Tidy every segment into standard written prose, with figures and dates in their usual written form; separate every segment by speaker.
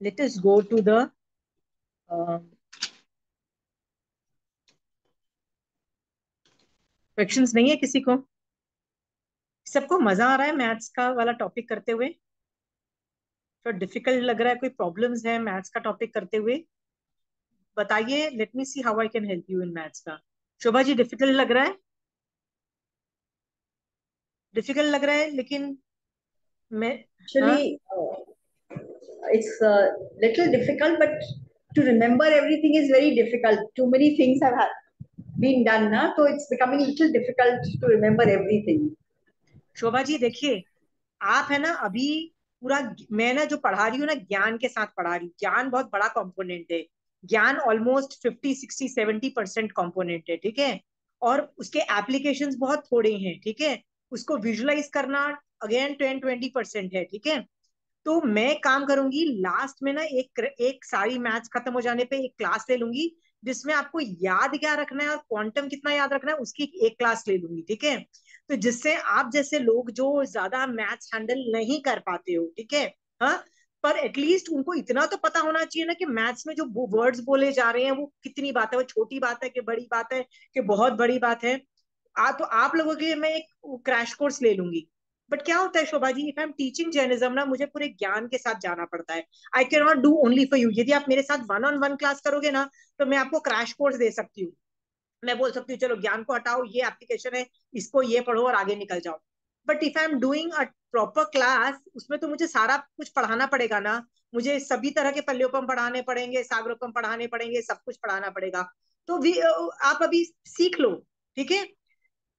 Speaker 1: Late us go to the questions. नहीं है किसी को? सबको मजा आ रहा है मैथ्स का वाला टॉपिक करते हुए? तो डिफिकल्ट लग रहा है? कोई प्रॉब्लम्स है मैथ्स का टॉपिक करते हुए? बताइए, let me see how I can help you in maths का। शोभा जी, डिफिकल्ट लग रहा है? डिफिकल्ट लग रहा है लेकिन मैं, हाँ,
Speaker 2: Actually, it's a little difficult, but to remember everything is very difficult. Too many things have been done, na? So it's becoming a little difficult to remember everything.
Speaker 1: Shobha ji देखिए, आप है ना अभी पूरा, मैं ना जो पढ़ा रही हूँ ना ज्ञान के साथ पढ़ा रही हूँ। ज्ञान बहुत बड़ा कंपोनेंट है। ज्ञान ऑलमोस्ट 50 60 70% कंपोनेंट है, ठीक है। और उसके एप्लीकेशंस बहुत थोड़े हैं, ठीक है। उसको विजुलाइज करना अगेन 10 20% है, ठीक है। तो मैं काम करूंगी लास्ट में ना, एक एक सारी मैथ्स खत्म हो जाने पे एक क्लास ले लूंगी, जिसमें आपको याद क्या रखना है और क्वांटम कितना याद रखना है उसकी एक क्लास ले लूंगी, ठीक है। तो जिससे आप जैसे लोग जो ज्यादा मैथ्स हैंडल नहीं कर पाते हो, ठीक है, हाँ, पर एटलीस्ट उनको इतना तो पता होना चाहिए ना कि मैथ्स में जो वर्ड्स बोले जा रहे हैं वो कितनी बात है, वो छोटी बात है कि बड़ी बात है कि बहुत बड़ी बात है। तो आप लोगों के लिए मैं एक क्रैश कोर्स ले लूंगी। बट क्या होता है Shobha ji, if I am teaching Jainism ना, मुझे पूरे ज्ञान के साथ जाना पड़ता है। I can not do only for you. यदि आप मेरे साथ वन ऑन वन क्लास करोगे ना, तो मैं आपको क्रैश कोर्स दे सकती हूँ। मैं बोल सकती हूँ चलो ज्ञान को हटाओ, ये एप्लीकेशन है, इसको ये पढ़ो और आगे निकल जाओ। But if I am doing a proper class, उसमें तो मुझे सारा कुछ पढ़ाना पड़ेगा ना। मुझे सभी तरह के पल्योपम पढ़ाने पड़ेंगे, सागरोपम पढ़ाने पड़ेंगे, सब कुछ पढ़ाना पड़ेगा। तो भी आप अभी सीख लो, ठीक है।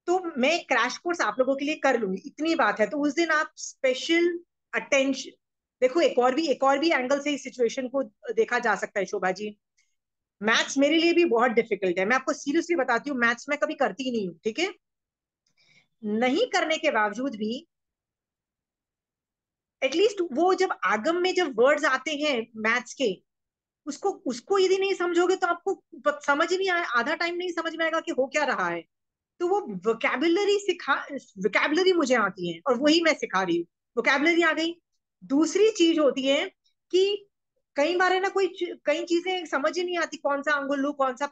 Speaker 1: तो मैं क्रैश कोर्स आप लोगों के लिए कर लूंगी, इतनी बात है। तो उस दिन आप स्पेशल अटेंशन, देखो एक और भी एंगल से इस सिचुएशन को देखा जा सकता है शोभा जी। मैथ्स मेरे लिए भी बहुत डिफिकल्ट है, मैं आपको सीरियसली बताती हूँ। मैथ्स में कभी करती ही नहीं हूँ, ठीक है। नहीं करने के बावजूद भी एटलीस्ट वो जब आगम में जब वर्ड्स आते हैं मैथ्स के, उसको उसको यदि नहीं समझोगे तो आपको समझ ही नहीं आया, आधा टाइम नहीं समझ में आएगा कि हो क्या रहा है। तो वो वोकैबुलरी मुझे आती है और वही मैं सिखा रही हूँ। वोकैबुलरी आ गई। दूसरी चीज होती है कि कई बार है ना, कई चीजें समझ ही नहीं आती, कौन सा अंगुल लू, कौन सा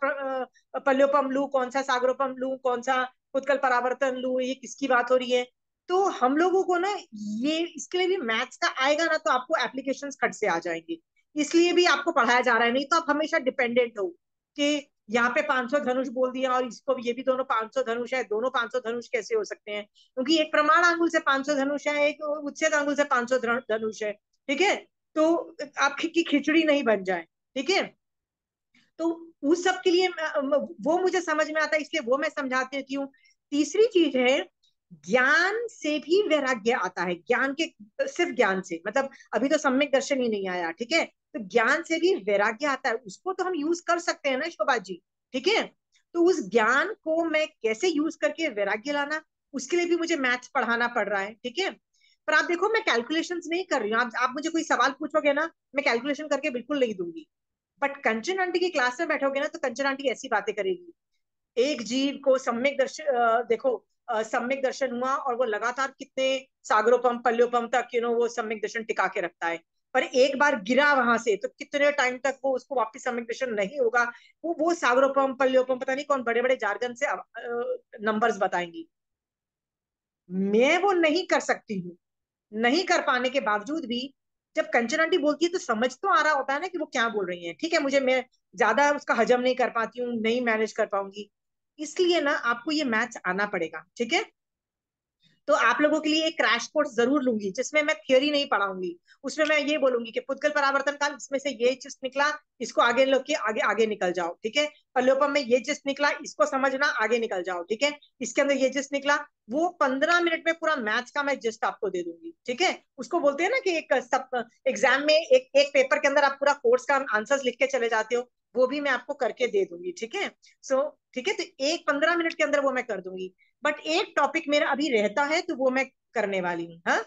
Speaker 1: पल्योपम लू, कौन सा सागरोपम लू, कौन सा उत्कल परावर्तन लू, ये किसकी बात हो रही है। तो हम लोगों को ना, ये इसके लिए भी मैथ्स का आएगा ना, तो आपको एप्लीकेशंस खट से आ जाएंगे। इसलिए भी आपको पढ़ाया जा रहा है, नहीं तो आप हमेशा डिपेंडेंट हो कि यहाँ पे 500 धनुष बोल दिया और इसको ये भी दोनों 500 धनुष है, दोनों 500 धनुष कैसे हो सकते हैं? क्योंकि एक प्रमाण आंगुल से 500 धनुष है, एक उच्छेद आंगुल से 500 धनुष है, ठीक है। तो आपकी खिचड़ी नहीं बन जाए, ठीक है। तो उस सब के लिए वो मुझे समझ में आता है, इसलिए वो मैं समझा देती हूँ। तीसरी चीज है, ज्ञान से भी वैराग्य आता है। ज्ञान के, सिर्फ ज्ञान से मतलब अभी तो सम्यक दर्शन ही नहीं आया, ठीक है। तो ज्ञान से भी वैराग्य आता है, उसको तो हम यूज कर सकते हैं ना शोभा जी, ठीक है। तो उस ज्ञान को मैं कैसे यूज करके वैराग्य लाना, उसके लिए भी मुझे मैथ्स पढ़ाना पड़ रहा है, ठीक है। पर आप देखो, मैं कैलकुलेशंस नहीं कर रही हूँ। आप मुझे कोई सवाल पूछोगे ना, मैं कैलकुलेशन करके बिल्कुल नहीं दूंगी। बट कंचन आंटी की क्लास में बैठोगे ना, तो कंचन आंटी ऐसी बातें करेगी। एक जीव को सम्यक दर्शन, देखो, सम्यक दर्शन हुआ और वो लगातार कितने सागरोपम पल्योपम तक वो सम्यक दर्शन टिका के रखता है। पर एक बार गिरा वहां से तो कितने टाइम तक वो उसको वापस सम्यक दर्शन नहीं होगा। वो सागरोपम पल्योपम पता नहीं कौन बड़े बड़े जार्गन से नंबर्स बताएंगी। मैं वो नहीं कर सकती हूँ। नहीं कर पाने के बावजूद भी जब कंचन आंटी बोलती है तो समझ तो आ रहा होता है ना कि वो क्या बोल रही है, ठीक है। मैं ज्यादा उसका हजम नहीं कर पाती हूँ, नहीं मैनेज कर पाऊंगी। इसलिए ना आपको ये मैथ्स आना पड़ेगा, ठीक है। तो आप लोगों के लिए एक क्रैश कोर्स जरूर लूंगी, जिसमें मैं थियोरी नहीं पढ़ाऊंगी। उसमें मैं ये बोलूंगी कि पुद्गल परावर्तन काल, इसमें से ये चीज निकला, इसको आगे लो के आगे आगे निकल जाओ, ठीक है। पल्योपम में ये चीज निकला, इसको समझना, आगे निकल जाओ, ठीक है। इसके अंदर ये चीज निकला, वो 15 मिनट में पूरा मैथ्स का मैं जिस्ट आपको दे दूंगी, ठीक है। उसको बोलते हैं ना कि एक सब एग्जाम में एक एक पेपर के अंदर आप पूरा कोर्स का आंसर्स लिख के चले जाते हो, वो भी मैं आपको करके दे दूंगी, ठीक है। ठीक है, तो एक 15 मिनट के अंदर वो मैं कर दूंगी। बट एक टॉपिक मेरा अभी रहता है, तो वो मैं करने वाली हूँ, हाँ।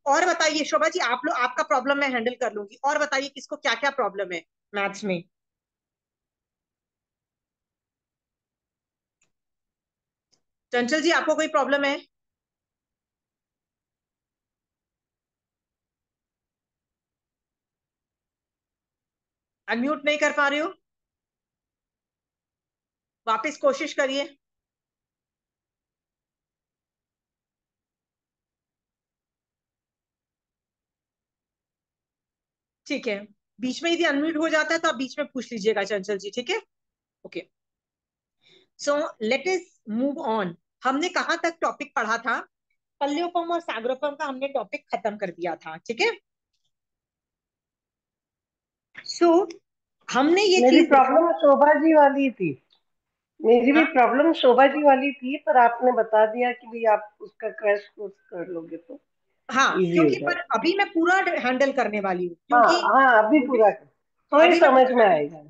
Speaker 1: और बताइए शोभा जी, आप लोग, आपका प्रॉब्लम मैं हैंडल कर लूंगी। और बताइए किसको क्या क्या प्रॉब्लम है मैथ्स में? चंचल जी, आपको कोई प्रॉब्लम है? अनम्यूट नहीं कर पा रहे हो? वापस कोशिश करिए। ठीक है, बीच में यदि अनम्यूट हो जाता है तो आप बीच में पूछ लीजिएगा चंचल जी, ठीक है? Okay, so let us move on. हमने कहाँ तक टॉपिक पढ़ा था? पल्योपम और सागरोपम का हमने टॉपिक खत्म कर दिया था, ठीक है? सो हमने ये
Speaker 3: मेरी
Speaker 1: चीज देखा।
Speaker 3: प्रॉब्लम शोभा जी वाली थी। मेरी भी
Speaker 1: हाँ
Speaker 3: प्रॉब्लम शोभा जी वाली थी, पर आपने बता दिया कि भाई आप उसका क्रैश कोर्स कर लोगे तो
Speaker 1: हाँ,
Speaker 3: इजी हो
Speaker 1: क्योंकि पर
Speaker 3: जाएगा।
Speaker 1: अभी मैं पूरा हैंडल करने वाली हूँ,
Speaker 3: हाँ
Speaker 1: क्योंकि
Speaker 3: हाँ, अभी
Speaker 1: मुझे
Speaker 3: पूरा कर, तो ही
Speaker 1: अभी मैं
Speaker 3: समझ
Speaker 1: पूरा
Speaker 3: में
Speaker 1: करने,
Speaker 3: आएगा।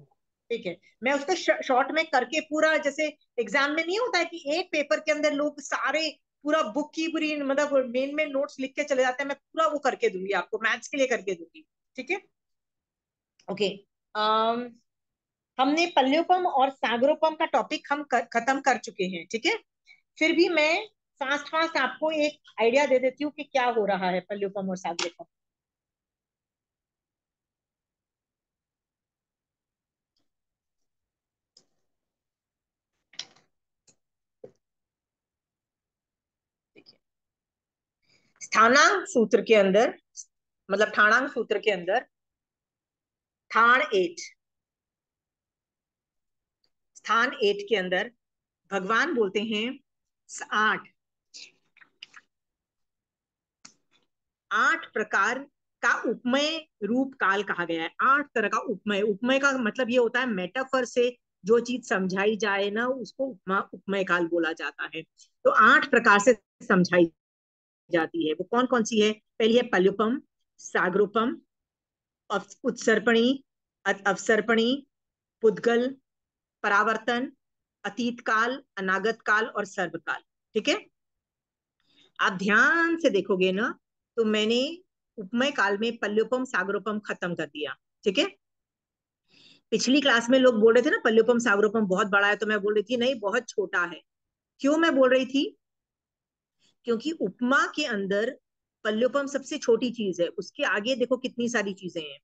Speaker 1: ठीक है? मैं उसको शॉर्ट में करके पूरा, जैसे एग्जाम में नहीं होता है कि एक पेपर के अंदर लोग सारे पूरा बुक की पूरी मतलब मेन में नोट्स लिख के चले जाते हैं, मैं पूरा वो करके दूंगी आपको, मैथ्स के लिए करके दूंगी, ठीक है? ओके, हमने पल्योपम और सागरोपम का टॉपिक हम खत्म कर चुके हैं, ठीक है? फिर भी मैं फास्ट फास्ट आपको एक आइडिया दे देती हूँ कि क्या हो रहा है पल्योपम और सागरोपम। देखिए, स्थानांक सूत्र के अंदर, मतलब ठाणांक सूत्र के अंदर, स्थान 8, स्थान 8 के अंदर भगवान बोलते हैं 8, 8 प्रकार का उपमय रूप काल कहा गया है। 8 तरह का उपमय, उपमय का मतलब ये होता है मेटाफर से जो चीज समझाई जाए ना, उसको उपमा उपमय काल बोला जाता है। तो 8 प्रकार से समझाई जाती है। वो कौन कौन सी है? पहली है पल्युपम, सागरूपम, उत्सर्पणी, अवसर्पणी, पुद्गल, परावर्तन, अतीत काल, अनागत काल और सर्वकाल, ठीक है? आप ध्यान से देखोगे ना, तो मैंने उपमय काल में पल्योपम सागरोपम खत्म कर दिया, ठीक है? पिछली क्लास में लोग बोल रहे थे ना पल्योपम सागरोपम बहुत बड़ा है, तो मैं बोल रही थी नहीं बहुत छोटा है। क्यों मैं बोल रही थी? क्योंकि उपमा के अंदर पल्योपम सबसे छोटी चीज है, उसके आगे देखो कितनी सारी चीजें हैं।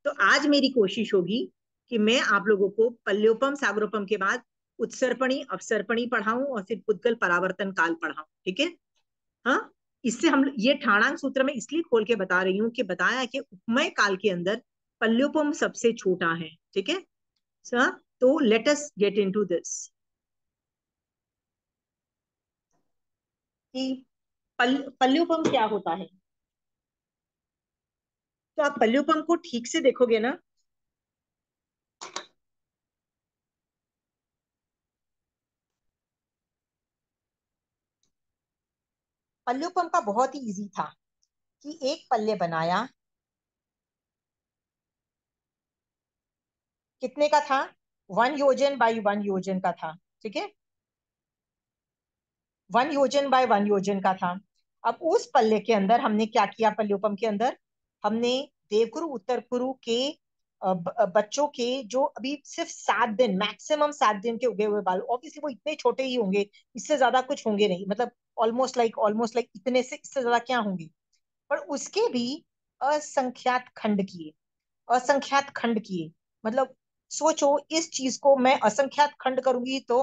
Speaker 1: तो आज मेरी कोशिश होगी कि मैं आप लोगों को पल्योपम सागरोपम के बाद उत्सर्पणी अवसर्पणी पढ़ाऊं और फिर पुद्गल परावर्तन काल पढ़ाऊं, ठीक है? हाँ, इससे हम ये ठाणांक सूत्र में इसलिए खोल के बता रही हूँ कि बताया कि उपमय काल के अंदर पल्योपम सबसे छोटा है, ठीक है सर? तो let us get into this कि पल्योपम क्या होता है। तो आप पल्योपम को ठीक से देखोगे ना, पल्योपम का बहुत ही इजी था कि एक पल्ले बनाया, कितने का था? 1 योजन बाई 1 योजन का था, ठीक है? 1 योजन बाय 1 योजन का था। अब उस पल्ले के अंदर हमने क्या किया? पल्योपम के अंदर हमने देवगुरु उत्तर कुरु के बच्चों के जो अभी सिर्फ 7 दिन, मैक्सिमम 7 दिन के उगे हुए बाल, ऑब्वियसली वो इतने छोटे ही होंगे, इससे ज्यादा कुछ होंगे नहीं, मतलब ऑलमोस्ट लाइक इतने से इससे ज्यादा क्या होंगे? पर उसके भी असंख्यात खंड किए, असंख्यात खंड किए। मतलब सोचो, इस चीज को मैं असंख्यात खंड करूंगी तो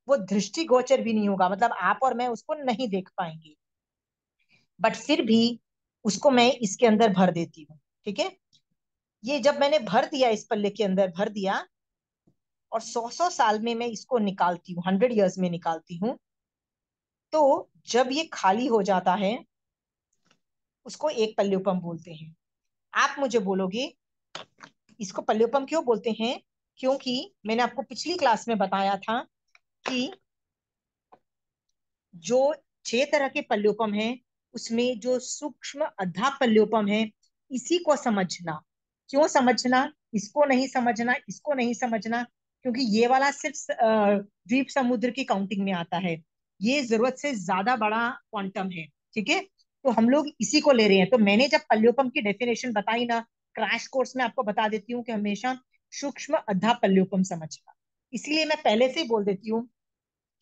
Speaker 1: वो दृष्टिगोचर भी नहीं होगा, मतलब आप और मैं उसको नहीं देख पाएंगे। बट फिर भी उसको मैं इसके अंदर भर देती हूँ, ठीक है? ये जब मैंने भर दिया, इस पल्ले के अंदर भर दिया, और 100 100 साल में मैं इसको निकालती हूँ, 100 years में निकालती हूँ, तो जब ये खाली हो जाता है, उसको एक पल्योपम बोलते हैं। आप मुझे बोलोगे इसको पल्योपम क्यों बोलते हैं? क्योंकि मैंने आपको पिछली क्लास में बताया था कि जो 6 तरह के पल्योपम हैं, उसमें जो सूक्ष्म अधा पल्योपम है, इसी को समझना। क्यों समझना? इसको नहीं समझना, इसको नहीं समझना, क्योंकि ये वाला सिर्फ द्वीप समुद्र की काउंटिंग में आता है, ये जरूरत से ज्यादा बड़ा क्वांटम है, ठीक है? तो हम लोग इसी को ले रहे हैं। तो मैंने जब पल्योपम की डेफिनेशन बताई ना, क्रैश कोर्स में आपको बता देती हूँ कि हमेशा सूक्ष्म अधा पल्योपम समझना। इसीलिए मैं पहले से ही बोल देती हूँ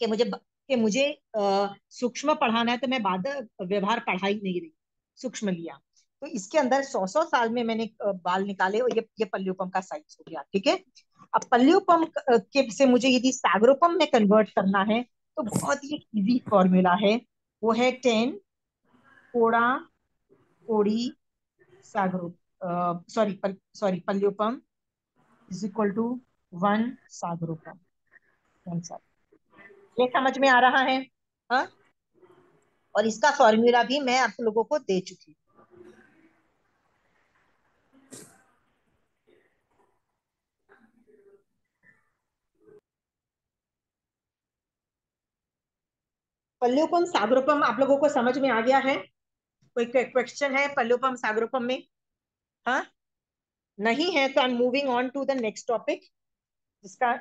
Speaker 1: कि मुझे सूक्ष्म पढ़ाना है, तो मैं बाधा व्यवहार पढ़ा ही नहीं रही, सूक्ष्म लिया। तो इसके अंदर 100 साल में मैंने बाल निकाले और ये पल्ल्यूपम का साइज हो गया। ठीक है, अब पल्ल्यूपम के से मुझे यदि सागरोपम में कन्वर्ट करना है तो बहुत ही इजी फॉर्मूला है, वो है 10 कोड़ा कोड़ी सागरो सॉरी पल्ल्यूपम इज इक्वल टू 1 सागरोपम। ये समझ में आ रहा है? हाँ, और इसका फॉर्मूला भी मैं आप लोगों को दे चुकी हूँ। पल्ल्यूपम सागरोपम आप लोगों को समझ में आ गया है? कोई क्वेश्चन है पल्ल्यूपम सागरोपम में? हाँ, नहीं है तो I am moving on to the next topic, जिसका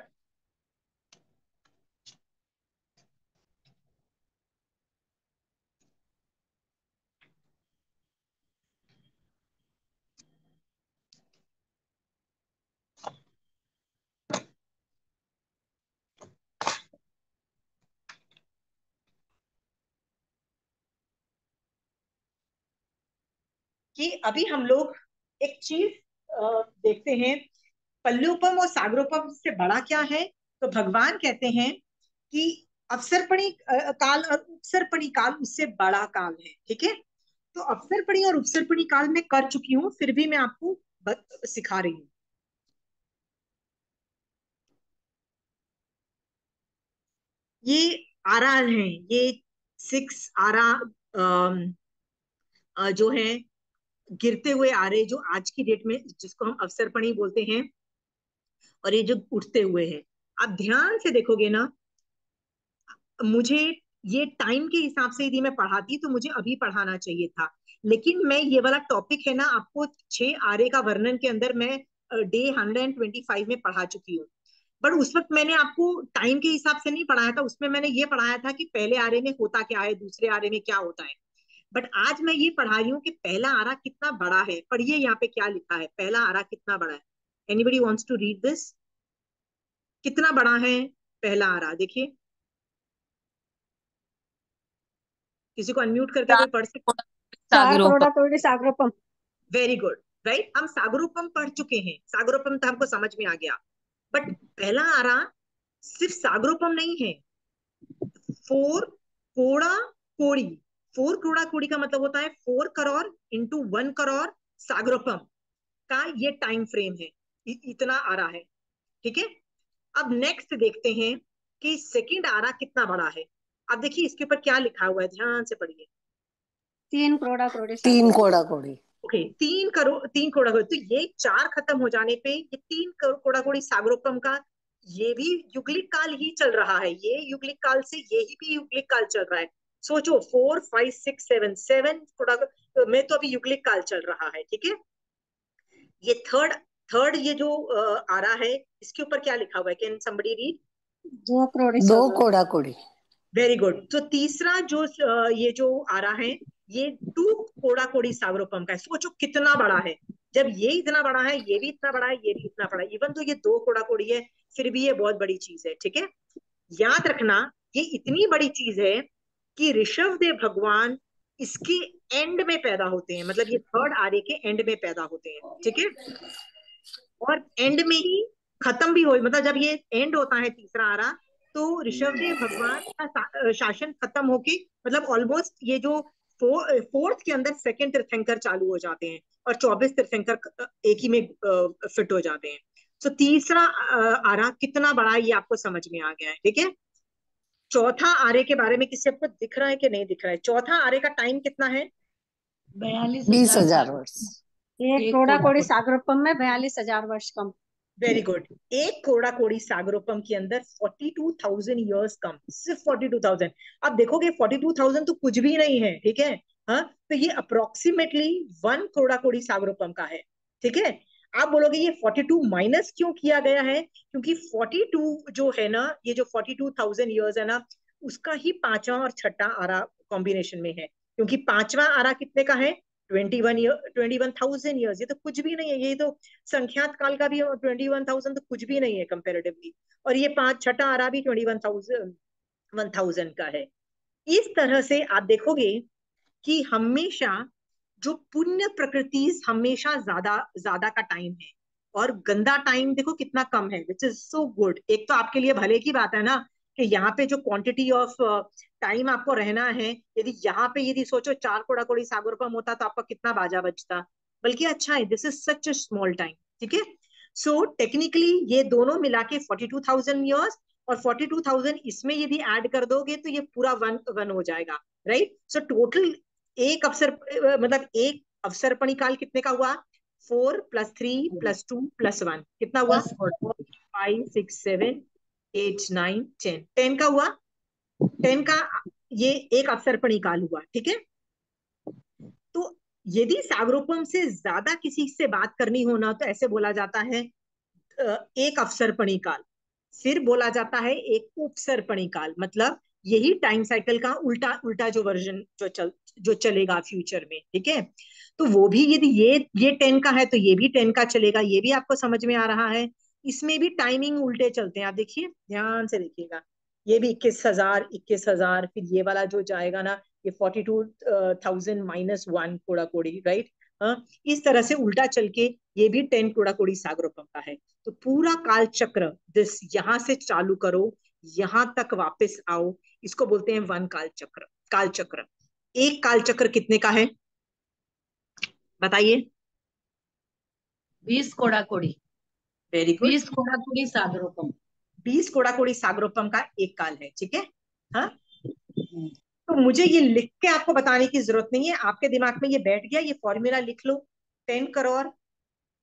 Speaker 1: कि अभी हम लोग एक चीज देखते हैं, पल्ल्यूपम और सागरोपम से बड़ा क्या है? तो भगवान कहते हैं कि अवसर्पणी काल और उपसर्पणी काल उससे बड़ा काल है। ठीक है, तो अवसर्पणी और उपसर्पणी काल में कर चुकी हूँ, फिर भी मैं आपको सिखा रही हूँ। ये आरा है, ये 6 आरा जो है गिरते हुए आरे, जो आज की डेट में जिसको हम अवसर्पणी बोलते हैं, और ये जो उठते हुए हैं। आप ध्यान से देखोगे ना, मुझे ये टाइम के हिसाब से यदि मैं पढ़ाती तो मुझे अभी पढ़ाना चाहिए था, लेकिन मैं ये वाला टॉपिक है ना आपको 6 आरे का वर्णन के अंदर मैं डे 125 में पढ़ा चुकी हूँ। बट उस वक्त मैंने आपको टाइम के हिसाब से नहीं पढ़ाया था, उसमें मैंने ये पढ़ाया था कि पहले आरे में होता क्या है, दूसरे आरे में क्या होता है। बट आज मैं ये पढ़ा रही हूँ कि पहला आरा कितना बड़ा है। पढ़िए यहाँ पे क्या लिखा है, पहला आरा कितना बड़ा है। Anybody wants to read this? कितना बड़ा है पहला आरा? देखिए, किसी को अनम्यूट करके कोई पढ़ सकता?
Speaker 4: 4
Speaker 3: सागरोपम।
Speaker 4: करोड़ा करोड़ सागरोपम।
Speaker 1: Very good, right. हम सागरोपम पढ़ चुके हैं, सागरोपम तो हमको समझ में आ गया। बट पहला आरा सिर्फ सागरोपम नहीं है, 4 कोड़ा कोड़ी। 4 कोड़ा कोड़ी का मतलब होता है 4 करोड़ इंटू 1 करोड़ सागरोपम का ये टाइम फ्रेम है, इतना आरा है। ठीक है, अब नेक्स्ट देखते हैं कि सेकंड आरा कितना बड़ा है। अब देखिए इसके ऊपर क्या लिखा हुआ है, ध्यान से पढ़िए।
Speaker 4: 3 करोड़ा करोड़
Speaker 3: 3
Speaker 4: सागरोपम।
Speaker 3: कोड़ा कोड़ी।
Speaker 1: ओके, 3 कोड़ा कोड़ी, तो ये 4 खत्म हो जाने पे ये 3 कोड़ा कोड़ी सागरोपम का ये भी युगलिक काल ही चल रहा है। ये युगलिक काल से यही भी युगलिक काल चल रहा है। सोचो 4 5 6 7 7 कोड़ा में तो अभी युगलिक काल चल रहा है। ठीक है, ये थर्ड थर्ड ये जो आ रहा है, इसके ऊपर क्या लिखा हुआ है? Can somebody read?
Speaker 4: 2 करोड़
Speaker 3: 2
Speaker 4: सागरोपम।
Speaker 3: कोड़ा कोड़ी।
Speaker 1: Very good. तो तीसरा जो ये जो आ रहा है, ये 2 कोड़ा कोड़ी सागरोपम का है। सोचो कितना बड़ा है। जब ये इतना बड़ा है, ये भी इतना बड़ा है, ये भी इतना बड़ा है, इवन तो ये 2 कोड़ा कोड़ी है, फिर भी ये बहुत बड़ी चीज है। ठीक है, याद रखना, ये इतनी बड़ी चीज है कि ऋषभ देव भगवान इसके एंड में पैदा होते हैं, मतलब ये थर्ड आरे के एंड में पैदा होते हैं। ठीक है, और एंड में ही खत्म भी हो, मतलब जब ये एंड होता है तीसरा आरा, तो ऋषभदेव भगवान का शासन खत्म होके, मतलब ऑलमोस्ट ये जो फोर्थ के अंदर सेकंड तीर्थंकर चालू हो जाते हैं, और 24 तीर्थंकर एक ही में फिट हो जाते हैं। तो तीसरा आरा कितना बड़ा है ये आपको समझ में आ गया है। ठीक है, चौथा आरे के बारे में किसी आपको दिख रहा है कि नहीं दिख रहा है? चौथा आरे का टाइम कितना है?
Speaker 3: 20,000 वर्ष।
Speaker 4: 1 करोड़ा करोड़ सागरोपम में 42,000 वर्ष कम।
Speaker 1: Very good. 1 कोड़ा कोड़ी सागरोपम के अंदर 42,000 ईयर्स कम, सिर्फ 42,000। अब देखोगे 42,000 तो कुछ भी नहीं है। ठीक है, हाँ, तो ये अप्रोक्सीमेटली 1 कोड़ा कोड़ी सागरोपम का है। ठीक है, आप बोलोगे ये 42 माइनस क्यों किया गया है? क्योंकि 42 जो है ना, ये जो 42,000 ईयर्स है ना, उसका ही पांचवा और छठा आरा कॉम्बिनेशन में है। क्योंकि पांचवा आरा कितने का है? 21,000 ईयर्स। ये तो कुछ भी नहीं है, ये तो संख्यात काल का भी 21,000 तो कुछ भी नहीं है कंपेरेटिवली। और ये पांच छठा आरा भी 21,000 का है। इस तरह से आप देखोगे कि हमेशा जो पुण्य प्रकृति हमेशा ज्यादा ज्यादा का टाइम है, और गंदा टाइम देखो कितना कम है, विच इज सो गुड। एक तो आपके लिए भले की बात है ना कि यहाँ पे जो क्वांटिटी ऑफ टाइम आपको रहना है, यदि यहाँ पे यदि सोचो 4 कोड़ा कोड़ी सागोरपम होता तो आपका कितना बाजा बचता। बल्कि अच्छा है, this is such a small time. ठीक है, सो टेक्निकली ये दोनों मिला के 42,000 ईयर्स, और 42,000 इसमें यदि ऐड कर दोगे तो ये पूरा वन वन हो जाएगा। राइट, सो टोटल एक अवसर मतलब एक अवसर्पणी काल कितने का हुआ? 4 + 3 + 2 + 1 कितना हुआ?
Speaker 2: Yes, good.
Speaker 1: 5 6 7 8 9 10, 10 का हुआ। 10 का ये एक अवसर्पणी काल हुआ। ठीक है, तो यदि सागरोपम से ज्यादा किसी से बात करनी हो ना तो ऐसे बोला जाता है एक अवसर्पणी काल। फिर बोला जाता है एक उपसर्पणी काल, मतलब यही टाइम साइकिल का उल्टा उल्टा जो वर्जन जो चलेगा फ्यूचर में। ठीक है, तो वो भी यदि ये 10 का है तो ये भी 10 का चलेगा। ये भी आपको समझ में आ रहा है? इसमें भी टाइमिंग उल्टे चलते हैं, आप देखिए, ध्यान से देखिएगा। ये भी 21,000 फिर ये वाला जो जाएगा ना, ये 42,000 -1 कोड़ा कोड़ी, राइट। हाँ, इस तरह से उल्टा चल के ये भी 10 कोड़ा कोड़ी सागरोपम का है। तो पूरा काल चक्र दिस यहां से चालू करो, यहां तक वापस आओ, इसको बोलते हैं वन काल चक्र। काल चक्र, एक काल चक्र कितने का है बताइए?
Speaker 2: 20 कोड़ा कोड़ी।
Speaker 1: Very good.
Speaker 2: 20 कोड़ा कोड़ी सागरोपम।
Speaker 1: 20 कोड़ा कोड़ी सागरोपम का एक काल है। ठीक है, हाँ। तो मुझे ये लिख के आपको बताने की जरूरत नहीं है, आपके दिमाग में ये बैठ गया, ये फॉर्मूला लिख लो। 10 करोड़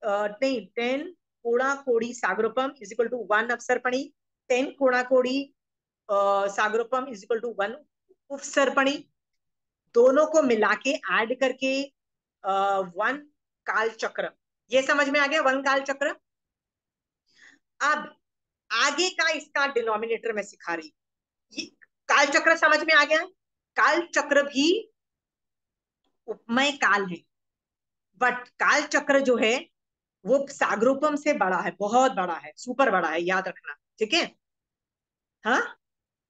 Speaker 1: नहीं, 10 कोड़ा कोड़ी सागरोपम इज इक्वल टू 1 अवसर्पणी। 10 कोड़ा कोड़ी सागरोपम इज इक्वल टू 1 उपसर्पणी। दोनों को मिला के ऐड करके वन काल चक्र। ये समझ में आ गया, वन काल चक्र। अब आगे का इसका डिनोमिनेटर मैं सिखा रही हूँ। ये काल चक्र समझ में आ गया? काल चक्र भी उपमय काल है, बट काल चक्र जो है वो सागरोपम से बड़ा है, बहुत बड़ा है, सुपर बड़ा है, याद रखना। ठीक है, हाँ।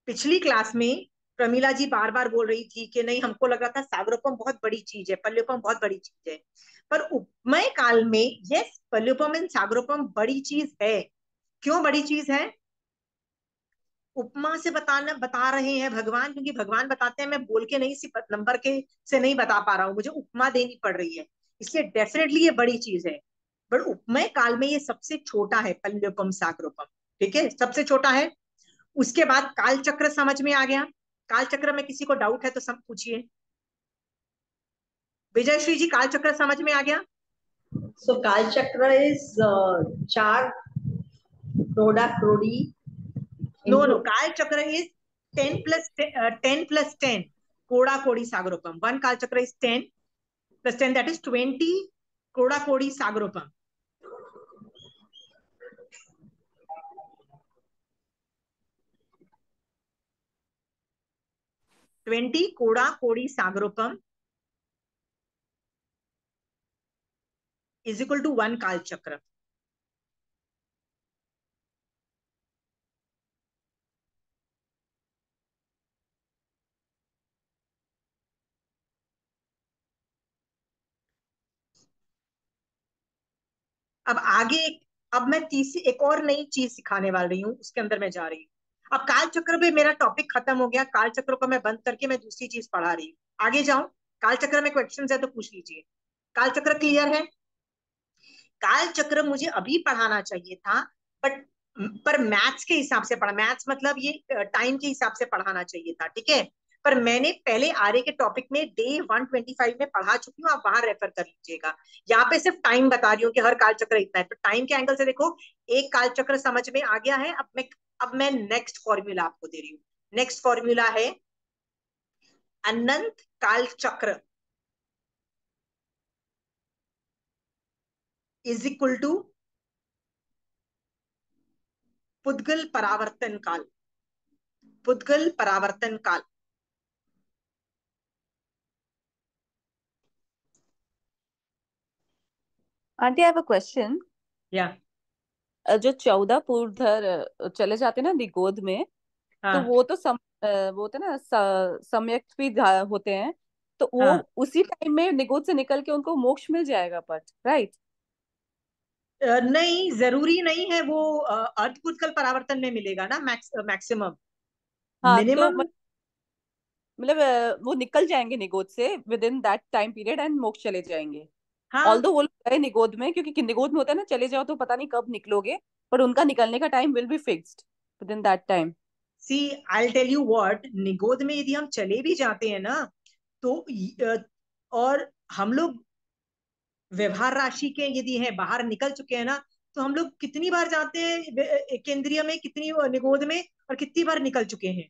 Speaker 1: पिछली क्लास में प्रमीला जी बार बार बोल रही थी कि नहीं, हमको लग रहा था सागरोपम बहुत बड़ी चीज है, पल्योपम बहुत बड़ी चीज है। पर उपमय काल में यस, पल्योपम एंड सागरोपम बड़ी चीज है। क्यों बड़ी चीज है? उपमा से बता रहे हैं भगवान, क्योंकि भगवान बताते हैं मैं बोल के नहीं, सिर्फ नंबर के से नहीं बता पा रहा हूँ, मुझे उपमा देनी पड़ रही है, इसलिए डेफिनेटली ये बड़ी चीज है। बट उपमय काल में ये सबसे छोटा है, पल्योपम सागरोपम। ठीक है, सबसे छोटा है। उसके बाद काल चक्र समझ में आ गया? काल चक्र में किसी को डाउट है तो सब पूछिए। विजय श्री जी, काल चक्र समझ में आ गया?
Speaker 2: So Kal Chakra is 4 कोड़ा कोड़ी
Speaker 1: नो नो,
Speaker 2: into
Speaker 1: काल चक्र इज 10 + 10 कोड़ा कोड़ी सागरोपम। वन काल चक्र इज 10 + 10, दैट इज 20 कोड़ा कोड़ी सागरोपम। ट्वेंटी कोड़ा कोड़ी सागरोपम इज इक्वल टू वन काल चक्र। अब आगे अब मैं तीसरी एक और नई चीज सिखाने वाली हूँ, उसके अंदर मैं जा रही हूँ। अब काल चक्र पे मेरा टॉपिक खत्म हो गया, काल चक्र को मैं बंद करके मैं दूसरी चीज पढ़ा रही हूँ। आगे जाऊं? काल चक्र में क्वेश्चन है तो पूछ लीजिए। काल चक्र क्लियर है? काल चक्र मुझे अभी पढ़ाना चाहिए था, बट पर मैथ्स के हिसाब से पढ़ा, मैथ्स मतलब ये टाइम के हिसाब से पढ़ाना चाहिए था। ठीक है, पर मैंने पहले आर्य के टॉपिक में डे 125 में पढ़ा चुकी हूँ, आप वहां रेफर कर लीजिएगा। यहाँ पे सिर्फ टाइम बता रही हूँ कि हर काल चक्र इतना है, तो टाइम के एंगल से देखो एक काल चक्र समझ में आ गया है। अब मैं नेक्स्ट फॉर्मूला आपको दे रही हूँ। नेक्स्ट फॉर्मूला है अनंत काल चक्र इज इक्वल टू पुद्गल परावर्तन काल। पुद्गल परावर्तन काल।
Speaker 5: Aunty, I have a question.
Speaker 1: या
Speaker 5: जो 14 पूर्वधर चले जाते हैं ना दिगोद में, तो
Speaker 1: हाँ
Speaker 5: वो तो वो होते हैं ना सम्यक्त भी होते हैं। तो वो
Speaker 1: हाँ।
Speaker 5: उसी टाइम में निगोद से निकल के उनको मोक्ष मिल जाएगा, पर राइट।
Speaker 1: नहीं, जरूरी नहीं है वो अर्ध पुष्कल परावर्तन में मिलेगा ना, मैक्सिमम।
Speaker 5: हाँ तो
Speaker 1: मिनिमम।
Speaker 5: मतलब वो निकल जाएंगे निगोद से with in that time period and मोक्ष चले जाएंगे।
Speaker 1: हाँ।
Speaker 5: ऑल्दो वो लोग गए निगोद में, क्योंकि निगोद में होता है ना, चले जाओ तो पता नहीं कब निकलोगे, पर उनका निकलने का time will be fixed within that time.
Speaker 1: See, I tell you what, निगोद में यदि हम चले भी जाते हैं ना, तो और हम लोग व्यवहार राशि के यदि हैं, बाहर निकल चुके हैं ना, तो हम लोग कितनी बार जाते हैं केंद्रीय में, कितनी निगोद में, और कितनी बार निकल चुके हैं।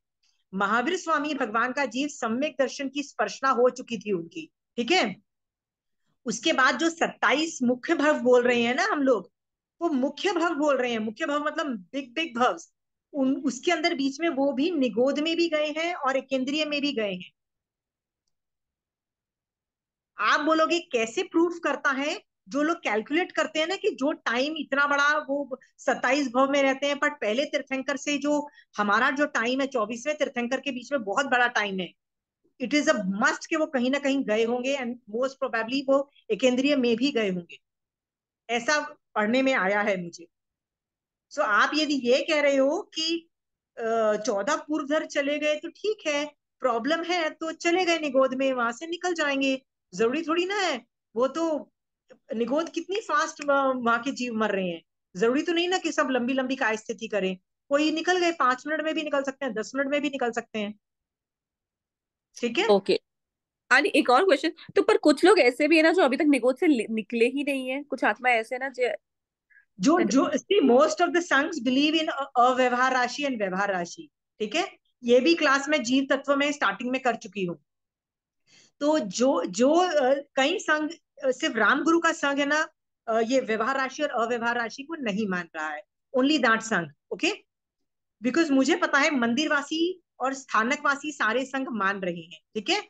Speaker 1: महावीर स्वामी भगवान का जीव सम्यक दर्शन की स्पर्शना हो चुकी थी उनकी। ठीक है। उसके बाद जो 27 मुख्य भव बोल रहे हैं ना हम लोग, वो मुख्य भव बोल रहे हैं। मुख्य भव मतलब बिग बिग भव। उसके अंदर बीच में वो भी निगोद में भी गए हैं और केंद्रीय में भी गए हैं। आप बोलोगे कैसे प्रूफ करता है? जो लोग कैलकुलेट करते हैं ना कि जो टाइम इतना बड़ा, वो 27 भव में रहते हैं, बट पहले तीर्थंकर से जो हमारा जो टाइम है 24वें तीर्थंकर के बीच में बहुत बड़ा टाइम है। इट इज अ मस्ट कि वो कहीं ना कहीं गए होंगे, एंड मोस्ट प्रोबेबली वो एकेंद्रीय में भी गए होंगे। ऐसा पढ़ने में आया है मुझे। सो आप यदि ये कह रहे हो कि 14 पूर्वधर चले गए तो ठीक है, प्रॉब्लम है तो चले गए निगोद में, वहां से निकल जाएंगे। जरूरी थोड़ी ना है। वो तो निगोद कितनी फास्ट वहां के जीव मर रहे हैं। जरूरी तो नहीं ना कि सब लंबी लंबी काय स्थिति करें। कोई निकल गए, 5 मिनट में भी निकल सकते हैं, 10 मिनट में भी निकल सकते हैं। ठीक है।
Speaker 5: ओके। और एक और क्वेश्चन, तो पर कुछ लोग ऐसे भी है ना जो अभी तक निगोद से निकले ही नहीं है, कुछ आत्मा ऐसे ना जो
Speaker 1: जो जो सी मोस्ट ऑफ द संघ्स बिलीव इन अव्यवहार राशि एंड व्यवहार राशि। ठीक है। ये भी क्लास में जीव तत्व में स्टार्टिंग में कर चुकी हूँ। तो जो जो कई संघ, सिर्फ रामगुरु का संघ है ना, ये व्यवहार राशि और अव्यवहार राशि को नहीं मान रहा है। ओनली दैट संघ। ओके। बिकॉज मुझे पता है मंदिरवासी और स्थानकवासी सारे संघ मान रहे हैं। ठीक है।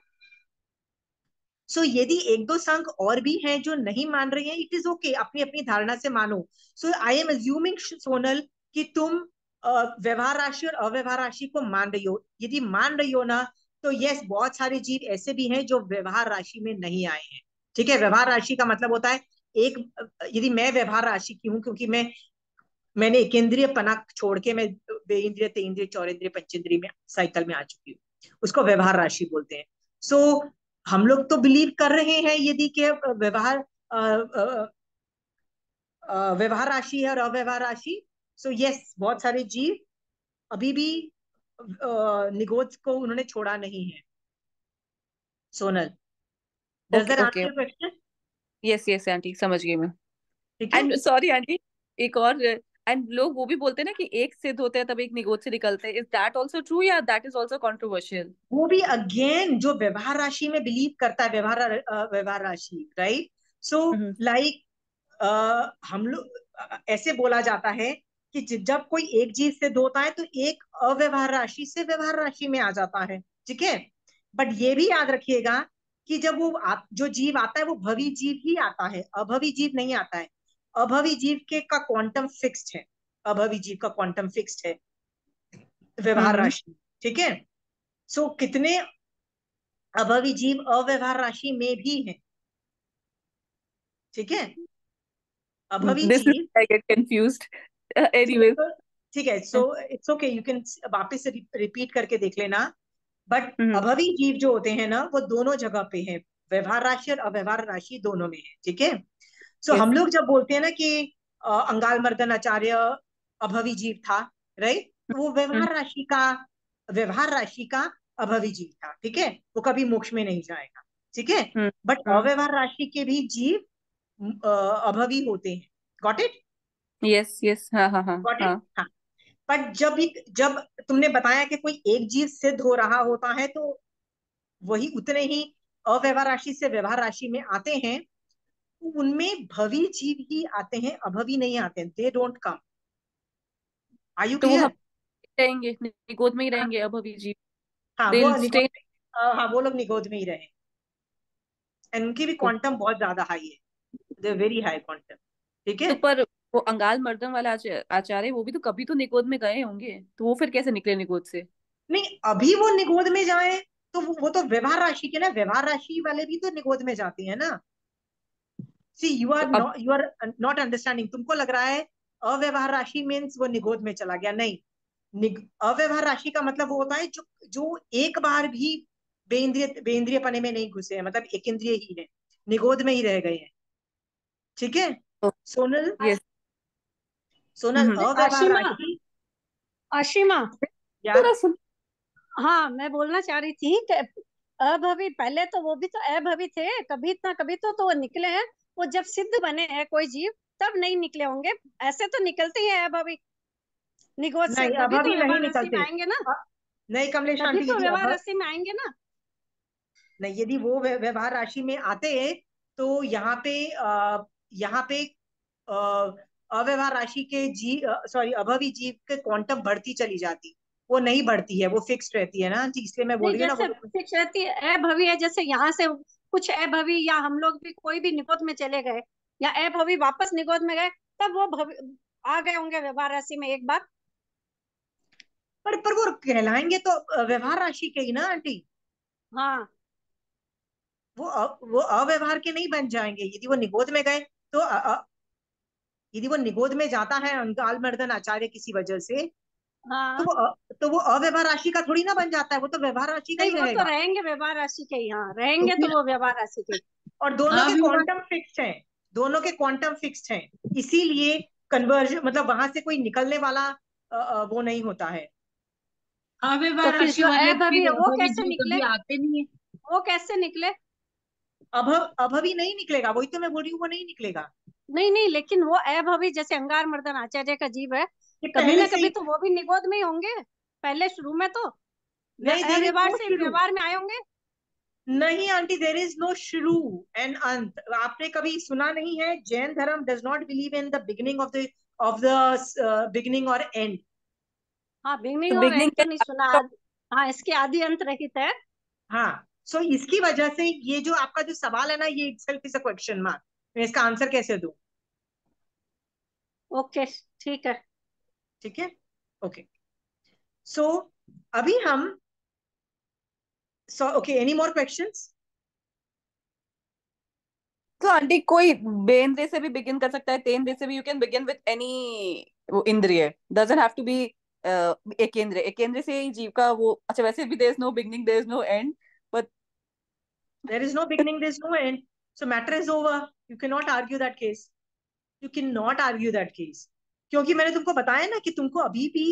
Speaker 1: सो यदि एक दो संघ और भी हैं जो नहीं मान रहे हैं, इट इज ओके, अपनी अपनी धारणा से मानो। सो आई एम अज्यूमिंग सोनल कि तुम व्यवहार राशि और अव्यवहार राशि को मान रही हो। यदि मान रही हो ना, तो यस, बहुत सारे जीव ऐसे भी हैं जो व्यवहार राशि में नहीं आए हैं। ठीक है। व्यवहार राशि का मतलब होता है एक, यदि मैं व्यवहार राशि की हूँ, क्योंकि मैंने एकेंद्रिय पना छोड़ के मैं बेइंद्रिय तेइंद्रिय चौरेंद्रिय पंचेंद्रिय में साइकिल में आ चुकी हूँ, उसको व्यवहार राशि बोलते हैं। सो हम लोग तो बिलीव कर रहे हैं यदि के व्यवहार व्यवहार राशि है और अव्यवहार राशि। सो यस, बहुत सारे जीव अभी भी निगोज को उन्होंने छोड़ा नहीं है। Sonal, does
Speaker 5: okay
Speaker 1: that
Speaker 5: okay.
Speaker 1: Answer your question?
Speaker 5: Yes yes aunty, समझ गई मैं।
Speaker 1: ठीक है।
Speaker 5: एंड सॉरी आंटी, एक और, एंड लोग वो भी बोलते हैं ना कि एक सिद्ध होते हैं तब एक निगोद से निकलते हैं, इज दैट आल्सो ट्रू या दैट इज आल्सो कंट्रोवर्शियल?
Speaker 1: वो भी अगेन जो व्यवहार राशि में बिलीव करता है, व्यवहार राशि, राइट। सो लाइक हम लोग ऐसे बोला जाता है कि जब कोई एक जीव सिद्ध होता है तो एक अव्यवहार राशि से व्यवहार राशि में आ जाता है। ठीक है। बट ये भी याद रखिएगा कि जब वो जो जीव आता है वो भवी जीव ही आता है, अभवी जीव नहीं आता है। अभवी जीव के का क्वांटम फिक्स्ड है। अभवी जीव का क्वांटम फिक्स्ड है व्यवहार
Speaker 5: हम्म।
Speaker 1: राशि। ठीक है। सो कितने अभवी जीव अव्यवहार राशि में भी हैं। ठीक है। अभवी
Speaker 5: दिस इज
Speaker 1: जीव,
Speaker 5: आई गेट कंफ्यूज्ड।
Speaker 1: ठीक है।
Speaker 5: एनीवेज।
Speaker 1: तो ठीक है, so it's okay, you can वापस से रिपीट करके देख लेना। बट
Speaker 5: हम्म।
Speaker 1: अभवी जीव जो होते हैं ना, वो दोनों जगह पे है, व्यवहार राशि और अव्यवहार राशि दोनों में है। ठीक है। So
Speaker 5: yes.
Speaker 1: हम लोग जब बोलते हैं ना कि अंगाल मर्दन आचार्य अभवी जीव था, राइट, तो वो व्यवहार राशि का अभवी जीव था। ठीक है। वो कभी मोक्ष में नहीं जाएगा। ठीक है। बट
Speaker 5: हम्म।
Speaker 1: अव्यवहार राशि के भी जीव अभवी होते हैं। Got it?
Speaker 5: यस यस, हाँ हाँ हाँ
Speaker 1: गॉट इट।
Speaker 5: हाँ।
Speaker 1: हाँ। बट जब तुमने बताया कि कोई एक जीव सिद्ध हो रहा होता है, तो वही उतने ही अव्यवहार राशि से व्यवहार राशि में आते हैं। उनमें भवी जीव ही आते हैं, अभवी नहीं आते हैं। They don't come. Are you
Speaker 5: तो वो हम
Speaker 1: क्लियर?
Speaker 5: रहेंगे निगोद में ही
Speaker 1: हाँ।
Speaker 5: रहेंगे अभी जी?
Speaker 1: हाँ,
Speaker 5: दे
Speaker 1: वो
Speaker 5: विल
Speaker 1: निगोद
Speaker 5: स्टे।
Speaker 1: में, हाँ वो लोग निगोद में ही रहे। एंड उनकी भी क्वांटम बहुत ज्यादा हाई है। They very high quantum. ठीक है।
Speaker 5: तो पर वो अंगाल मर्दम वाला आचार्य, वो भी तो कभी तो निगोद में गए होंगे, तो वो फिर कैसे निकले निगोद से?
Speaker 1: नहीं, अभी वो निगोद में जाए तो वो तो व्यवहार राशि के ना, व्यवहार राशि वाले भी तो निगोद में जाते हैं ना। सी यू
Speaker 5: तो
Speaker 1: आर
Speaker 5: अब
Speaker 1: not, you are not understanding. तुमको लग रहा है अव्यवहार राशि मीन्स वो निगोद में चला गया, नहीं। अव्यवहार राशि का मतलब वो होता है जो जो एक बार भी बेइंद्रिय पने में नहीं घुसे हैं, मतलब एक इंद्रिय ही है, निगोद में ही रह गए हैं। ठीक है सोनल,
Speaker 5: यस।
Speaker 1: सोनल अव्यवहार
Speaker 4: आशिमा,
Speaker 1: राशि
Speaker 4: आशिमा,
Speaker 1: या
Speaker 5: थोड़ा सुन।
Speaker 4: हाँ मैं बोलना चाह रही थी कि अभवी, पहले तो वो भी तो अभवी थे, कभी ना कभी तो वो निकले हैं। वो जब सिद्ध बने हैं कोई जीव, तब नहीं निकले होंगे। ऐसे तो निकलते ही है अभवी निगोद से,
Speaker 1: नहीं,
Speaker 4: तभी तो
Speaker 1: अभी नहीं
Speaker 4: व्यवहार राशि में
Speaker 1: निकलते।
Speaker 4: आएंगे ना।
Speaker 1: अ- नहीं कमलेश
Speaker 4: तभी
Speaker 1: आंटी,
Speaker 4: तो
Speaker 1: यदि
Speaker 4: व्यवहार राशि में आएंगे ना।
Speaker 1: नहीं, यदि वो व्यवहार राशि में आते तो यहाँ पे अ, अव्यवहार राशि के सॉरी अभवी जीव के क्वांटम बढ़ती चली जाती। वो नहीं बढ़ती है, वो फिक्स्ड रहती है ना जी, इसलिए मैं बोल
Speaker 4: नहीं,
Speaker 1: रही हूँ ना वो
Speaker 4: जैसे
Speaker 1: तो।
Speaker 4: फिक्स रहती है अभवी है, जैसे यहाँ से कुछ अभवी, या हम लोग भी कोई भी निगोद में चले गए, या अभवी वापस निगोद में गए, तब वो आ गए होंगे व्यवहार राशि में एक बार।
Speaker 1: पर वो कहलाएंगे तो व्यवहार राशि के ही ना आंटी।
Speaker 4: हाँ,
Speaker 1: वो अव्यवहार के नहीं बन जाएंगे यदि वो निगोद में गए। तो यदि वो निगोद में जाता है अंगाल मर्दन आचार्य किसी वजह से, तो
Speaker 4: हाँ।
Speaker 1: तो वो अव्यवहार राशि का थोड़ी ना बन जाता है, वो तो व्यवहार राशि का
Speaker 4: नहीं,
Speaker 1: ही
Speaker 4: वो तो
Speaker 1: रहेगा।
Speaker 4: रहेंगे व्यवहार राशि के ही, हाँ
Speaker 2: तो
Speaker 4: रहेंगे तो
Speaker 2: फिर
Speaker 4: वो व्यवहार राशि के ही।
Speaker 1: और दोनों के
Speaker 2: अव्यवहार
Speaker 1: क्वांटम फिक्स्ड हैं, दोनों के क्वांटम फिक्स्ड हैं, इसीलिए कन्वर्जन मतलब वहां से कोई निकलने वाला वो नहीं होता है।
Speaker 4: तो
Speaker 2: अव्यवहार
Speaker 4: फिर
Speaker 2: राशि
Speaker 4: जो
Speaker 2: वाले
Speaker 4: अभवी
Speaker 2: फिर
Speaker 4: है वो
Speaker 2: अभवी
Speaker 4: कैसे
Speaker 2: जीव
Speaker 4: निकले?
Speaker 2: कभी आते नहीं है।
Speaker 4: वो कैसे निकले?
Speaker 1: अभवी नहीं निकलेगा, वही तो मैं बोल रही हूँ, वो नहीं निकलेगा।
Speaker 4: नहीं नहीं, लेकिन वो अभवी जैसे अंगार मर्दन आचार्य का जीव है,
Speaker 1: ये
Speaker 4: कभी
Speaker 1: पहले
Speaker 4: ना
Speaker 1: से
Speaker 4: कभी
Speaker 1: ही।
Speaker 4: तो वो भी निगोद में ही होंगे, पहले शुरू में तो
Speaker 1: नहीं, देर इज
Speaker 4: अव्यवहार
Speaker 1: नो
Speaker 4: से
Speaker 1: शुरू।
Speaker 4: व्यवहार में आए होंगे।
Speaker 1: नहीं आंटी, देर इज नो शुरू एंड अंत। आपने कभी सुना नहीं है, जैन धर्म does not believe in the beginning of the beginning और एंड।
Speaker 4: हाँ,
Speaker 5: तो
Speaker 4: बिगनिंग और
Speaker 5: बिगनिंग
Speaker 4: एंड तो नहीं सुना। हाँ, इसके आदि अंत रहित है।
Speaker 1: हाँ, सो इसकी वजह से ये जो आपका जो सवाल है ना, ये itself is a question mark. मैं इसका आंसर कैसे दूं?
Speaker 4: ओके, ठीक है।
Speaker 1: ठीक है, ओके। सो अभी हम, so okay, any more questions?
Speaker 5: तो आंटी कोई बेंद्रे से भी बिगिन कर सकता है, तेंद्रे से भी। You can begin with any इंद्रिय, डजंट हैव टू बी एकेंद्र। एकेंद्र से ही जीव का वो, अच्छा वैसे भी there is no beginning, there is no end, but
Speaker 1: There is no beginning, there is no end. So matter is over. You cannot argue that case. You cannot argue that case. क्योंकि मैंने तुमको बताया ना कि तुमको अभी भी,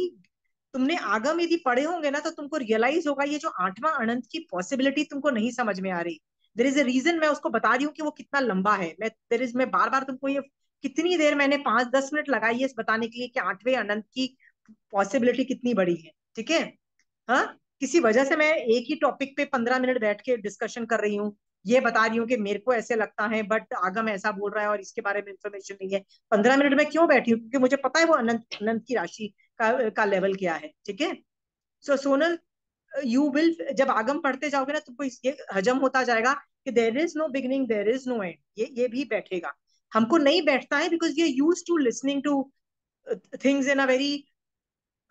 Speaker 1: तुमने आगम यदि पढ़े होंगे ना, तो तुमको रियलाइज होगा ये जो आठवां अनंत की पॉसिबिलिटी तुमको नहीं समझ में आ रही। देर इज अ रीजन, मैं उसको बता रही हूँ कि वो कितना लंबा है। मैं बार बार तुमको ये, कितनी देर मैंने 5-10 मिनट लगाई है इस बताने के लिए कि आठवें अनंत की पॉसिबिलिटी कितनी बड़ी है। ठीक है, हाँ। किसी वजह से मैं एक ही टॉपिक पे 15 मिनट बैठ के डिस्कशन कर रही हूँ, ये बता रही हूँ कि मेरे को ऐसे लगता है बट आगम ऐसा बोल रहा है और इसके बारे में इंफॉर्मेशन नहीं है। 15 मिनट में क्यों बैठी हूँ? क्योंकि मुझे पता है वो अनंत अनंत की राशि का लेवल क्या है। ठीक है, सो सोनल, यू विल, जब आगम पढ़ते जाओगे ना, तुमको ये हजम होता जाएगा कि there is no beginning, there is no end. ये भी बैठेगा। हमको नहीं बैठता है बिकॉज ये use to listening to things in a very,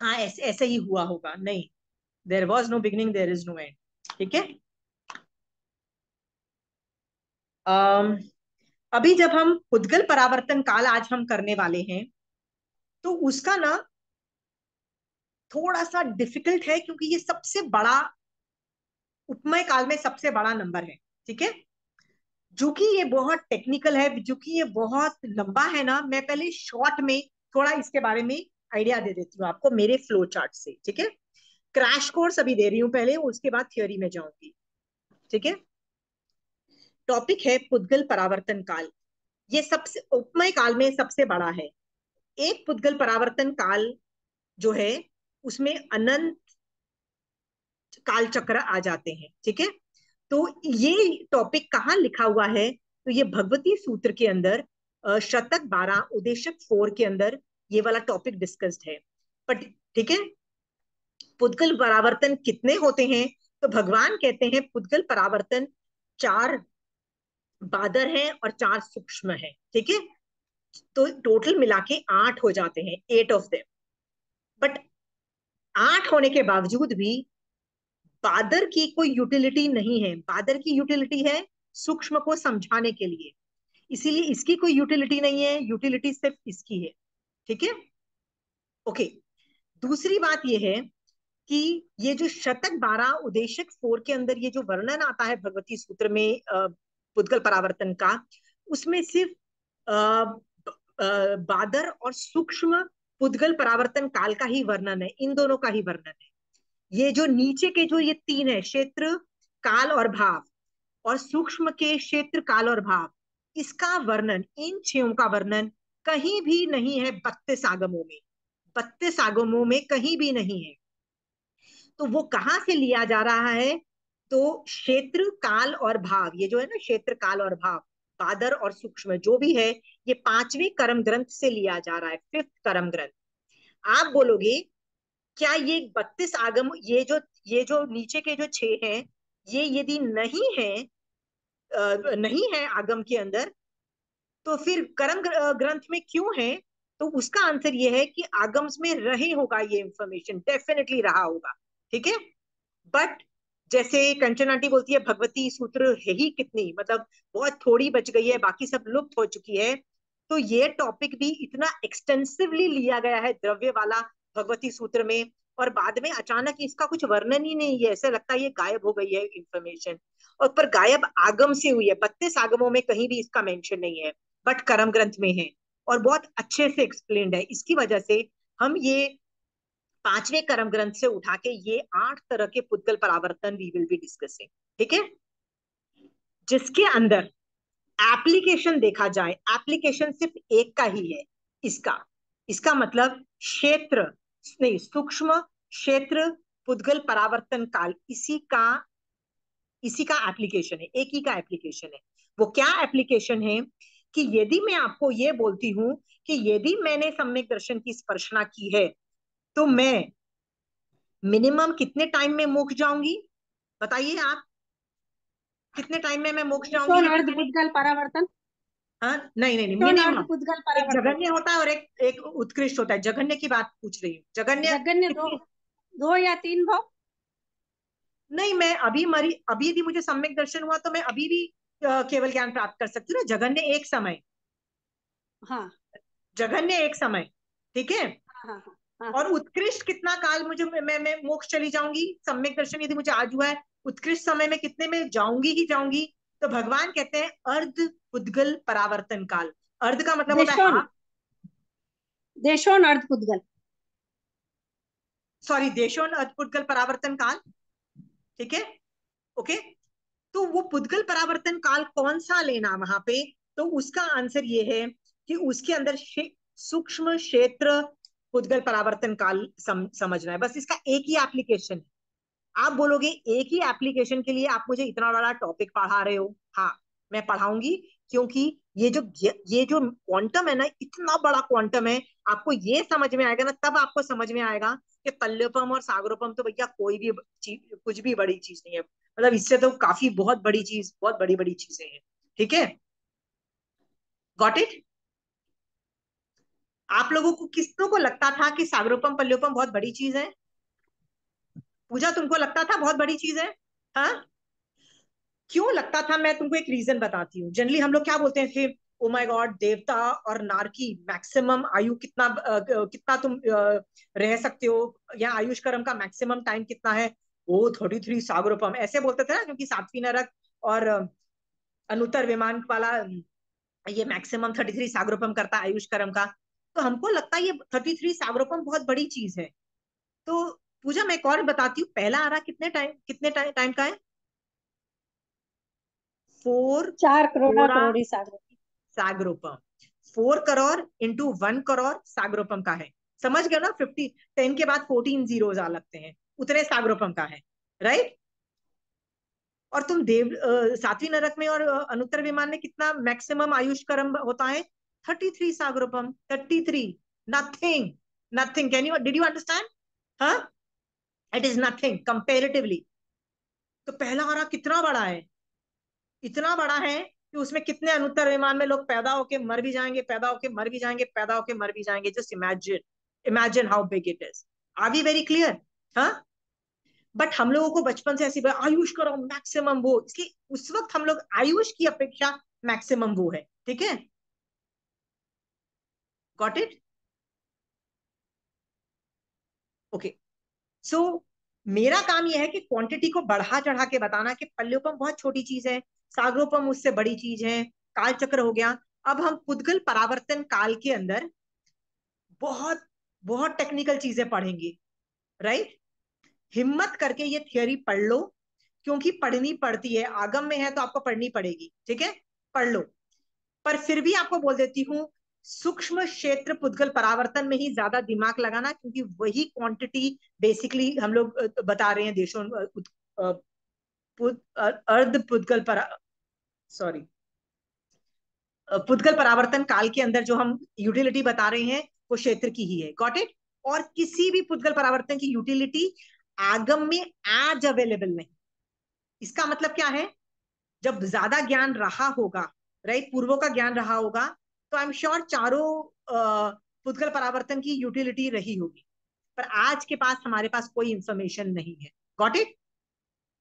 Speaker 1: हाँ ऐसे ही हुआ होगा, नहीं। There was no beginning, there is no end. ठीक है, अम, अभी जब हम उद्गल परावर्तन काल आज हम करने वाले हैं, तो उसका ना थोड़ा सा डिफिकल्ट है, क्योंकि ये सबसे बड़ा, उपमय काल में सबसे बड़ा नंबर है। ठीक है, जो कि ये बहुत टेक्निकल है, जो कि ये बहुत लंबा है ना, मैं पहले शॉर्ट में थोड़ा इसके बारे में आइडिया दे देती हूँ आपको मेरे फ्लो चार्ट से। ठीक है, क्रैश कोर्स अभी दे रही हूँ पहले, उसके बाद थियोरी में जाऊंगी। ठीक है, टॉपिक है पुद्गल परावर्तन काल। ये सबसे उपमय काल में सबसे बड़ा है। एक पुद्गल परावर्तन काल जो है, उसमें अनंत काल चक्र आ जाते हैं। ठीक है, तो ये टॉपिक कहाँ लिखा हुआ है? तो ये भगवती सूत्र के अंदर शतक 12 उदेशक 4 के अंदर ये वाला टॉपिक डिस्कस्ड है। बट ठीक है, पुद्गल परावर्तन कितने होते हैं? तो भगवान कहते हैं पुद्गल परावर्तन 4 बादर हैं और 4 सूक्ष्म हैं। ठीक है, तो टोटल मिला के 8 हो जाते हैं, 8 ऑफ देम। बट 8 होने के बावजूद भी बादर की कोई यूटिलिटी नहीं है, बादर की यूटिलिटी है सूक्ष्म को समझाने के लिए, इसीलिए इसकी कोई यूटिलिटी नहीं है, यूटिलिटी सिर्फ इसकी है। ठीक है, ओके। दूसरी बात यह है कि ये जो शतक 12 उदेशक 4 के अंदर ये जो वर्णन आता है भगवती सूत्र में पुद्गल परावर्तन का, उसमें सिर्फ बादर और सूक्ष्म पुद्गल परावर्तन काल का ही वर्णन है, इन दोनों का ही वर्णन है। ये जो नीचे के जो ये 3 है, क्षेत्र काल और भाव, और सूक्ष्म के क्षेत्र काल और भाव, इसका वर्णन, इन 6 का वर्णन कहीं भी नहीं है 32 आगमों में, 32 आगमों में कहीं भी नहीं है। तो वो कहां से लिया जा रहा है? तो क्षेत्र काल और भाव, ये जो है ना क्षेत्र काल और भाव, बादर और सूक्ष्म जो भी है, ये 5वें कर्म ग्रंथ से लिया जा रहा है, 5th कर्म ग्रंथ। आप बोलोगे क्या ये 32 आगम, ये जो नीचे के जो 6 हैं, ये यदि नहीं है, नहीं है आगम के अंदर, तो फिर कर्म ग्रंथ में क्यों है? तो उसका आंसर ये है कि आगम्स में रहे होगा, ये इंफॉर्मेशन डेफिनेटली रहा होगा। ठीक है, बट जैसे कंचन आंटी बोलती है भगवती सूत्र है ही कितनी, मतलब बहुत थोड़ी बच गई है, बाकी सब लुप्त हो चुकी है। तो ये टॉपिक भी इतना एक्सटेंसिवली लिया गया है द्रव्य वाला भगवती सूत्र में, और बाद में अचानक इसका कुछ वर्णन ही नहीं है, ऐसा लगता है ये गायब हो गई है इंफॉर्मेशन, और पर गायब आगम से हुई है, 32 आगमों में कहीं भी इसका मेंशन नहीं है, बट कर्म ग्रंथ में है और बहुत अच्छे से एक्सप्लेन्ड है। इसकी वजह से हम ये 5वें कर्म ग्रंथ से उठा के ये 8 तरह के पुद्गल परावर्तन वी विल बी डिस्कसिंग। ठीक है, जिसके अंदर एप्लीकेशन देखा जाए, एप्लीकेशन सिर्फ एक का ही है, इसका इसका मतलब क्षेत्र नहीं, सूक्ष्म क्षेत्र पुद्गल परावर्तन काल, इसी का एप्लीकेशन है, एक ही का एप्लीकेशन है। वो क्या एप्लीकेशन है कि यदि मैं आपको ये बोलती हूं कि यदि मैंने सम्यक दर्शन की स्पर्शना की है, तो मैं मिनिमम कितने टाइम में मोक्ष जाऊंगी? बताइए आप, कितने टाइम में मैं मोक्ष जाऊंगी
Speaker 4: देशोन
Speaker 1: यदि
Speaker 4: अर्ध
Speaker 1: मैंने?
Speaker 4: पुद्गल परावर्तन,
Speaker 1: हाँ, नहीं नहीं नहीं,
Speaker 4: देशोन अर्ध
Speaker 1: मिनिमम।
Speaker 4: पुद्गल
Speaker 1: एक
Speaker 4: परावर्तन,
Speaker 1: जघन्य होता है और एक एक उत्कृष्ट होता है, जघन्य की बात पूछ रही हूँ, जघन्य
Speaker 4: जगन्य
Speaker 1: कितनी?
Speaker 4: 2 या 3 भाव।
Speaker 1: नहीं, मैं अभी मरी, अभी यदि मुझे सम्यक दर्शन हुआ तो मैं अभी भी केवल ज्ञान प्राप्त कर सकती हूँ ना। जघन्य एक समय,
Speaker 4: हाँ
Speaker 1: जघन्य एक समय, ठीक है।
Speaker 4: हाँ हाँ हाँ
Speaker 1: और
Speaker 4: हाँ।
Speaker 1: उत्कृष्ट कितना काल मुझे, मैं मोक्ष चली जाऊंगी, सम्यक दर्शन यदि मुझे आज हुआ है, उत्कृष्ट समय में कितने में जाऊंगी ही जाऊंगी? तो भगवान कहते हैं अर्ध पुद्गल परावर्तन काल। अर्ध का मतलब होता है
Speaker 4: देशोन
Speaker 1: हाफ,
Speaker 4: देशोन अर्ध पुद्गल।
Speaker 1: सॉरी, देशोन अर्ध पुद्गल परावर्तन काल। ठीक है, ओके। तो वो पुद्गल परावर्तन काल कौन सा लेना वहां पे? तो उसका आंसर ये है कि उसके अंदर सूक्ष्म क्षेत्र पुद्गल परावर्तन काल समझना है, बस इसका एक ही एप्लीकेशन है। आप बोलोगे एक ही एप्लीकेशन के लिए आप मुझे इतना बड़ा टॉपिक पढ़ा रहे हो? हाँ, मैं पढ़ाऊंगी, क्योंकि ये जो क्वांटम है ना, इतना बड़ा क्वांटम है, आपको ये समझ में आएगा ना, तब आपको समझ में आएगा कि पल्योपम और सागरोपम तो भैया कोई भी चीज, कुछ भी बड़ी चीज नहीं है, मतलब इससे तो काफी बहुत बड़ी चीज, बहुत बड़ी बड़ी चीजें हैं। ठीक है, गॉट इट? आप लोगों को, किसनों को लगता था कि सागरोपम पल्योपम बहुत बड़ी चीज है? पूजा, तुमको लगता था बहुत बड़ी चीज है? हाँ, क्यों लगता था? मैं तुमको एक रीजन बताती हूँ। जनरली हम लोग क्या बोलते थे, ओ माय गॉड, देवता और नारकी मैक्सिमम आयु कितना, कितना तुम रह सकते हो, या आयुष कर्म का मैक्सिमम टाइम कितना है? ओ 33 सागरोपम, ऐसे बोलते थे ना, क्योंकि सात्वी नरक और अनुत्तर विमान वाला ये मैक्सिमम 33 सागरोपम करता है आयुष कर्म का। तो हमको लगता है ये 33 सागरोपम बहुत बड़ी चीज है। तो पूजा, मैं एक और बताती हूँ, पहला आरा कितने टाइम का है? 4
Speaker 4: 4 करोड़
Speaker 1: करोड़
Speaker 4: करोड़ी सागर।
Speaker 1: सागरोपम, 4 करोड़ इंटू 1 करोड़ सागरोपम का है। समझ गए ना? 10 के बाद 14 जीरोस आ लगते हैं, उतने सागरोपम का है, राइट? और तुम सातवीं नरक में और अनुत्तर विमान में कितना मैक्सिमम आयुष कर्म होता है? 33 सागरोपम, 33, nothing, nothing. Can you, did you understand? हाँ, इट इज नथिंग कंपेरेटिवली। तो पहला आरा कितना बड़ा है? इतना बड़ा है कि उसमें कितने अनुत्तर विमान में लोग पैदा होके मर भी जाएंगे, पैदा होके मर भी जाएंगे, पैदा होके मर भी जाएंगे। Just imagine, imagine how big it is. Are we very clear? हाँ, बट हम लोगों को बचपन से ऐसी आयुष करो मैक्सिमम वो, इसलिए उस वक्त हम लोग आयुष की अपेक्षा मैक्सिमम वो है, ठीक है, गॉट इट, ओके। सो मेरा काम यह है कि क्वांटिटी को बढ़ा चढ़ा के बताना कि पल्योपम बहुत छोटी चीज है, सागरोपम उससे बड़ी चीज है, काल चक्र हो गया। अब हम पुद्गल परावर्तन काल के अंदर बहुत बहुत टेक्निकल चीजें पढ़ेंगे, राइट। हिम्मत करके ये थियोरी पढ़ लो, क्योंकि पढ़नी पड़ती है, आगम में है तो आपको पढ़नी पड़ेगी, ठीक है, पढ़ लो। पर फिर भी आपको बोल देती हूँ, सूक्ष्म क्षेत्र पुद्गल परावर्तन में ही ज्यादा दिमाग लगाना, क्योंकि वही क्वांटिटी बेसिकली हम लोग बता रहे हैं देशों अर्ध पुद्गल पर, सॉरी, पुद्गल परावर्तन काल के अंदर जो हम यूटिलिटी बता रहे हैं वो क्षेत्र की ही है, गॉट इट। और किसी भी पुद्गल परावर्तन की यूटिलिटी आगम में आज अवेलेबल नहीं। इसका मतलब क्या है, जब ज्यादा ज्ञान रहा होगा, राइट, पूर्वों का ज्ञान रहा होगा, तो आई एम श्योर चारों पुद्गल परावर्तन की यूटिलिटी रही होगी। पर आज के पास हमारे पास कोई इंफॉर्मेशन नहीं है, गॉट इट।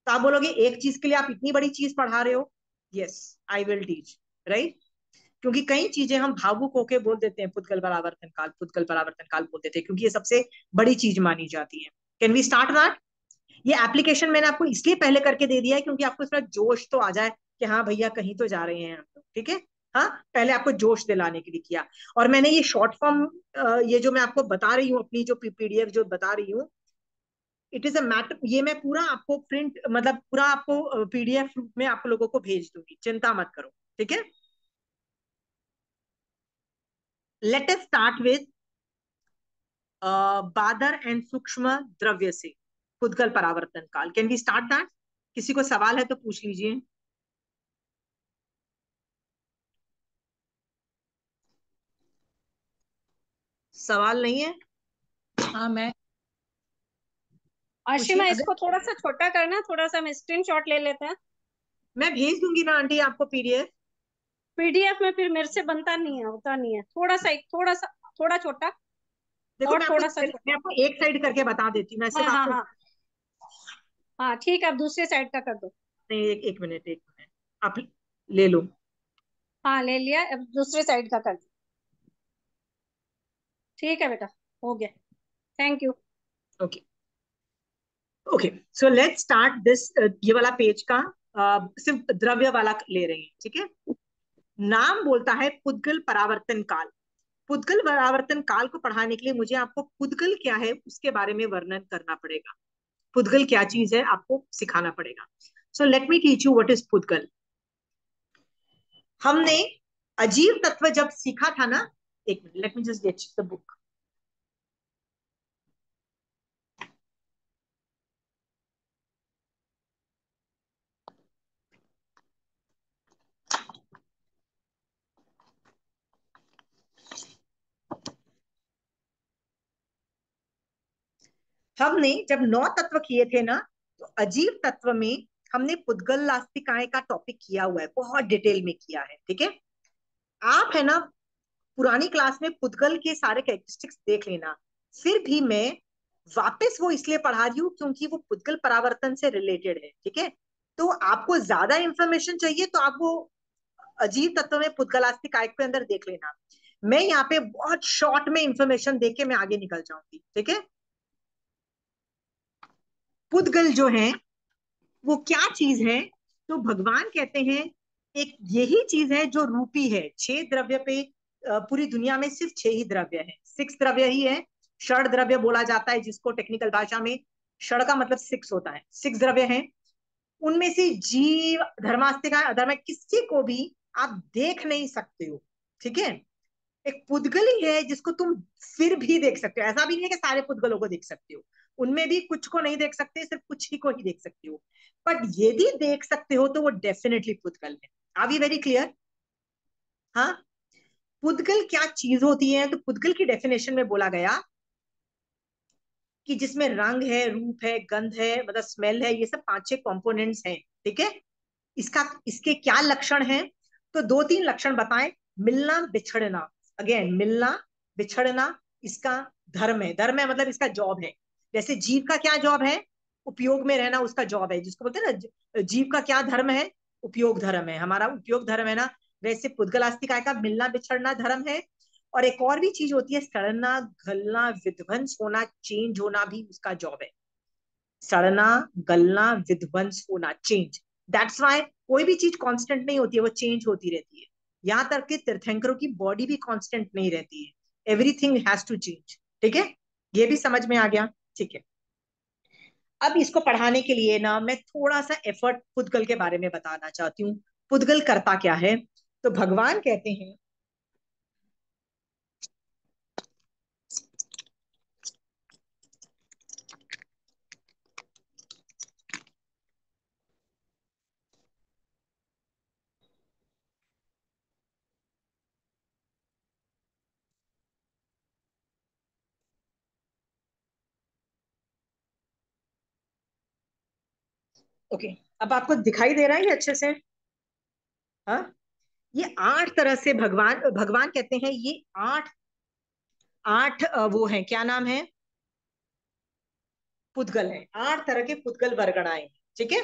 Speaker 1: तो आप बोलोगे एक चीज के लिए आप इतनी बड़ी चीज पढ़ा रहे हो, yes I will teach, right. क्योंकि कई चीजें हम भावुक होके बोल देते हैं, पुद्गल परावर्तन काल, पुद्गल परावर्तन काल बोल देते हैं, क्योंकि ये सबसे बड़ी चीज मानी जाती है। Can we start that. ये एप्लीकेशन मैंने आपको इसलिए पहले करके दे दिया है क्योंकि आपको थोड़ा जोश तो आ जाए कि हाँ भैया कहीं तो जा रहे हैं हम लोग, ठीक है। हाँ, पहले आपको जोश दिलाने के लिए किया। और मैंने ये शॉर्ट फॉर्म, ये जो मैं आपको बता रही हूँ, अपनी जो पीडीएफ जो बता रही हूँ, इट इज अ मैटर, ये मैं पूरा आपको प्रिंट, मतलब पूरा आपको पीडीएफ रूप में आप लोगों को भेज दूंगी, चिंता मत करो, ठीक है। लेट अस स्टार्ट विद बादर एंड सूक्ष्म द्रव्य से पुद्गल परावर्तन काल। Can we start that. किसी को सवाल है तो पूछ लीजिए। सवाल नहीं है।
Speaker 2: हाँ मैं
Speaker 4: आशिमा,
Speaker 1: पूछिए।
Speaker 4: इसको थोड़ा सा छोटा करना, थोड़ा सा हम स्क्रीन शॉट ले लेते हैं।
Speaker 1: मैं भेज दूंगी ना आंटी आपको पीडीएफ।
Speaker 4: पीडीएफ में फिर मेरे से बनता नहीं है, होता नहीं है, थोड़ा सा थोड़ा छोटा,
Speaker 1: देखो
Speaker 4: और थोड़ा सा
Speaker 1: मैं
Speaker 4: छोटा।
Speaker 1: आपको एक साइड करके बता देती हूँ, मैं
Speaker 4: हाँ
Speaker 1: सिर्फ
Speaker 4: हाँ
Speaker 1: आपको।
Speaker 4: हाँ हाँ, ठीक है, आप दूसरे साइड का कर दो।
Speaker 1: नहीं, एक मिनट, एक मिनट, आप ले लो।
Speaker 4: हाँ, ले लिया, अब दूसरे साइड का कर दो। ठीक है बेटा, हो गया, thank you.
Speaker 1: Okay okay, so let's start this. ये वाला पेज का सिर्फ द्रव्य वाला ले रहे हैं, ठीक है। नाम बोलता है पुद्गल परावर्तन काल। पुद्गल परावर्तन काल को पढ़ाने के लिए मुझे आपको पुद्गल क्या है उसके बारे में वर्णन करना पड़ेगा। पुद्गल क्या चीज है आपको सिखाना पड़ेगा। So let me teach you what is पुद्गल। हमने अजीव तत्व जब सीखा था ना, एक minute, let me just get the book. हमने जब 9 तत्व किए थे ना, तो अजीव तत्व में हमने पुद्गल लास्तिकाएं का टॉपिक किया हुआ है, बहुत डिटेल में किया है, ठीक है। आप है ना पुरानी क्लास में पुद्गल के सारे कैरेक्टरिस्टिक्स देख लेना। फिर भी मैं वापस वो इसलिए पढ़ा रही हूँ क्योंकि वो पुद्गल परावर्तन से रिलेटेड है, ठीक है। तो आपको ज्यादा इंफॉर्मेशन चाहिए तो आप वो अजीब तत्व में पुद्गलास्तिक आयक के अंदर देख लेना। मैं यहाँ पे बहुत शॉर्ट में इंफॉर्मेशन देके मैं आगे निकल जाऊंगी, ठीक है। पुद्गल जो है वो क्या चीज है, तो भगवान कहते हैं एक यही चीज है जो रूपी है। 6 द्रव्य पे पूरी दुनिया में सिर्फ 6 ही द्रव्य है, 6 द्रव्य ही है। षड द्रव्य बोला जाता है जिसको टेक्निकल भाषा में, षड का मतलब 6 होता है, 6 द्रव्य हैं। उनमें से जीव, धर्मास्तिका, अधर्म, किसी को भी आप देख नहीं सकते हो, ठीक है। एक पुद्गल ही है जिसको तुम फिर भी देख सकते हो। ऐसा भी नहीं है कि सारे पुद्गलों को देख सकते हो, उनमें भी कुछ को नहीं देख सकते, सिर्फ कुछ ही को ही देख सकते हो। बट यदि देख सकते हो तो वो डेफिनेटली पुद्गल है। Are we very clear. हाँ, पुद्गल क्या चीज होती है, तो पुद्गल की डेफिनेशन में बोला गया कि जिसमें रंग है, रूप है, गंध है, मतलब स्मेल है, ये सब 5-6 कंपोनेंट्स हैं, ठीक है। इसका, इसके क्या लक्षण हैं, तो 2-3 लक्षण बताएं। मिलना बिछड़ना, अगेन मिलना बिछड़ना इसका धर्म है। धर्म है मतलब इसका जॉब है। जैसे जीव का क्या जॉब है, उपयोग में रहना उसका जॉब है, जिसको बोलते हैं ना जीव का क्या धर्म है, उपयोग धर्म है, हमारा उपयोग धर्म है ना। वैसे पुद्गलास्तिकाय का मिलना बिछड़ना धर्म है। और एक और भी चीज होती है, सड़ना गलना विध्वंस होना चेंज होना भी उसका जॉब है। सड़ना गलना विध्वंस होना चेंज, दैट्स वाई कोई भी चीज कांस्टेंट नहीं होती है, वो चेंज होती रहती है। यहाँ तक कि तीर्थंकरों की बॉडी भी कांस्टेंट नहीं रहती है, एवरीथिंग हैज टू चेंज। ठीक है, ये भी समझ में आ गया। ठीक है, अब इसको पढ़ाने के लिए ना मैं थोड़ा सा एफर्ट पुद्गल के बारे में बताना चाहती हूँ। पुद्गल करता क्या है, तो भगवान कहते हैं, ओके अब आपको दिखाई दे रहा है ये अच्छे से? हाँ, ये 8 तरह से भगवान भगवान कहते हैं, ये आठ आठ वो है, क्या नाम है, पुद्गल है। 8 तरह के पुद्गल वर्गणाएं। ठीक है,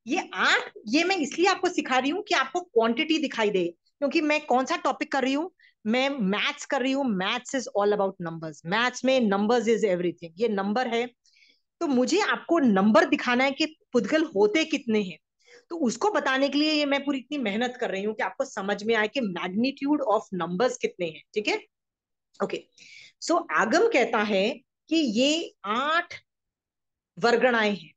Speaker 1: ये 8, ये मैं इसलिए आपको सिखा रही हूँ कि आपको क्वांटिटी दिखाई दे, क्योंकि मैं कौन सा टॉपिक कर रही हूँ, मैं मैथ्स कर रही हूँ। Maths is all about numbers, maths में नंबर्स इज एवरीथिंग, ये नंबर है। तो मुझे आपको नंबर दिखाना है कि पुद्गल होते कितने हैं, तो उसको बताने के लिए ये मैं पूरी इतनी मेहनत कर रही हूँ कि आपको समझ में आए कि मैग्नीट्यूड ऑफ नंबर्स कितने हैं। ठीक है, ओके। सो आगम कहता है कि ये 8 वर्गणाएं हैं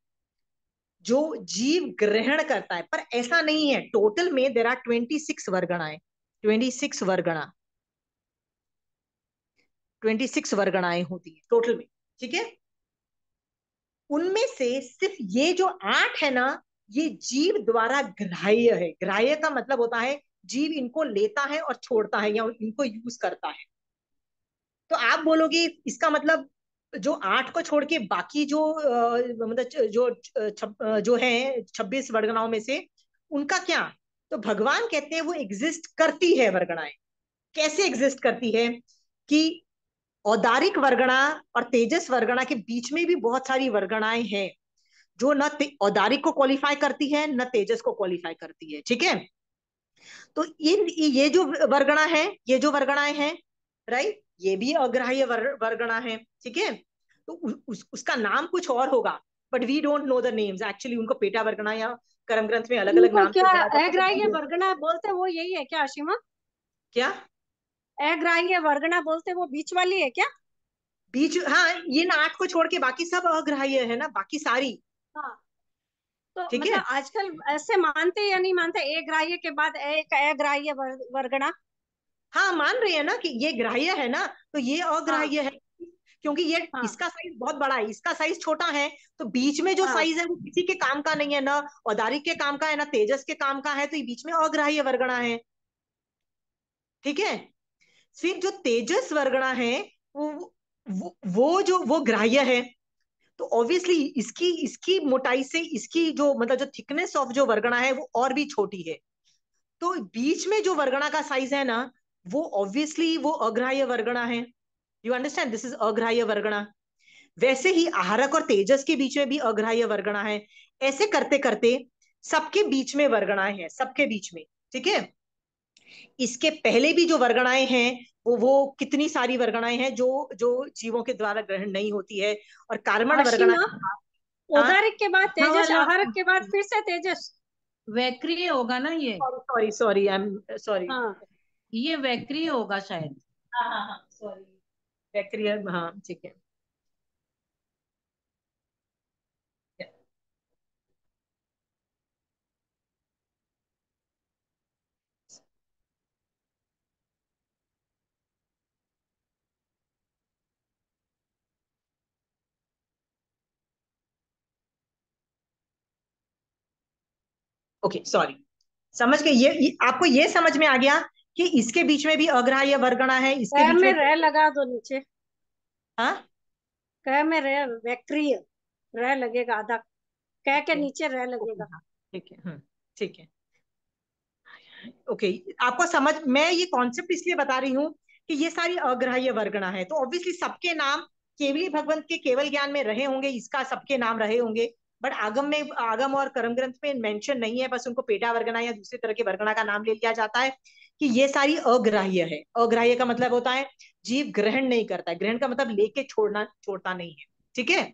Speaker 1: जो जीव ग्रहण करता है, पर ऐसा नहीं है। टोटल में देर आर 26 वर्गणाएं, 26 वर्गणा, 26 वर्गणाएं होती है टोटल में। ठीक है, उनमें से सिर्फ ये जो 8 है ना, ये जीव द्वारा ग्राह्य है। ग्राह्य का मतलब होता है जीव इनको लेता है और छोड़ता है या इनको यूज करता है। तो आप बोलोगे इसका मतलब जो 8 को छोड़ के बाकी जो मतलब जो है 26 वर्गणाओं में से उनका क्या, तो भगवान कहते हैं वो एग्जिस्ट करती है वर्गणाएं। कैसे एग्जिस्ट करती है कि औदारिक वर्गणा और तेजस वर्गणा के बीच में भी बहुत सारी वर्गणाएं हैं जो न औदारिक को क्वालिफाई करती है न तेजस को क्वालिफाई करती है। ठीक है, तो ये जो वर्गणा है, ये जो वर्गणाएं हैं, राइट, ये भी अग्राह्य वर्गणा है। ठीक है, तो उसका नाम कुछ और होगा, but we don't know the names actually. उनको पेटा वर्गणा या कर्म ग्रंथ में अलग अलग
Speaker 4: इनको
Speaker 1: नाम से
Speaker 4: क्या
Speaker 1: जाना जाता
Speaker 4: अग्राह्य
Speaker 1: है।
Speaker 4: वर्गना बोलते वो यही है क्या आशिमा?
Speaker 1: क्या
Speaker 4: अग्राह्य वर्गना बोलते वो बीच वाली है क्या?
Speaker 1: बीच, हाँ, ये ना 8 को छोड़ के बाकी सब अग्राह्य है ना, बाकी सारी।
Speaker 4: हाँ, तो
Speaker 1: ठीक है,
Speaker 4: मतलब आजकल ऐसे मानते या नहीं मानते, अग्राह्य के बाद एक अग्राह्य वर्गना?
Speaker 1: हाँ मान रहे हैं ना कि ये ग्राह्य है ना, तो ये
Speaker 4: हाँ
Speaker 1: अग्राह्य है, क्योंकि ये
Speaker 4: हाँ
Speaker 1: इसका साइज बहुत बड़ा है, इसका साइज छोटा है। तो बीच में जो
Speaker 4: हाँ।
Speaker 1: साइज है वो किसी के काम का नहीं है, ना औदारिक के काम का है ना तेजस के काम का है, तो ये बीच में अग्राह्य वर्गणा है। ठीक है, फिर जो तेजस वर्गणा है वो ग्राह्य है। तो ऑब्वियसली इसकी इसकी मोटाई से इसकी जो मतलब जो थिकनेस ऑफ जो वर्गणा है वो और भी छोटी है। तो बीच में जो वर्गणा का साइज है ना, वो ऑब्वियसली वो अग्राह्य वर्गणा है। यू अंडरस्टैंड, दिस इज अग्राह्य वर्गणा। वैसे ही आहारक और तेजस के बीच में भी अग्राह्य वर्गणा है। ऐसे करते करते सबके बीच में वर्गणाएं हैं, सबके बीच में। ठीक है, इसके पहले भी जो वर्गणाएं हैं वो कितनी सारी वर्गणाएं हैं जो जो जीवों के द्वारा ग्रहण नहीं होती है। और कार्बन वर्गणा,
Speaker 4: आशिमा,
Speaker 1: हाँ,
Speaker 4: औदारिक के बाद
Speaker 2: हाँ
Speaker 4: तेजस,
Speaker 2: वाला
Speaker 4: आहारक के बाद फिर से तेजस।
Speaker 2: वैक्रिय होगा ना ये?
Speaker 1: Sorry sorry I am sorry.
Speaker 4: हाँ
Speaker 2: ये वैक्रिय होगा शायद।
Speaker 1: हाँ हाँ हाँ सॉरी, बैक्टीरिया, हाँ ठीक है। ओके सॉरी, समझ गए। ये आपको ये समझ में आ गया कि इसके बीच में भी अग्राह्य वर्गणा है, इसके
Speaker 4: कै
Speaker 1: बीच
Speaker 4: में
Speaker 1: में।
Speaker 4: रह लगा दो नीचे,
Speaker 1: हाँ
Speaker 4: कै में रह, वैक्रिय रह लगेगा आधा, कै के
Speaker 1: ओके
Speaker 4: नीचे रह
Speaker 1: ओके,
Speaker 4: लगेगा।
Speaker 1: हाँ ठीक है, ठीक है, ओके। आपको मैं ये कॉन्सेप्ट इसलिए बता रही हूँ कि ये सारी अग्राह्य वर्गणा है, तो ऑब्वियसली सबके नाम केवली भगवंत के केवल ज्ञान में रहे होंगे, इसका सबके नाम रहे होंगे, बट आगम और कर्म ग्रंथ में मेंशन नहीं है, बस उनको पेटा वर्गना या दूसरे तरह के वर्गना का नाम ले लिया जाता है कि ये सारी अग्राह्य है। अग्राह्य का मतलब होता है जीव ग्रहण नहीं करता है, ग्रहण का मतलब लेके छोड़ता नहीं है। ठीक है,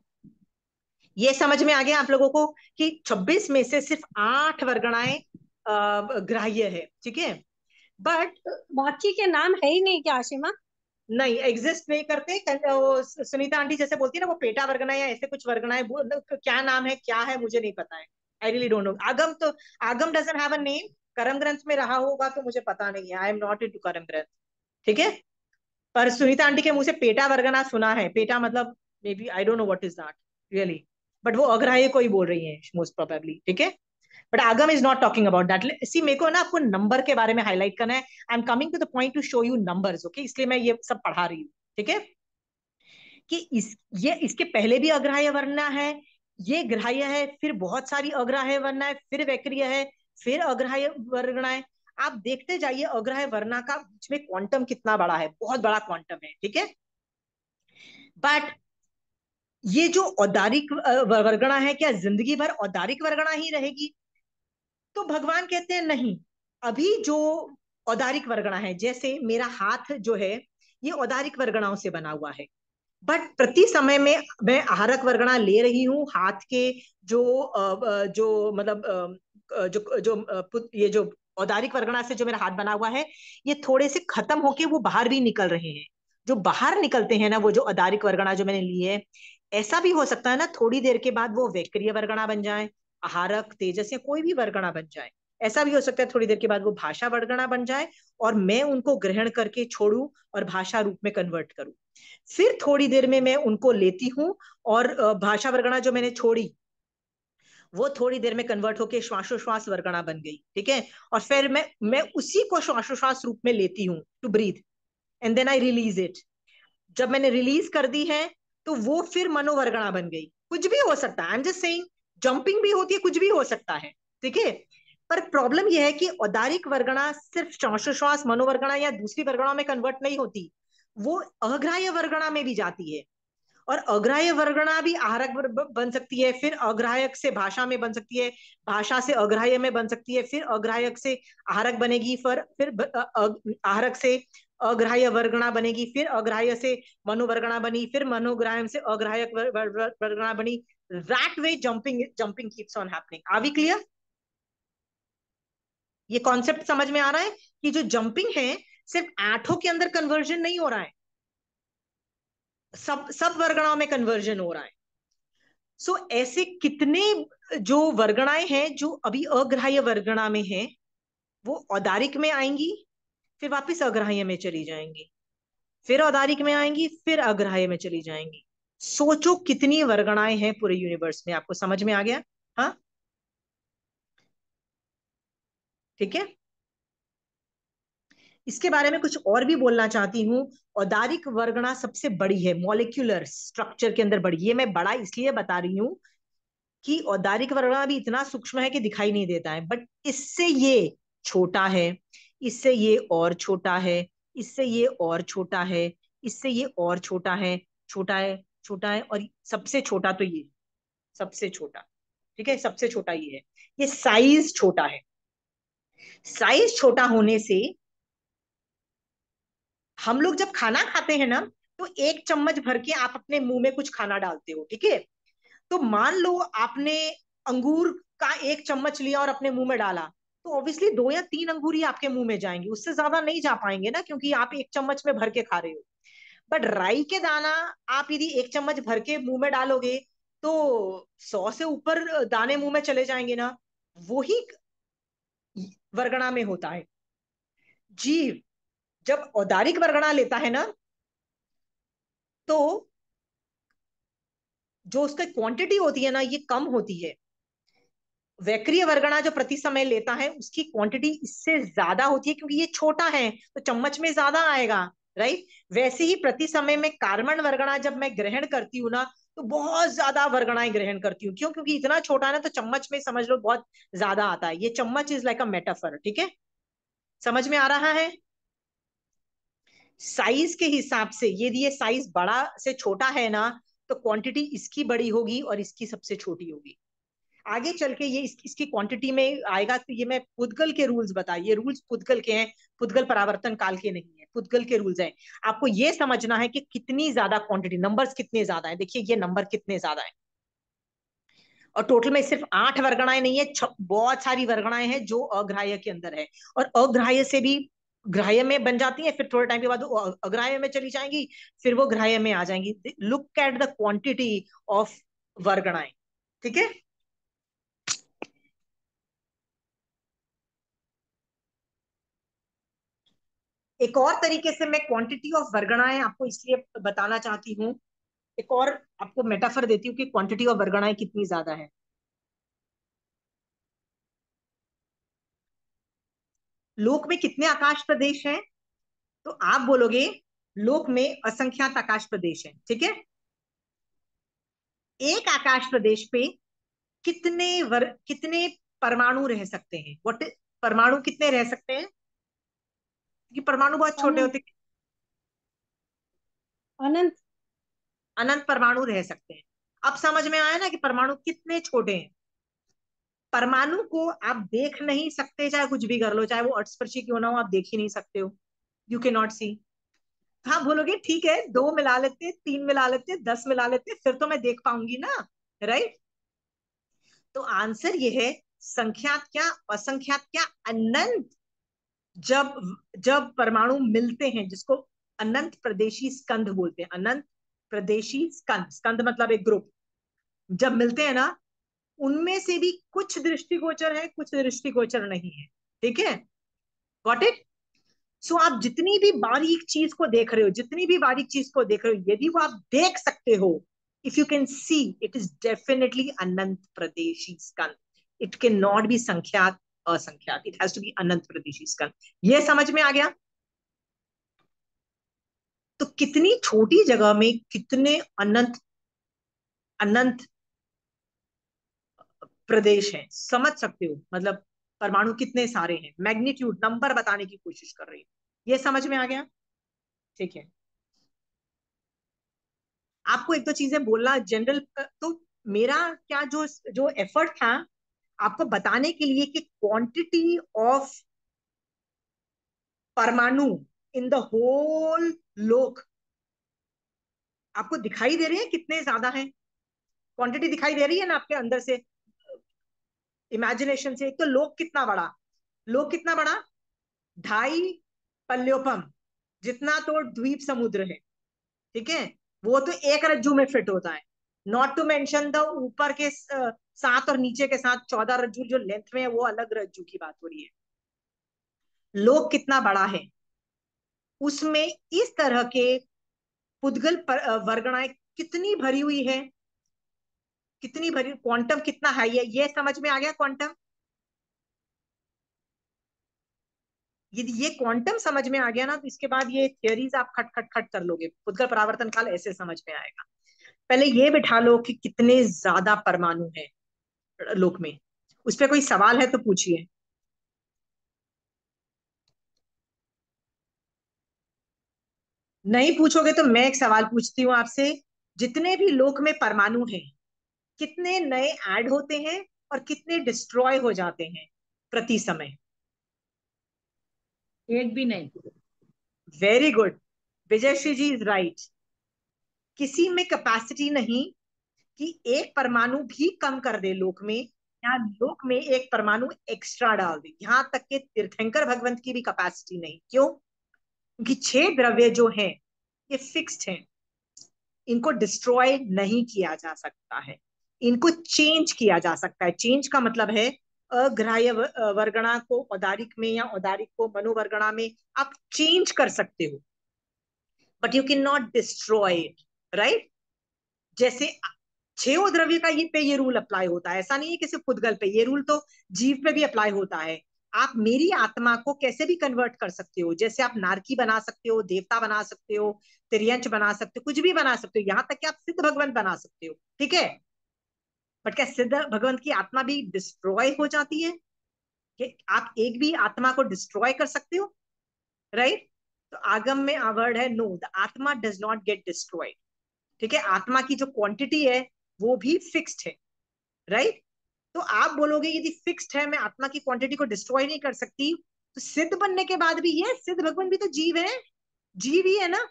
Speaker 1: ये समझ में आ गया आप लोगों को कि 26 में से सिर्फ 8 वर्गणाएं ग्राह्य है। ठीक है, बट
Speaker 4: बाकी के नाम है ही नहीं क्या आशिमा?
Speaker 1: नहीं, एग्जिस्ट नहीं करते। सुनीता आंटी जैसे बोलती है ना, वो पेटा वर्गना या ऐसे कुछ वर्गनाएं, क्या नाम है क्या है मुझे नहीं पता है, आई रियली डोंट नो। आगम डजंट हैव अ नेम, कर्म ग्रंथ में रहा होगा तो मुझे पता नहीं है, आई एम नॉट इनटू कर्म ग्रंथ। ठीक है, पर सुनीता आंटी के मुंह से पेटा वर्गना सुना है, पेटा मतलब maybe I don't know what is that really, but वो अग्राह्य को ही बोल रही है मोस्ट प्रोबेबली। ठीक है, but Agam is not talking about that. See मेरे को ना आपको नंबर के बारे में हाईलाइट करना है, I am coming to the point to show you numbers, okay, इसलिए मैं ये सब पढ़ा रही हूँ। ठीक है, कि ये इसके पहले भी अग्राह्य वर्णना है, ये ग्राह्य है, फिर बहुत सारी अग्राह्य वर्णना है, फिर वैक्रिय है, फिर अग्राह्य वर्णना है। आप देखते जाइए अग्राह्य वर्णना का बीच में क्वांटम कितना बड़ा है, बहुत बड़ा क्वांटम है। ठीक है, बट ये जो औदारिक वर्गणा है, क्या जिंदगी भर औदारिक वर्गणा ही रहेगी? तो भगवान कहते हैं नहीं, अभी जो औदारिक वर्गणा है, जैसे मेरा हाथ जो है ये औदारिक वर्गणाओं से बना हुआ है, बट प्रति समय में मैं आहारक वर्गणा ले रही हूँ। हाथ के जो मतलब ये जो औदारिक वर्गणा से जो मेरा हाथ बना हुआ है, ये थोड़े से खत्म होके वो बाहर भी निकल रहे हैं। जो बाहर निकलते हैं ना, वो जो औदारिक वर्गणा जो मैंने ली है, ऐसा भी हो सकता है ना थोड़ी देर के बाद वो वैक्रिय वर्गणा बन जाए, आहारक, तेजस या कोई भी वर्गणा बन जाए। ऐसा भी हो सकता है थोड़ी देर के बाद वो भाषा वर्गणा बन जाए और मैं उनको ग्रहण करके छोड़ू और भाषा रूप में कन्वर्ट करूं। फिर थोड़ी देर में मैं उनको लेती हूँ और भाषा वर्गणा जो मैंने छोड़ी वो थोड़ी देर में कन्वर्ट होकर श्वासोश्वास वर्गणा बन गई। ठीक है, और फिर मैं उसी को श्वासोश्वास रूप में लेती हूँ to breathe, and then I release it. जब मैंने रिलीज कर दी है तो वो फिर मनोवर्गणा बन गई। कुछ भी हो सकता है, I am just saying, jumping भी होती है, कुछ भी हो सकता है। ठीक है, पर प्रॉब्लम यह है कि औदारिक वर्गणा सिर्फ श्वासोश्वास मनोवर्गणा या दूसरी वर्गणा में कन्वर्ट नहीं होती, वो अग्राह्य वर्गणा में भी जाती है। और अग्राह्य वर्गणा भी आहरक बन सकती है, फिर अग्राहक से भाषा में बन सकती है, भाषा से अग्राह्य में बन सकती है, फिर अग्राहक से आहरक बनेगी, फिर आहरक से अग्राह्य वर्गणा बनेगी, फिर अग्राह्य से मनोवर्गणा बनी, फिर मनोग्राह्य से अग्राह्य वर्गणा बनी। That way jumping jumping keeps on happening. Are we clear? ये कॉन्सेप्ट समझ में आ रहा है कि जो जंपिंग है सिर्फ आठों के अंदर कन्वर्जन नहीं हो रहा है, सब सब वर्गणाओं में कन्वर्जन हो रहा है। सो ऐसे कितने जो वर्गणाएं हैं जो अभी अग्राह्य वर्गणा में है, वो औदारिक में आएंगी, फिर वापस अग्राह्य में चली जाएंगी, फिर औदारिक में आएंगी, फिर अग्राह्य में चली जाएंगी। सोचो कितनी वर्गणाएं हैं पूरे यूनिवर्स में। आपको समझ में आ गया? हाँ, ठीक है। इसके बारे में कुछ और भी बोलना चाहती हूँ। औदारिक वर्गणा सबसे बड़ी है, मॉलिक्यूलर स्ट्रक्चर के अंदर बड़ी। ये मैं बड़ा इसलिए बता रही हूँ कि औदारिक वर्गणा भी इतना सूक्ष्म है कि दिखाई नहीं देता है, बट इससे ये छोटा है, इससे ये और छोटा है, इससे ये और छोटा है, इससे ये और छोटा है, छोटा है, छोटा है, और सबसे छोटा तो ये, सबसे छोटा। ठीक है, सबसे छोटा ये है। ये साइज छोटा है। साइज छोटा होने से हम लोग जब खाना खाते हैं ना, तो एक चम्मच भर के आप अपने मुंह में कुछ खाना डालते हो। ठीक है, तो मान लो आपने अंगूर का एक चम्मच लिया और अपने मुंह में डाला, तो ऑब्वियसली 2 या 3 अंगूर ही आपके मुंह में जाएंगे, उससे ज्यादा नहीं जा पाएंगे ना, क्योंकि आप एक चम्मच में भर के खा रहे हो। बट राई के दाना आप यदि एक चम्मच भर के मुंह में डालोगे तो 100 से ऊपर दाने मुंह में चले जाएंगे ना। वही वर्गणा में होता है। जीव जब औदारिक वर्गणा लेता है ना, तो जो उसका क्वांटिटी होती है ना, ये कम होती है। वैक्रिय वर्गणा जो प्रति समय लेता है उसकी क्वांटिटी इससे ज्यादा होती है, क्योंकि ये छोटा है तो चम्मच में ज्यादा आएगा, राइट। वैसे ही प्रति समय में कार्बन वर्गणा जब मैं ग्रहण करती हूँ ना, तो बहुत ज्यादा वर्गणाएं ग्रहण करती हूँ। क्यों? क्योंकि इतना छोटा है ना, तो चम्मच में समझ लो बहुत ज्यादा आता है। ये चम्मच इज लाइक अ मेटाफर। ठीक है, समझ में आ रहा है? साइज के हिसाब से यदि ये साइज बड़ा से छोटा है ना, तो क्वांटिटी इसकी बड़ी होगी और इसकी सबसे छोटी होगी। आगे चल के ये इसकी क्वांटिटी में आएगा। तो ये मैं पुद्गल के रूल्स बताए, ये रूल्स पुद्गल के हैं, पुद्गल परावर्तन काल के नहीं है, पुद्गल के रूल्स हैं। आपको ये समझना है कि कितनी ज्यादा क्वांटिटी, नंबर्स कितने ज्यादा है। देखिए ये नंबर कितने ज्यादा है, और टोटल में सिर्फ 8 वर्गणाएं नहीं है, बहुत सारी वर्गणाएं हैं जो अग्राह्य के अंदर है, और अग्राह्य से भी ग्राह्य में बन जाती है, फिर थोड़े टाइम के बाद वो अग्राह्य में चली जाएंगी, फिर वो ग्राह्य में आ जाएंगी। Look at the quantity of वर्गणाएं। ठीक है, एक और तरीके से मैं क्वांटिटी ऑफ वर्गणाएं आपको इसलिए बताना चाहती हूँ, एक और आपको मेटाफर देती हूँ कि क्वांटिटी ऑफ वर्गणाएं कितनी ज्यादा है। लोक में कितने आकाश प्रदेश हैं? तो आप बोलोगे लोक में असंख्यात आकाश प्रदेश हैं। ठीक है, एक आकाश प्रदेश पे कितने परमाणु रह सकते हैं? व्हाट, परमाणु कितने रह सकते हैं? क्योंकि परमाणु बहुत छोटे
Speaker 4: अनंत।
Speaker 1: होते हैं।
Speaker 4: अनंत।
Speaker 1: अनंत परमाणु रह सकते हैं। अब समझ में आया ना कि परमाणु कितने छोटे हैं। परमाणु को आप देख नहीं सकते, चाहे कुछ भी कर लो, चाहे वो अर्धस्पर्शी क्यों ना हो, आप देख ही नहीं सकते हो। यू कैन नॉट सी। हाँ बोलोगे ठीक है, 2 मिला लेते, 3 मिला लेते, 10 मिला लेते, फिर तो मैं देख पाऊंगी ना, राइट? तो आंसर ये है, संख्यात क्या, असंख्यात क्या, अनंत। जब जब परमाणु मिलते हैं, जिसको अनंत प्रदेशी स्कंध बोलते हैं, अनंत प्रदेशी स्कंध, स्कंध मतलब एक ग्रुप, जब मिलते हैं ना, उनमें से भी कुछ दृष्टिगोचर है, कुछ दृष्टिगोचर नहीं है। ठीक है, गॉट इट? सो आप जितनी भी बारीक चीज को देख रहे हो, जितनी भी बारीक चीज को देख रहे हो, यदि वो आप देख सकते हो, if you can see, it is definitely अनंत प्रदेशी स्कंद। इट कैन नॉट बी संख्यात असंख्यात, इट हैज टू बी अनंत प्रदेशी स्कंद। ये समझ में आ गया? तो कितनी छोटी जगह में कितने अनंत अनंत प्रदेश हैं, समझ सकते हो? मतलब परमाणु कितने सारे हैं, मैग्नीट्यूड, नंबर बताने की कोशिश कर रही है। ये समझ में आ गया? ठीक है, आपको एक दो चीजें बोलना जनरल। तो मेरा क्या, जो जो एफर्ट था आपको बताने के लिए कि क्वांटिटी ऑफ परमाणु इन द होल लोक आपको दिखाई दे रही है कितने ज्यादा हैं? क्वांटिटी दिखाई दे रही है ना आपके अंदर से, इमेजिनेशन से? एक तो लोक कितना बड़ा, लोक कितना बड़ा, 2.5 पल्योपम जितना तो द्वीप समुद्र है। ठीक है, वो तो एक रज्जू में फिट होता है। नॉट टू मेंशन द ऊपर के 7 और नीचे के साथ 14 रज्जू जो लेंथ में है, वो अलग रज्जू की बात हो रही है। लोक कितना बड़ा है, उसमें इस तरह के पुद्गल वर्गणाएं कितनी भरी हुई है, कितनी भरी, क्वांटम कितना हाई है, ये समझ में आ गया? क्वांटम, यदि ये क्वांटम समझ में आ गया ना, तो इसके बाद ये थियरीज आप खट खट खट कर लोगे। पुद्गल परावर्तन काल ऐसे समझ में आएगा। पहले ये बिठा लो कि कितने ज्यादा परमाणु है लोक में। उस पर कोई सवाल है तो पूछिए। नहीं पूछोगे तो मैं एक सवाल पूछती हूँ आपसे, जितने भी लोक में परमाणु हैं, कितने नए ऐड होते हैं और कितने डिस्ट्रॉय हो जाते हैं प्रति समय?
Speaker 2: एक भी नहीं।
Speaker 1: Very good, Vijayshree ji is right. किसी में कैपेसिटी नहीं कि एक परमाणु भी कम कर दे लोक में, या लोक में एक परमाणु एक्स्ट्रा डाल दे। यहां तक के तीर्थंकर भगवंत की भी कैपेसिटी नहीं। क्यों? क्योंकि 6 द्रव्य जो हैं ये फिक्स्ड हैं, इनको डिस्ट्रॉय नहीं किया जा सकता है, इनको चेंज किया जा सकता है। चेंज का मतलब है अग्राह्य वर्गणा को औदारिक में, या औदारिक को मनोवर्गणा में आप चेंज कर सकते हो, but you can not destroy it, right? जैसे 6 द्रव्य का ये रूल अप्लाई होता है, ऐसा नहीं है कि सिर्फ पुद्गल पे, ये रूल तो जीव पे भी अप्लाई होता है। आप मेरी आत्मा को कैसे भी कन्वर्ट कर सकते हो, जैसे आप नारकी बना सकते हो, देवता बना सकते हो, तिर्यंच बना सकते हो, कुछ भी बना सकते हो, यहां तक कि आप सिद्ध भगवंत बना सकते हो। ठीक है, बट क्या सिद्ध भगवंत की आत्मा भी डिस्ट्रॉय हो जाती है? कि आप एक भी आत्मा को डिस्ट्रॉय कर सकते हो, राइट? तो आगम में वर्ड है नो, द आत्मा डज नॉट गेट डिस्ट्रॉयड। ठीक है, आत्मा की जो क्वांटिटी है वो भी फिक्स्ड है, राइट। तो आप बोलोगे यदि फिक्स्ड है, मैं आत्मा की क्वांटिटी को डिस्ट्रॉय नहीं कर सकती, तो सिद्ध बनने के बाद भी ये सिद्ध भगवान भी तो जीव है, जीव ही है ना।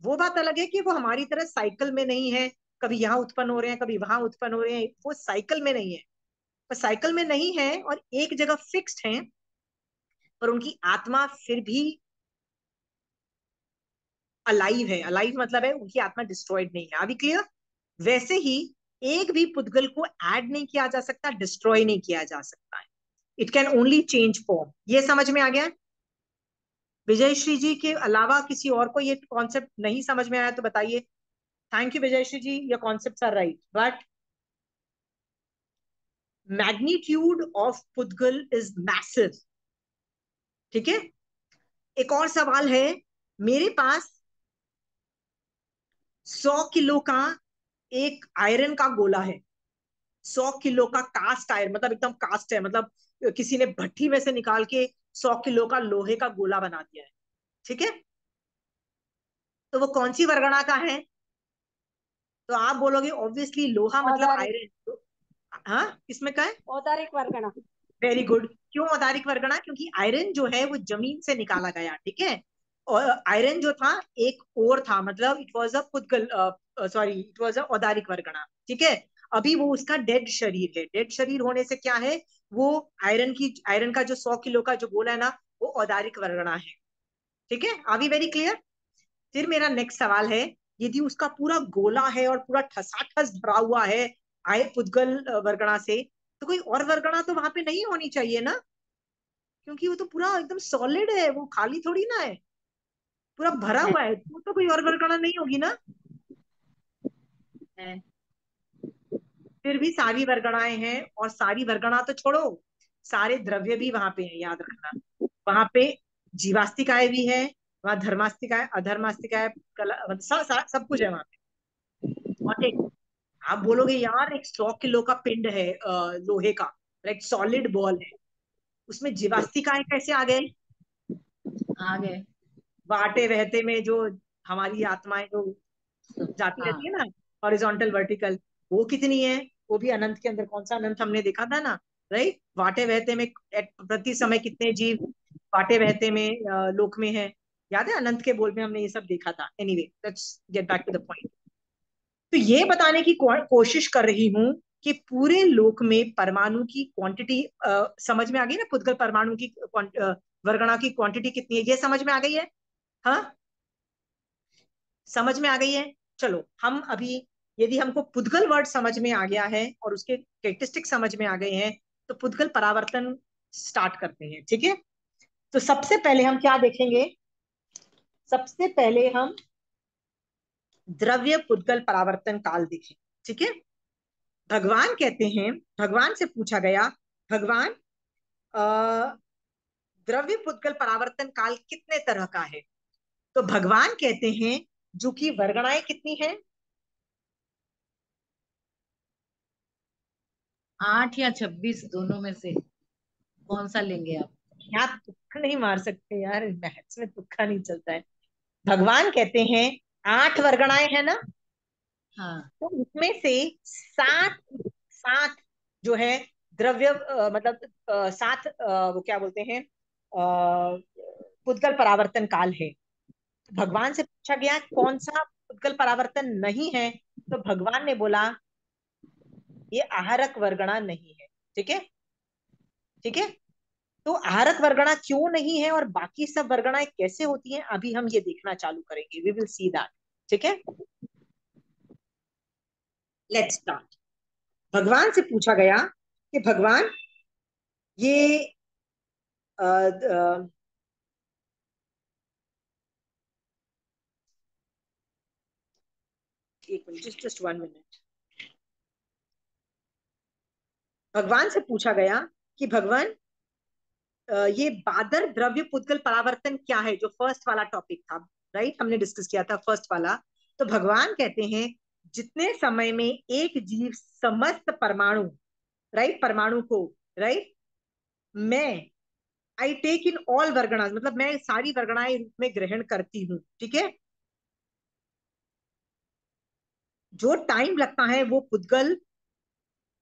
Speaker 1: वो बात अलग है कि वो हमारी तरह साइकिल में नहीं है, कभी यहाँ उत्पन्न हो रहे हैं कभी वहां उत्पन्न हो रहे हैं, वो साइकिल में नहीं है। पर साइकिल में नहीं है और एक जगह फिक्स्ड है, पर उनकी आत्मा फिर भी अलाइव है। अलाइव मतलब है उनकी आत्मा डिस्ट्रॉयड नहीं है। अभी क्लियर? वैसे ही एक भी पुद्गल को ऐड नहीं किया जा सकता, डिस्ट्रॉय नहीं किया जा सकता है। It can only change form. ये समझ में आ गया? विजयश्री जी के अलावा किसी और को ये कॉन्सेप्ट नहीं समझ में आया तो बताइए। Thank you Vijayshri ji, your concepts are right, but magnitude of पुद्गल इज मैसिव। ठीक है, एक और सवाल है, मेरे पास 100 किलो का एक आयरन का गोला है, 100 किलो का कास्ट आयरन, मतलब एकदम कास्ट है, मतलब किसी ने भट्टी में से निकाल के 100 किलो का लोहे का गोला बना दिया है। ठीक है, तो वो कौन सी वर्गणा का है? तो आप बोलोगे ऑब्वियसली लोहा मतलब
Speaker 4: औदारिक,
Speaker 1: आयरन। तो हाँ, किसमें का है?
Speaker 4: औदारिक वर्गणा।
Speaker 1: Very good. क्यों औदारिक वर्गणा? क्योंकि आयरन जो है वो जमीन से निकाला गया। ठीक है, और आयरन जो था एक और था, मतलब इट वाज अ पुद्गल, सॉरी इट वाज अ औदारिक वर्गणा। ठीक है, अभी वो उसका डेड शरीर है। डेड शरीर होने से क्या है, वो आयरन का जो 100 किलो का जो गोला है ना, वो औदारिक वर्गणा है। ठीक है, आर वी वेरी क्लियर? फिर मेरा नेक्स्ट सवाल है, यदि उसका पूरा गोला है और पूरा ठसाठस भरा हुआ है आय पुद्गल वर्गणा से, तो कोई और वर्गणा तो वहां पे नहीं होनी चाहिए ना, क्योंकि वो तो पूरा एकदम सॉलिड है, वो खाली थोड़ी ना है, पूरा भरा
Speaker 2: है,
Speaker 1: हुआ है, तो कोई और वर्गणा नहीं होगी ना।
Speaker 2: है।
Speaker 1: फिर भी सारी वर्गणाएं हैं, और सारी वर्गणा तो छोड़ो, सारे द्रव्य भी वहां पे हैं, याद रखना। वहां पे जीवास्तिकाएं भी है, वहां धर्मास्तिकाएं अधर्मास्तिकाएं सब कुछ है वहां पे। और एक, आप बोलोगे यार एक 100 किलो का पिंड है लोहे का, एक सॉलिड बॉल है, उसमें जीवास्तिकाएं कैसे आ गए?
Speaker 2: आ गए।
Speaker 1: वाटे रहते में जो हमारी आत्माएं जो जाती
Speaker 2: हाँ,
Speaker 1: रहती है ना, हॉरिजॉन्टल वर्टिकल, वो कितनी है? वो भी अनंत के अंदर, कौन सा अनंत हमने देखा था ना, राइट। वाटे बहते में प्रति समय कितने जीव वाटे बहते में लोक में है, याद है? अनंत के बोल में हमने ये सब देखा था। Anyway, let's get back to the point. तो ये बताने की कोशिश कर रही हूँ कि पूरे लोक में परमाणु की क्वांटिटी समझ में आ गई ना, पुद्गल परमाणु की वर्गणा की क्वांटिटी कितनी है, ये समझ में आ गई है? हाँ, समझ में आ गई है। चलो हम अभी, यदि हमको पुद्गल वर्ड समझ में आ गया है और उसके कैरेक्टरिस्टिक समझ में आ गए हैं, तो पुद्गल परावर्तन स्टार्ट करते हैं। ठीक है, तो सबसे पहले हम क्या देखेंगे? सबसे पहले हम द्रव्य पुद्गल परावर्तन काल देखें। ठीक है, भगवान कहते हैं, भगवान से पूछा गया, भगवान द्रव्य पुद्गल परावर्तन काल कितने तरह का है? तो भगवान कहते हैं जो कि वर्गणाएं कितनी है?
Speaker 2: 8 या 26 दोनों में से कौन सा लेंगे आप?
Speaker 1: यार तुक्का नहीं मार सकते यार, मैथ्स में तुक्का नहीं चलता है। भगवान कहते हैं 8 वर्गणाएं है ना,
Speaker 2: हाँ,
Speaker 1: तो उसमें से 7 7 जो है द्रव्य मतलब 7 वो क्या बोलते हैं पुद्गल परावर्तन काल है। तो भगवान से पूछा गया कौन सा पुद्गल परावर्तन नहीं है, तो भगवान ने बोला ये आहारक वर्गणा नहीं है। ठीक है, ठीक है, तो आहारक वर्गणा क्यों नहीं है और बाकी सब वर्गणाएं कैसे होती हैं, अभी हम ये देखना चालू करेंगे। We will see that. ठीक है, लेट्स स्टार्ट। भगवान से पूछा गया कि भगवान ये एक मिनट, जस्ट 1 मिनट। भगवान से पूछा गया कि भगवान ये बादर द्रव्य पुद्गल परावर्तन क्या है, जो फर्स्ट वाला टॉपिक था, राइट, हमने डिस्कस किया था फर्स्ट वाला। तो भगवान कहते हैं जितने समय में एक जीव समस्त परमाणु, राइट, परमाणु को, राइट, मैं आई टेक इन ऑल वर्गणास, मतलब मैं सारी वर्गणाएं रूप में ग्रहण करती हूँ, ठीक है। जो टाइम लगता है वो पुद्गल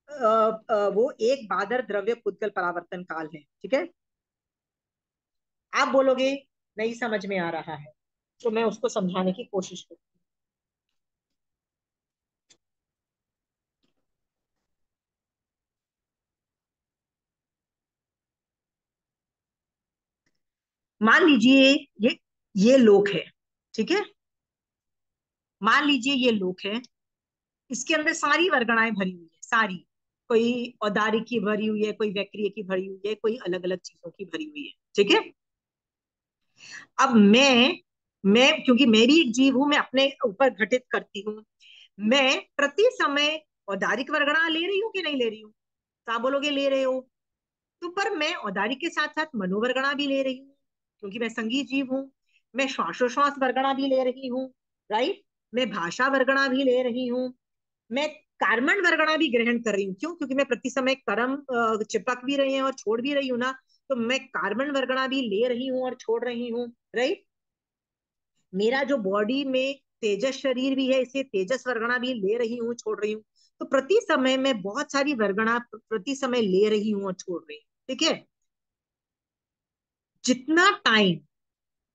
Speaker 1: वो एक बादर द्रव्य पुद्गल परावर्तन काल है, ठीक है। आप बोलोगे नहीं समझ में आ रहा है, तो मैं उसको समझाने की कोशिश करूँ। मान लीजिए ये लोक है, ठीक है। मान लीजिए ये लोक है, इसके अंदर सारी वर्गणाएं भरी हुई है, सारी। कोई औदारिक की भरी हुई है, कोई वैक्रिय की भरी हुई है, कोई अलग अलग चीजों की भरी हुई है, ठीक है। अब मैं क्योंकि मैं भी एक जीव हूं, मैं अपने ऊपर घटित करती हूँ। मैं प्रति समय औदारिक वर्गणा ले रही हूँ कि नहीं ले रही हूँ? तो आप बोलोगे ले रहे हो। तो पर मैं औदारिक के साथ साथ मनोवर्गणा भी ले रही हूँ, क्योंकि मैं संघी जीव हूँ। मैं श्वासोश्वास वर्गणा भी ले रही हूँ, राइट। मैं भाषा वर्गणा भी ले रही हूँ। मैं कार्बन वर्गणा भी ग्रहण कर रही हूँ, क्यों? क्योंकि मैं प्रति समय कर्म चिपक भी रही है और छोड़ भी रही हूँ ना, तो मैं कार्बन वर्गणा भी ले रही हूँ और छोड़ रही हूँ, राइट। मेरा जो बॉडी में तेजस शरीर भी है, इसे तेजस वर्गणा भी ले रही हूँ, छोड़ रही हूँ। तो प्रति समय मैं बहुत सारी वर्गणा प्रति समय ले रही हूँ और छोड़ रही हूँ, ठीक है। जितना टाइम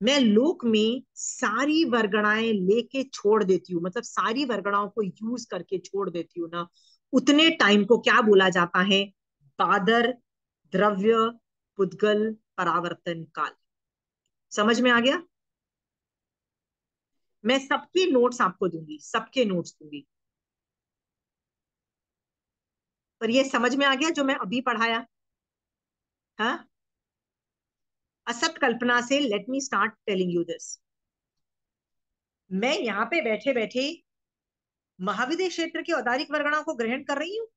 Speaker 1: मैं लोक में सारी वर्गणाएं लेके छोड़ देती हूँ, मतलब सारी वर्गणाओं को यूज करके छोड़ देती हूँ ना, उतने टाइम को क्या बोला जाता है? बादर द्रव्य पुद्गल परावर्तन काल। समझ में आ गया? मैं सबके नोट्स आपको दूंगी, सबके नोट्स दूंगी। पर ये समझ में आ गया जो मैं अभी पढ़ाया? हाँ। असत कल्पना से let me start telling you this. मैं यहाँ पे बैठे बैठे महाविद्य क्षेत्र की औदारिक वर्गणा को ग्रहण कर रही हूँ।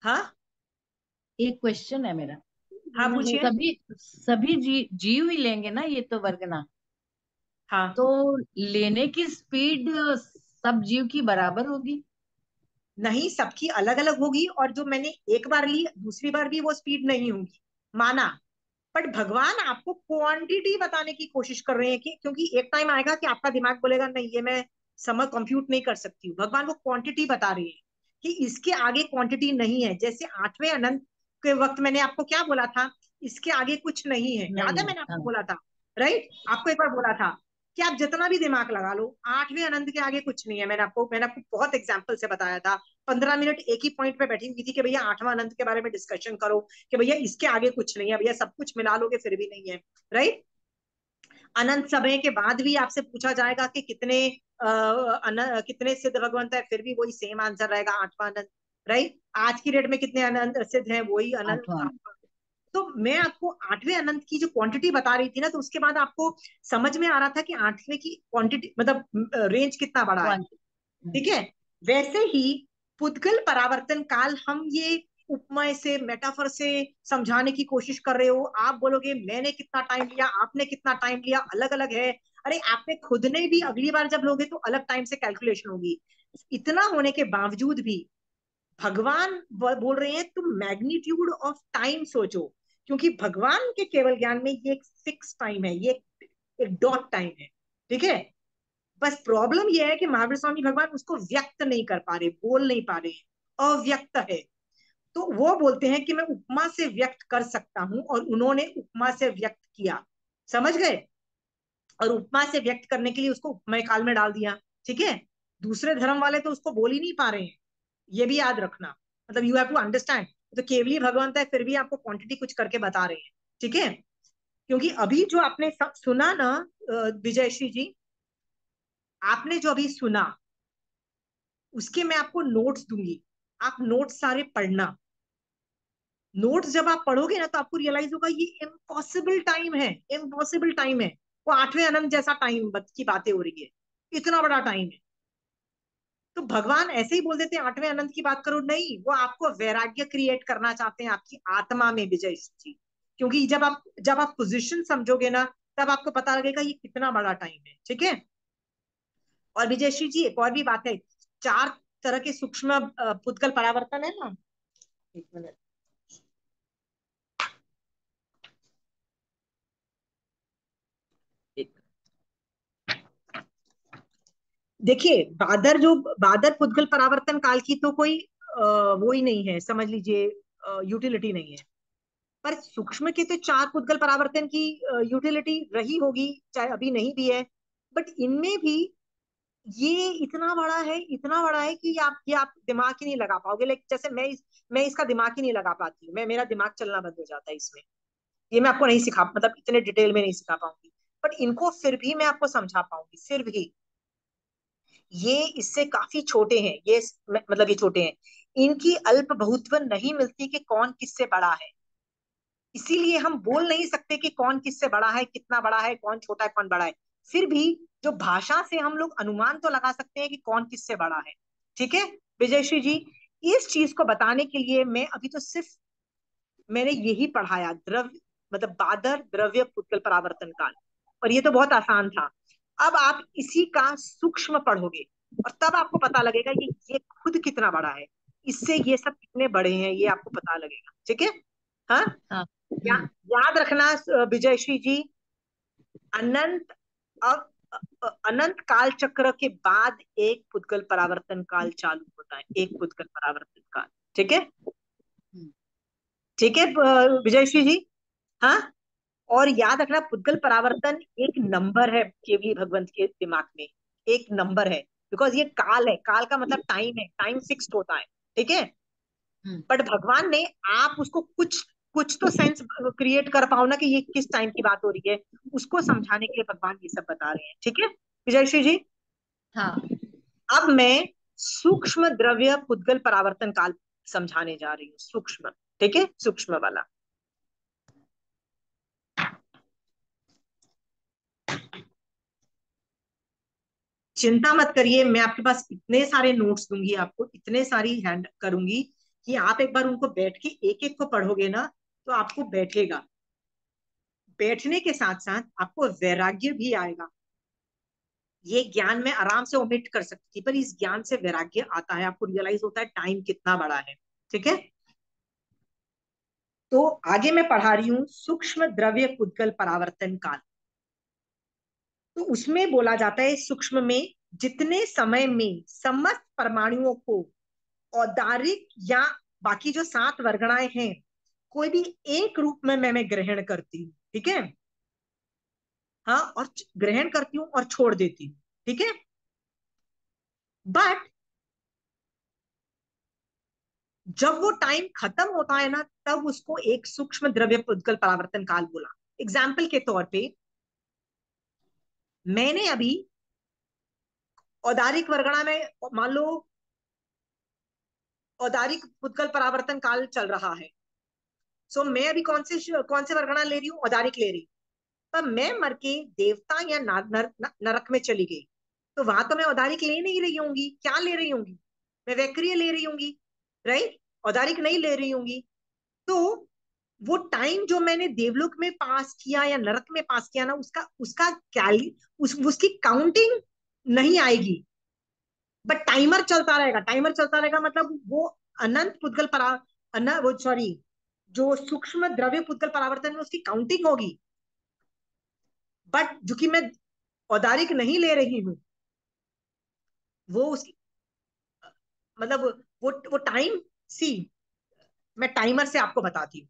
Speaker 1: हाँ।
Speaker 6: एक क्वेश्चन है मेरा।
Speaker 1: हाँ पूछिए।
Speaker 6: सभी सभी जीव ही लेंगे ना ये तो वर्गना?
Speaker 1: हाँ।
Speaker 6: तो लेने की स्पीड सब जीव की बराबर होगी?
Speaker 1: नहीं, सबकी अलग अलग होगी, और जो मैंने एक बार ली दूसरी बार भी वो स्पीड नहीं होगी, माना। बट भगवान आपको क्वांटिटी बताने की कोशिश कर रहे हैं, कि क्योंकि एक टाइम आएगा कि आपका दिमाग बोलेगा नहीं, ये मैं समझ कंप्यूट नहीं कर सकती हूँ। भगवान को क्वांटिटी बता रहे हैं कि इसके आगे क्वांटिटी नहीं है। जैसे आठवें अनंत के वक्त मैंने आपको क्या बोला था? इसके आगे कुछ नहीं है, याद है
Speaker 6: नहीं।
Speaker 1: मैंने आपको
Speaker 6: हाँ।
Speaker 1: बोला था, राइट। आपको एक बार बोला था कि आप जितना भी दिमाग लगा लो, आठवें अनंत के आगे कुछ नहीं है। मैंने आपको बहुत एग्जाम्पल से बताया था। 15 मिनट एक ही पॉइंट पे बैठी हुई थी कि भैया आठवां अनंत के बारे में डिस्कशन करो, कि भैया इसके आगे कुछ नहीं है, भैया सब कुछ मिला लोगे फिर भी नहीं है, राइट। अनंत समय के बाद भी आपसे पूछा जाएगा कि कितने सिद्ध भगवंत है, फिर भी वही सेम आंसर रहेगा, आठवां अनंत, राइट। आज की डेट में कितने अनंत सिद्ध हैं? वही अनंत,
Speaker 6: आठवां।
Speaker 1: आठवां। तो मैं आपको आठवें अनंत की जो क्वांटिटी बता रही थी ना, तो उसके बाद आपको समझ में आ रहा था कि आठवें की क्वांटिटी मतलब रेंज कितना बड़ा है, ठीक है। वैसे ही पुद्गल परावर्तन काल हम ये उपमाय से, मेटाफर से समझाने की कोशिश कर रहे हो। आप बोलोगे मैंने कितना टाइम लिया, आपने कितना टाइम लिया, अलग अलग है। अरे आपने खुद ने भी अगली बार जब लोगे तो अलग टाइम से कैलकुलेशन होगी। इतना होने के बावजूद भी भगवान बोल रहे हैं तुम मैग्नीट्यूड ऑफ टाइम सोचो, क्योंकि भगवान के केवल ज्ञान में ये एक फिक्स टाइम है, ये एक डॉट टाइम है, ठीक है। बस प्रॉब्लम यह है कि महावीर स्वामी भगवान उसको व्यक्त नहीं कर पा रहे, बोल नहीं पा रहे, अव्यक्त है। तो वो बोलते हैं कि मैं उपमा से व्यक्त कर सकता हूं, और उन्होंने उपमा से व्यक्त किया, समझ गए। और उपमा से व्यक्त करने के लिए उसको उपमय काल में डाल दिया, ठीक है। दूसरे धर्म वाले तो उसको बोल ही नहीं पा रहे हैं, ये भी याद रखना। मतलब यू हैव टू अंडरस्टैंड। तो केवली भगवंत है, फिर भी आपको क्वांटिटी कुछ करके बता रहे हैं, ठीक है। क्योंकि अभी जो आपने सुना ना, विजयश्री जी, आपने जो अभी सुना उसके मैं आपको नोट्स दूंगी। आप नोट्स सारे पढ़ना। नोट्स जब आप पढ़ोगे ना, तो आपको रियलाइज होगा ये इम्पॉसिबल टाइम है, इम्पॉसिबल टाइम है। वो आठवें अनंत जैसा टाइम की बातें हो रही है, इतना बड़ा टाइम है। तो भगवान ऐसे ही बोल देते हैं आठवें अनंत की बात करो, नहीं, वो आपको वैराग्य क्रिएट करना चाहते हैं आपकी आत्मा में, विजय जी। क्योंकि जब आप पोजिशन समझोगे ना, तब आपको पता लगेगा ये कितना बड़ा टाइम है, ठीक है। और विजयश्री जी एक और भी बात है, 4 तरह के सूक्ष्म पुद्गल परावर्तन है ना। एक मिनट। देखिए बादर पुद्गल परावर्तन काल की तो कोई वो ही नहीं है, समझ लीजिए यूटिलिटी नहीं है। पर सूक्ष्म के तो चार पुद्गल परावर्तन की यूटिलिटी रही होगी, चाहे अभी नहीं भी है। बट इनमें भी ये इतना बड़ा है कि आप दिमाग ही नहीं लगा पाओगे। लाइक जैसे मैं इसका दिमाग ही नहीं लगा पाती हूँ, मेरा दिमाग चलना बंद हो जाता है इसमें। ये मैं आपको नहीं सिखा, मतलब इतने डिटेल में नहीं सिखा पाऊंगी। बट इनको फिर भी मैं आपको समझा पाऊंगी, फिर भी ये इससे काफी छोटे हैं, मतलब ये छोटे हैं। इनकी अल्प बहुत्व नहीं मिलती कि कौन किससे बड़ा है। इसीलिए हम बोल नहीं सकते कि कौन किससे बड़ा है, कितना बड़ा है, कौन छोटा है, कौन बड़ा है। फिर भी जो भाषा से हम लोग अनुमान तो लगा सकते हैं कि कौन किससे बड़ा है। ठीक है विजयश्री जी, इस चीज को बताने के लिए मैं अभी तो सिर्फ मैंने यही पढ़ाया, द्रव्य मतलब बादर द्रव्य पुद्गल परावर्तन काल, और ये तो बहुत आसान था। अब आप इसी का सूक्ष्म पढ़ोगे और तब आपको पता लगेगा ये खुद कितना बड़ा है, इससे ये सब कितने बड़े हैं, ये आपको पता लगेगा। ठीक है। हाँ,
Speaker 6: हाँ।
Speaker 1: या, याद रखना विजयश्री जी, अनंत अनंत काल चक्र के बाद एक पुद्गल परावर्तन काल चालू होता है, एक पुद्गल परावर्तन काल। ठीक है, ठीक है विजयश्री जी। हाँ, और याद रखना पुद्गल परावर्तन एक नंबर है केवली भगवंत के दिमाग में, एक नंबर है। बिकॉज ये काल है, काल का मतलब टाइम है, टाइम फिक्स्ड होता है। ठीक है, बट भगवान ने आप उसको कुछ कुछ तो सेंस क्रिएट कर पाओ ना कि ये किस टाइम की बात हो रही है, उसको समझाने के लिए भगवान ये सब बता रहे हैं। ठीक है विजयश्री जी।
Speaker 6: हाँ।
Speaker 1: अब मैं सूक्ष्म द्रव्य पुद्गल परावर्तन काल समझाने जा रही हूँ, सूक्ष्म। ठीक है, सूक्ष्म वाला। चिंता मत करिए, मैं आपके पास इतने सारे नोट्स दूंगी आपको, इतने सारी हैंड करूंगी कि आप एक बार उनको बैठ के एक एक को पढ़ोगे ना तो आपको बैठेगा। बैठने के साथ साथ आपको वैराग्य भी आएगा। ये ज्ञान में आराम से ओमिट कर सकती थी, पर इस ज्ञान से वैराग्य आता है, आपको रियलाइज होता है टाइम कितना बड़ा है। ठीक है, तो आगे मैं पढ़ा रही हूँ सूक्ष्म द्रव्य पुद्गल परावर्तन काल। तो उसमें बोला जाता है सूक्ष्म में जितने समय में समस्त परमाणुओं को औदारिक या बाकी जो 7 वर्गणाएं हैं कोई भी एक रूप में मैं ग्रहण करती हूँ। ठीक है, हाँ, और ग्रहण करती हूँ और छोड़ देती हूँ। ठीक है, बट जब वो टाइम खत्म होता है ना तब उसको एक सूक्ष्म द्रव्य पुद्गल परावर्तन काल बोला। एग्जाम्पल के तौर पे मैंने अभी औदारिक वर्गणा में, मान लो औदारिक पुद्गल परावर्तन काल चल रहा है, सो मैं अभी कौन से वर्गणा ले रही हूँ, औदारिक ले रही हूँ। पर मैं मर के देवता या नरक में चली गई तो वहां तो मैं औदारिक ले नहीं रही होंगी, क्या ले रही होंगी, मैं वैक्रिय ले रही होंगी, राइट, औदारिक नहीं ले रही होंगी। तो वो टाइम जो मैंने देवलोक में पास किया या नरक में पास किया ना, उसका उसका कैली उसकी काउंटिंग नहीं आएगी। बट टाइमर चलता रहेगा, टाइमर चलता रहेगा, मतलब वो अनंत पुद्गल परा वो सॉरी, जो सूक्ष्म द्रव्य पुद्गल परावर्तन में उसकी काउंटिंग होगी। बट जो कि मैं औदारिक नहीं ले रही हूँ, वो उसकी मतलब वो टाइम सी, मैं टाइमर से आपको बताती हूँ।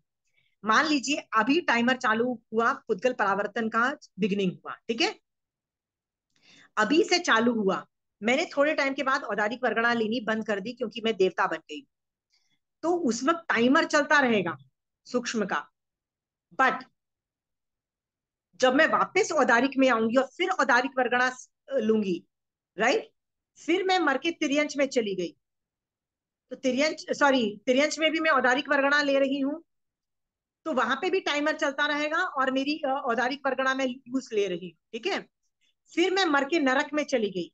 Speaker 1: मान लीजिए अभी टाइमर चालू हुआ, पुद्गल परावर्तन का बिगिनिंग हुआ। ठीक है, अभी से चालू हुआ, मैंने थोड़े टाइम के बाद औदारिक वर्गणा लेनी बंद कर दी क्योंकि मैं देवता बन गई। तो उस वक्त टाइमर चलता रहेगा सूक्ष्म का। बट जब मैं वापस औदारिक में आऊंगी और फिर औदारिक वर्गणा लूंगी, राइट, फिर मैं मर के तिर्यंश में चली गई तो तिर्यंश में भी मैं औदारिक वर्गणा ले रही हूँ, तो वहां पे भी टाइमर चलता रहेगा और मेरी औदारिक वर्गणा में यूज ले रही हूँ। ठीक है, फिर मैं मर के नरक में चली गई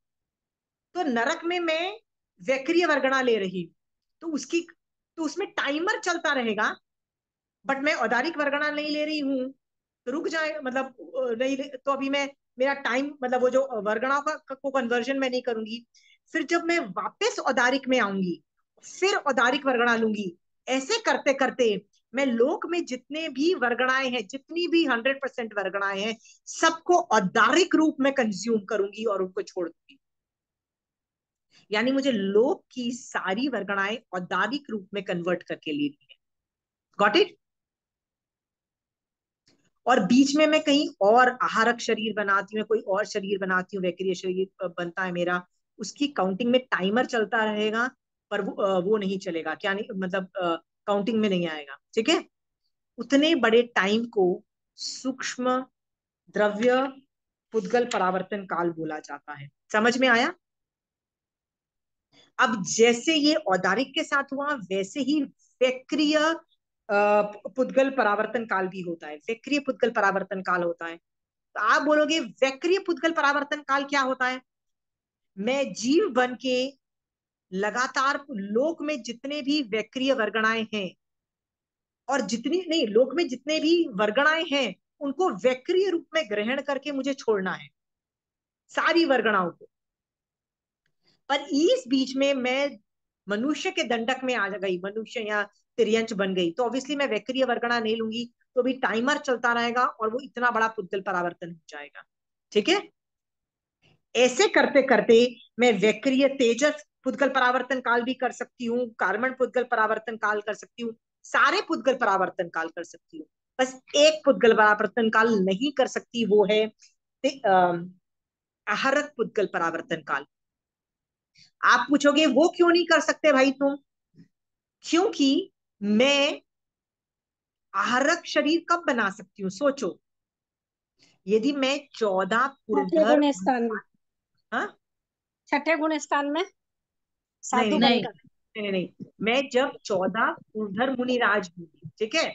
Speaker 1: तो नरक में मैं वैक्रिय वर्गणा ले रही हूँ, तो उसमें टाइमर चलता रहेगा। बट मैं औदारिक वर्गणा नहीं ले रही हूँ तो रुक जाए, मतलब तो अभी मैं मेरा टाइम मतलब वो जो वर्गणाओं का को कन्वर्जन मैं नहीं करूंगी। फिर जब मैं वापस औदारिक में आऊंगी फिर औदारिक वर्गणा लूंगी। ऐसे करते करते मैं लोक में जितने भी वर्गणाएं हैं, जितनी भी 100% वर्गणाएं हैं, सबको औदारिक रूप में कंज्यूम करूंगी और उनको छोड़ दूंगी। यानी मुझे लोक की सारी वर्गणाएं औदारिक रूप में कन्वर्ट करके लेनी है। Got it? और बीच में मैं कहीं और आहारक शरीर बनाती हूँ, कोई और शरीर बनाती हूँ, वैक्रिय शरीर बनता है मेरा, उसकी काउंटिंग में टाइमर चलता रहेगा, पर वो नहीं चलेगा। क्या नहीं मतलब, काउंटिंग में नहीं आएगा। ठीक है? उतने बड़े टाइम को सूक्ष्म द्रव्य पुद्गल परावर्तन काल बोला जाता है। समझ में आया? अब जैसे ये औदारिक के साथ हुआ, वैसे ही वैक्रिय पुद्गल परावर्तन काल भी होता है। वैक्रिय पुद्गल परावर्तन काल होता है। तो आप बोलोगे वैक्रिय पुद्गल परावर्तन काल क्या होता है? मैं जीव बन के लगातार लोक में जितने भी वैक्रिय वर्गणाएं हैं, और जितनी नहीं, लोक में जितने भी वर्गणाएं हैं उनको वैक्रिय रूप में ग्रहण करके मुझे छोड़ना है, सारी वर्गणाओं को। पर इस बीच में मैं मनुष्य के दंडक में आ गई, मनुष्य या तिर्यंच बन गई, तो ऑब्वियसली मैं वैक्रिय वर्गणा नहीं लूंगी, तो भी टाइमर चलता रहेगा और वो इतना बड़ा पुद्गल परावर्तन हो जाएगा। ठीक है? ऐसे करते करते मैं वैक्रिय तेजस पुद्गल परावर्तन काल भी कर सकती हूँ, कार्बन पुद्गल परावर्तन काल कर सकती हूँ, सारे पुद्गल परावर्तन काल कर सकती हूँ। बस एक पुद्गल परावर्तन काल नहीं कर सकती, वो है आहारक पुद्गल परावर्तन काल। आप पूछोगे वो क्यों नहीं कर सकते भाई तुम? क्योंकि मैं आहारक शरीर कब बना सकती हूँ? सोचो, यदि मैं 14
Speaker 4: छठे
Speaker 1: पुरधर,
Speaker 4: गुण स्थान में,
Speaker 1: हाँ,
Speaker 4: छठे गुण स्थान में
Speaker 1: नहीं
Speaker 4: साधु
Speaker 1: नहीं
Speaker 6: नहीं,
Speaker 4: बनकर।
Speaker 1: नहीं नहीं, मैं जब 14 पुरधर मुनिराज हूँ, ठीक है,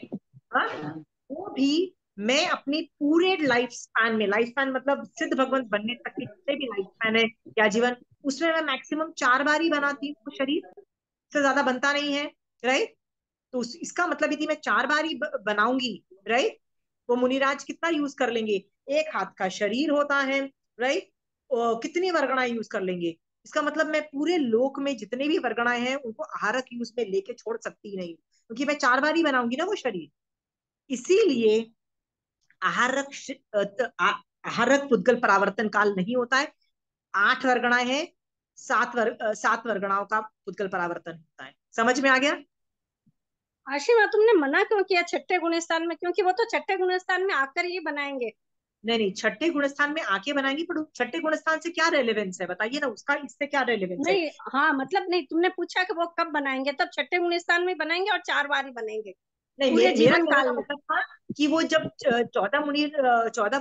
Speaker 1: हाँ, वो भी मैं अपनी पूरे लाइफ स्पैन में, लाइफ स्पैन मतलब सिद्ध भगवंत बनने तक के जितने भी लाइफ स्पैन है या जीवन, उसमें मैं मैक्सिमम 4 बार ही बनाती हूँ वो शरीर, से ज्यादा बनता नहीं है। राइट? तो इसका मतलब यदि मैं 4 बार ही बनाऊंगी, राइट, वो मुनिराज कितना यूज कर लेंगे? एक हाथ का शरीर होता है, राइट, कितनी वर्गणाएं यूज कर लेंगे? इसका मतलब मैं पूरे लोक में जितने भी वर्गणाएं हैं उनको आहारक यूज में लेके छोड़ सकती नहीं, क्योंकि मैं 4 बार ही बनाऊंगी ना वो शरीर। इसीलिए आहारक आहारक पुद्गल परावर्तन काल नहीं होता है। 8 वर्गणाएं हैं, 7 वर्गणाओं का पुद्गल परावर्तन होता है। समझ में आ गया?
Speaker 4: आशीमा, तुमने मना क्यों किया छठे गुण स्थान में? क्योंकि वो तो छठे गुण स्थान में आकर ही बनाएंगे।
Speaker 1: नहीं नहीं, छठे गुणस्थान में आके बनाएंगी, पर छठे गुणस्थान से क्या रेलेवेंस है बताइए ना, उसका इससे क्या रेलेवेंस है?
Speaker 4: नहीं, हाँ मतलब नहीं, तुमने पूछा कि वो कब बनाएंगे, तब छठे गुण स्थान में बनाएंगे और 4 बार ही बनेंगे
Speaker 1: नहीं,
Speaker 4: पूरे
Speaker 1: मेरा
Speaker 4: जीवन
Speaker 1: कहने
Speaker 4: काल
Speaker 1: का
Speaker 4: में।
Speaker 1: मतलब था कि वो जब 14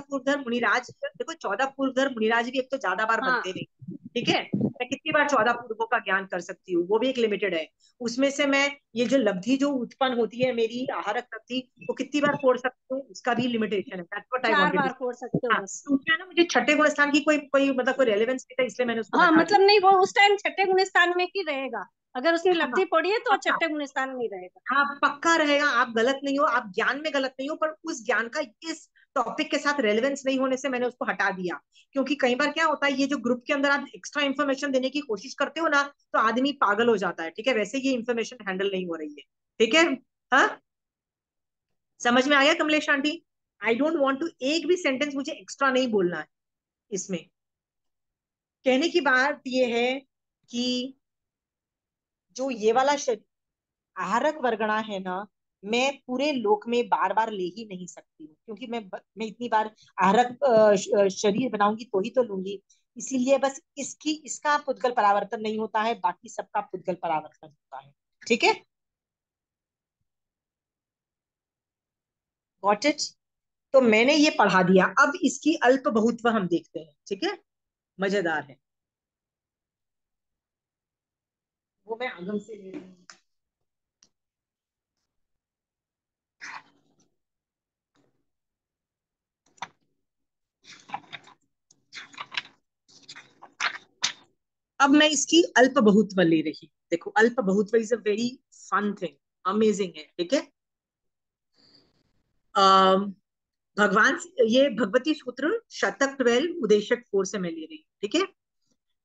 Speaker 1: पूर्वधर मुनिराज, देखो 14 पूर्वधर मुनिराज भी एक तो ज्यादा बार
Speaker 4: हाँ,
Speaker 1: बनते नहीं। ठीक है? मैं कितनी बार 14 पूर्वों का ज्ञान कर सकती हूँ, वो भी एक लिमिटेड है। उसमें से मैं ये जो लब्धि जो उत्पन्न होती है मेरी आहारक लब्धि, वो कितनी बार फोड़ सकती हूँ, उसका भी लिमिटेशन है। That's what I
Speaker 4: 4
Speaker 1: wanted to.
Speaker 4: बार फोड़ सकते हो
Speaker 1: हाँ,
Speaker 4: बस।
Speaker 1: तो उसमें ना मुझे छठे गुण स्थान की कोई कोई मतलब कोई रेलेवेंस नहीं था, इसलिए मैंने उसको
Speaker 4: हाँ
Speaker 1: हटा
Speaker 4: मतलब
Speaker 1: दिया।
Speaker 4: नहीं, वो उस टाइम छठे गुण स्थान में ही रहेगा। अगर उसने
Speaker 1: हाँ,
Speaker 4: लब्धि पढ़ी है तो
Speaker 1: पक्का।
Speaker 4: छठे गुण स्थान में ही रहेगा।
Speaker 1: हाँ, पक्का रहेगा। आप गलत नहीं हो, आप ज्ञान में गलत नहीं हो, पर उस ज्ञान का इस टॉपिक के साथ रेलेवेंस नहीं होने से मैंने उसको हटा दिया। क्योंकि कई बार क्या होता है, ये जो ग्रुप के अंदर आप एक्स्ट्रा इन्फॉर्मेशन देने की कोशिश करते हो ना, तो आदमी पागल हो जाता है। ठीक है? वैसे ये इन्फॉर्मेशन हैंडल नहीं हो रही है। ठीक है? हाँ, समझ में आ गया Kamlesh aunty? I don't want to, एक भी सेंटेंस मुझे एक्स्ट्रा नहीं बोलना है इसमें। कहने की बात ये है कि जो ये वाला आहारक वर्गणा है ना, मैं पूरे लोक में बार बार ले ही नहीं सकती हूँ, क्योंकि मैं इतनी बार आहारक शरीर बनाऊंगी तो ही तो लूंगी। इसीलिए बस इसका पुद्गल परावर्तन नहीं होता है, बाकी सबका पुद्गल परावर्तन होता है। ठीक है? Got it? तो मैंने ये पढ़ा दिया, अब इसकी अल्प बहुत्व हम देखते हैं। ठीक है? मजेदार है, वो मैं आगम से ले रही हूँ। अब मैं इसकी अल्प बहुत्व ले रही हूँ। देखो, अल्प बहुत्व is a very fun thing, amazing है। ठीक है? भगवान, ये भगवती सूत्र शतक 12 उदेशक 4 से मैं ले रही हूँ। ठीक है?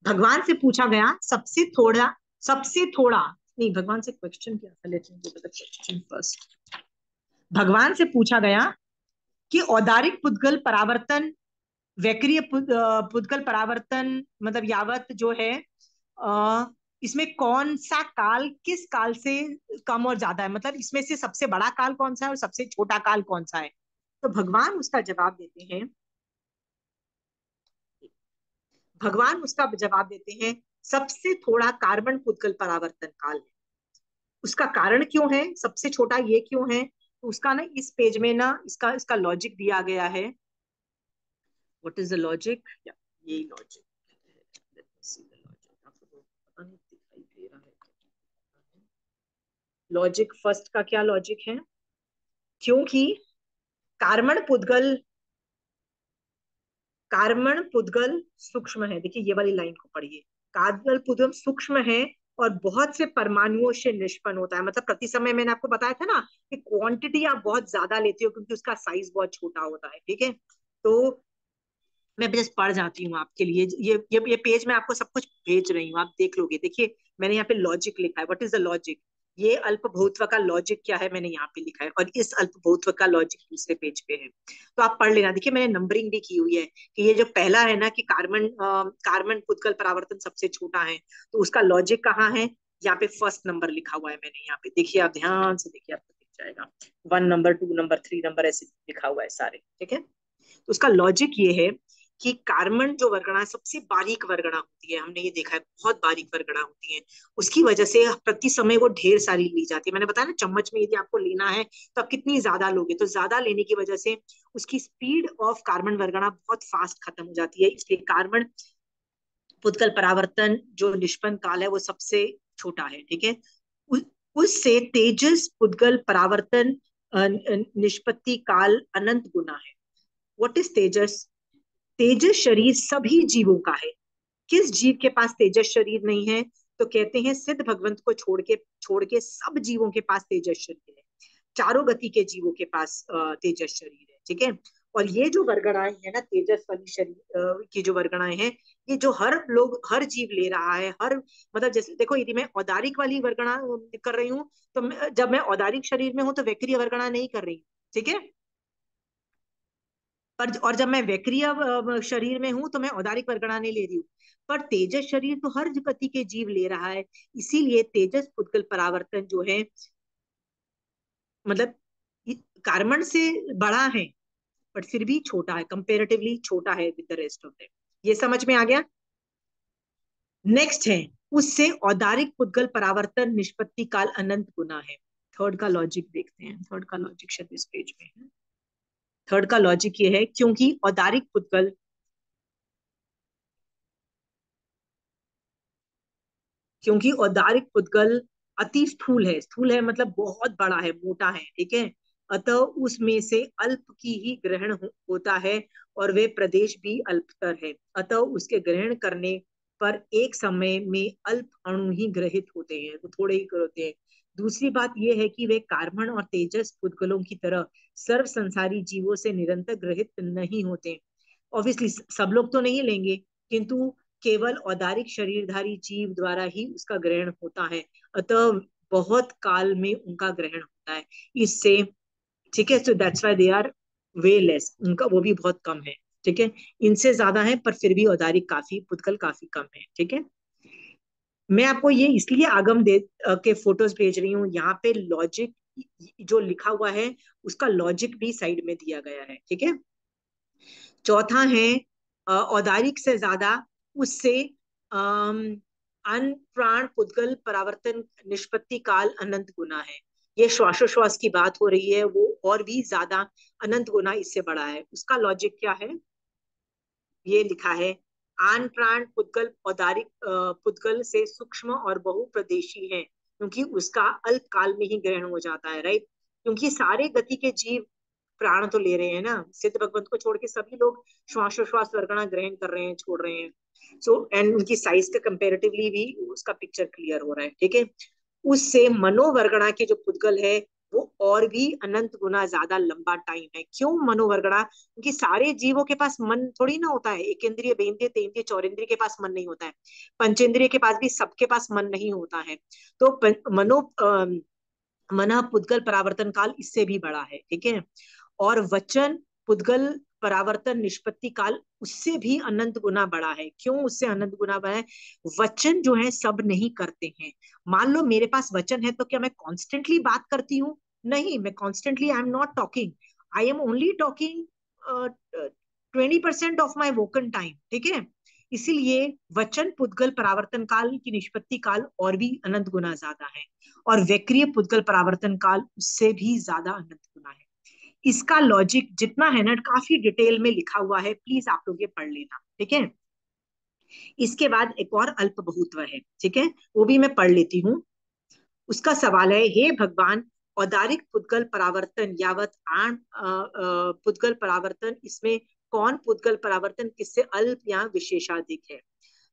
Speaker 1: भगवान से पूछा गया सबसे थोड़ा नहीं, भगवान से क्वेश्चन क्या था, let me go to the question first. भगवान से पूछा गया कि औदारिक पुद्गल परावर्तन, वैक्रिय पुद्गल परावर्तन मतलब यावत जो है इसमें कौन सा काल किस काल से कम और ज्यादा है, मतलब इसमें से सबसे बड़ा काल कौन सा है और सबसे छोटा काल कौन सा है। तो भगवान उसका जवाब देते हैं, भगवान उसका जवाब देते हैं सबसे थोड़ा कार्बन पुद्गल परावर्तन काल है। उसका कारण क्यों है सबसे छोटा ये क्यों है, तो उसका ना इस पेज में ना इसका इसका लॉजिक दिया गया है। व्हाट इज द लॉजिक, यही लॉजिक लॉजिक फर्स्ट का क्या लॉजिक है, क्योंकि कार्बन पुद्गल कार्बन पुद्गल सूक्ष्म है, देखिए ये वाली लाइन को पढ़िए, कार्बन पुद्गल सूक्ष्म है और बहुत से परमाणुओं से निष्पन्न होता है, मतलब प्रति समय मैंने आपको बताया था ना कि क्वांटिटी आप बहुत ज्यादा लेते हो क्योंकि उसका साइज बहुत छोटा होता है, ठीक है। तो मैं बस पढ़ जाती हूँ आपके लिए, ये पेज मैं आपको सब कुछ भेज रही हूँ, आप देख लोगे। देखिए मैंने यहाँ पे लॉजिक लिखा है, व्हाट इज द लॉजिक, ये अल्प बहुत्व का लॉजिक क्या है मैंने यहाँ पे लिखा है, और इस अल्प बहुत्व का लॉजिक दूसरे पेज पे है, तो आप पढ़ लेना। देखिए मैंने नंबरिंग भी की हुई है कि ये जो पहला है ना कि कार्बन पुद्गल परावर्तन सबसे छोटा है, तो उसका लॉजिक कहाँ है, यहाँ पे फर्स्ट नंबर लिखा हुआ है मैंने यहाँ पे, देखिए आप ध्यान से देखिए आपको दिख जाएगा, 1 नंबर 2 नंबर 3 नंबर ऐसे लिखा हुआ है सारे, ठीक है। तो उसका लॉजिक ये है कि कार्बन जो वर्गणा सबसे बारीक वर्गणा होती है, हमने ये देखा है बहुत बारीक वर्गणा होती है, उसकी वजह से प्रति समय वो ढेर सारी ली जाती है। मैंने बताया ना चम्मच में यदि आपको लेना है तो आप कितनी ज्यादा लोगे, तो ज्यादा लेने की वजह से उसकी स्पीड ऑफ कार्बन वर्गणा बहुत फास्ट खत्म हो जाती है, इसलिए कार्बन पुद्गल परावर्तन जो निष्पन्न काल है वो सबसे छोटा है, ठीक है। उससे तेजस पुद्गल परावर्तन निष्पत्ति काल अनंत गुना है। व्हाट इज तेजस, तेजस शरीर सभी जीवों का है, किस जीव के पास तेजस शरीर नहीं है, तो कहते हैं सिद्ध भगवंत को छोड़ के सब जीवों के पास तेजस शरीर है, चारों गति के जीवों के पास तेजस शरीर है, ठीक है। और ये जो वर्गणाएं है ना तेजस वाली शरीर की जो वर्गणाएं हैं, ये जो हर जीव ले रहा है, हर मतलब जैसे देखो यदि मैं औदारिक वाली वर्गणा कर रही हूँ तो जब मैं औदारिक शरीर में हूँ तो वैक्रिय वर्गणा नहीं कर रही हूँ, ठीक है। पर और जब मैं वैक्रिय शरीर में हूं तो मैं औदारिक वर्गणा नहीं ले रही हूँ, पर तेजस शरीर तो हर गति के जीव ले रहा है, इसीलिए तेजस पुद्गल परावर्तन जो है मतलब कार्बन से बड़ा है बट फिर भी छोटा है, कंपेरेटिवली छोटा है with the rest of them. ये समझ में आ गया। नेक्स्ट है उससे औदारिक पुद्गल परावर्तन निष्पत्ति काल अनंत गुना है। थर्ड का लॉजिक देखते हैं, थर्ड का लॉजिक शायद इस पेज में है। थर्ड का लॉजिक ये है क्योंकि औदारिक पुद्गल अति स्थूल है मतलब बहुत बड़ा है मोटा है, ठीक है। अतः उसमें से अल्प की ही ग्रहण होता है और वे प्रदेश भी अल्पतर है, अतः उसके ग्रहण करने पर एक समय में अल्प अणु ही ग्रहित होते हैं, तो थोड़े ही होते हैं। दूसरी बात यह है कि वे कार्बन और तेजस पुद्गलों की तरह सर्व संसारी जीवों से निरंतर ग्रहित नहीं होते। ऑब्वियसली सब लोग तो नहीं लेंगे, किंतु केवल औदारिक शरीरधारी जीव द्वारा ही उसका ग्रहण होता है, अतः बहुत काल में उनका ग्रहण होता है इससे, ठीक है। So that's why they are way less, उनका वो भी बहुत कम है, ठीक है। इनसे ज्यादा है पर फिर भी औदारिक काफी पुद्गल काफी कम है, ठीक है। मैं आपको ये इसलिए आगम दे के फोटोज भेज रही हूँ, यहाँ पे लॉजिक जो लिखा हुआ है उसका लॉजिक भी साइड में दिया गया है, ठीक है। चौथा है औदारिक से ज्यादा उससे अन प्राण पुद्गल परावर्तन निष्पत्ति काल अनंत गुना है। ये श्वासोश्वास की बात हो रही है, वो और भी ज्यादा अनंत गुना इससे बड़ा है। उसका लॉजिक क्या है, ये लिखा है आन प्राण पुद्गल औदारिक पुद्गल से सूक्ष्म और बहुप्रदेशी है, क्योंकि उसका अल्प काल में ही ग्रहण हो जाता है, राइट। क्योंकि सारे गति के जीव प्राण तो ले रहे हैं ना, सिद्ध भगवंत को छोड़ के सभी लोग श्वासोश्वास वर्गणा ग्रहण कर रहे हैं, छोड़ रहे हैं। सो एंड उनकी साइज के कंपेरेटिवली भी उसका पिक्चर क्लियर हो रहा है, ठीक है। उससे मनोवर्गणा के जो पुद्गल है वो और भी अनंत गुना ज्यादा लंबा टाइम है। क्यों मनोवर्गणा, क्योंकि सारे जीवों के पास मन थोड़ी ना होता है, एक इंद्रिय बेंद्रिय तेन्द्रिय चौरेंद्रिय के पास मन नहीं होता है, पंचेंद्रिय के पास भी सबके पास मन नहीं होता है। तो मना पुद्गल परावर्तन काल इससे भी बड़ा है, ठीक है। और वचन पुद्गल परावर्तन निष्पत्ति काल उससे भी अनंत गुना बड़ा है। क्यों उससे अनंत गुना बड़ा है? वचन जो है सब नहीं करते हैं। मान लो मेरे पास वचन है तो क्या मैं कॉन्स्टेंटली बात करती हूँ? नहीं, मैं constantly I am not talking, I am only talking 20% of my woken time. ठीक है, इसीलिए वचन पुद्गल परावर्तन काल की निष्पत्ति काल और भी अनंत गुना ज्यादा है, और वैक्रिय पुद्गल परावर्तन काल उससे भी ज्यादा अनंत गुना है। इसका लॉजिक जितना है ना काफी डिटेल में लिखा हुआ है, प्लीज आप लोग ये पढ़ लेना। ठीक है, इसके बाद एक और अल्प बहुत्व है, ठीक है, वो भी मैं पढ़ लेती हूँ। उसका सवाल है, हे भगवान, औदारिक पुद्गल परावर्तन यावत आण पुद्गल परावर्तन, इसमें कौन पुद्गल परावर्तन किससे अल्प या विशेषाधिक है?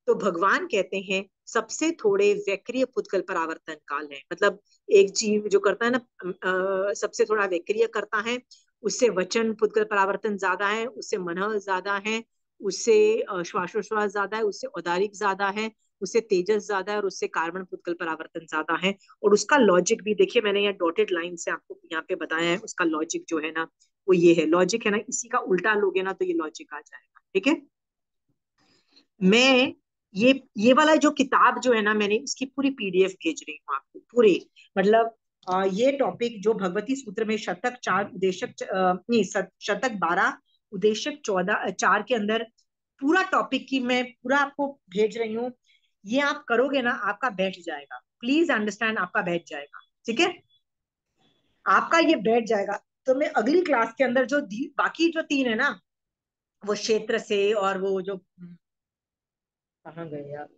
Speaker 1: तो भगवान कहते हैं सबसे थोड़े वैक्रिय पुद्गल परावर्तन काल है। मतलब एक जीव जो करता है ना सबसे थोड़ा वैक्रिय करता है, उससे वचन पुद्गल परावर्तन ज्यादा है, उससे मनः ज्यादा है, उससे श्वासोश्वास ज्यादा है, उससे औदारिक ज्यादा है, उससे तेजस ज्यादा है, और उससे कार्बन पुद्गल परावर्तन ज्यादा है। और उसका लॉजिक भी देखिए, मैंने यहाँ डॉटेड लाइन से आपको यहाँ पे बताया है। उसका लॉजिक जो है ना वो ये है, लॉजिक है ना, इसी का उल्टा लोगे ना तो ये लॉजिक आ जाएगा। ठीक है, मैं ये वाला जो किताब जो है ना, मैंने उसकी पूरी पीडीएफ भेज रही हूँ आपको पूरे। मतलब ये टॉपिक जो भगवती सूत्र में शतक 4 उदेशक नहीं शतक 12 उदेशक 14 4 के अंदर पूरा टॉपिक की मैं पूरा आपको भेज रही हूँ। ये आप करोगे ना आपका बैठ जाएगा, प्लीज अंडरस्टैंड, आपका बैठ जाएगा। ठीक है, आपका ये बैठ जाएगा। तो मैं अगली क्लास के अंदर जो बाकी जो 3 है ना, वो क्षेत्र से और वो जो कहाँ गए यार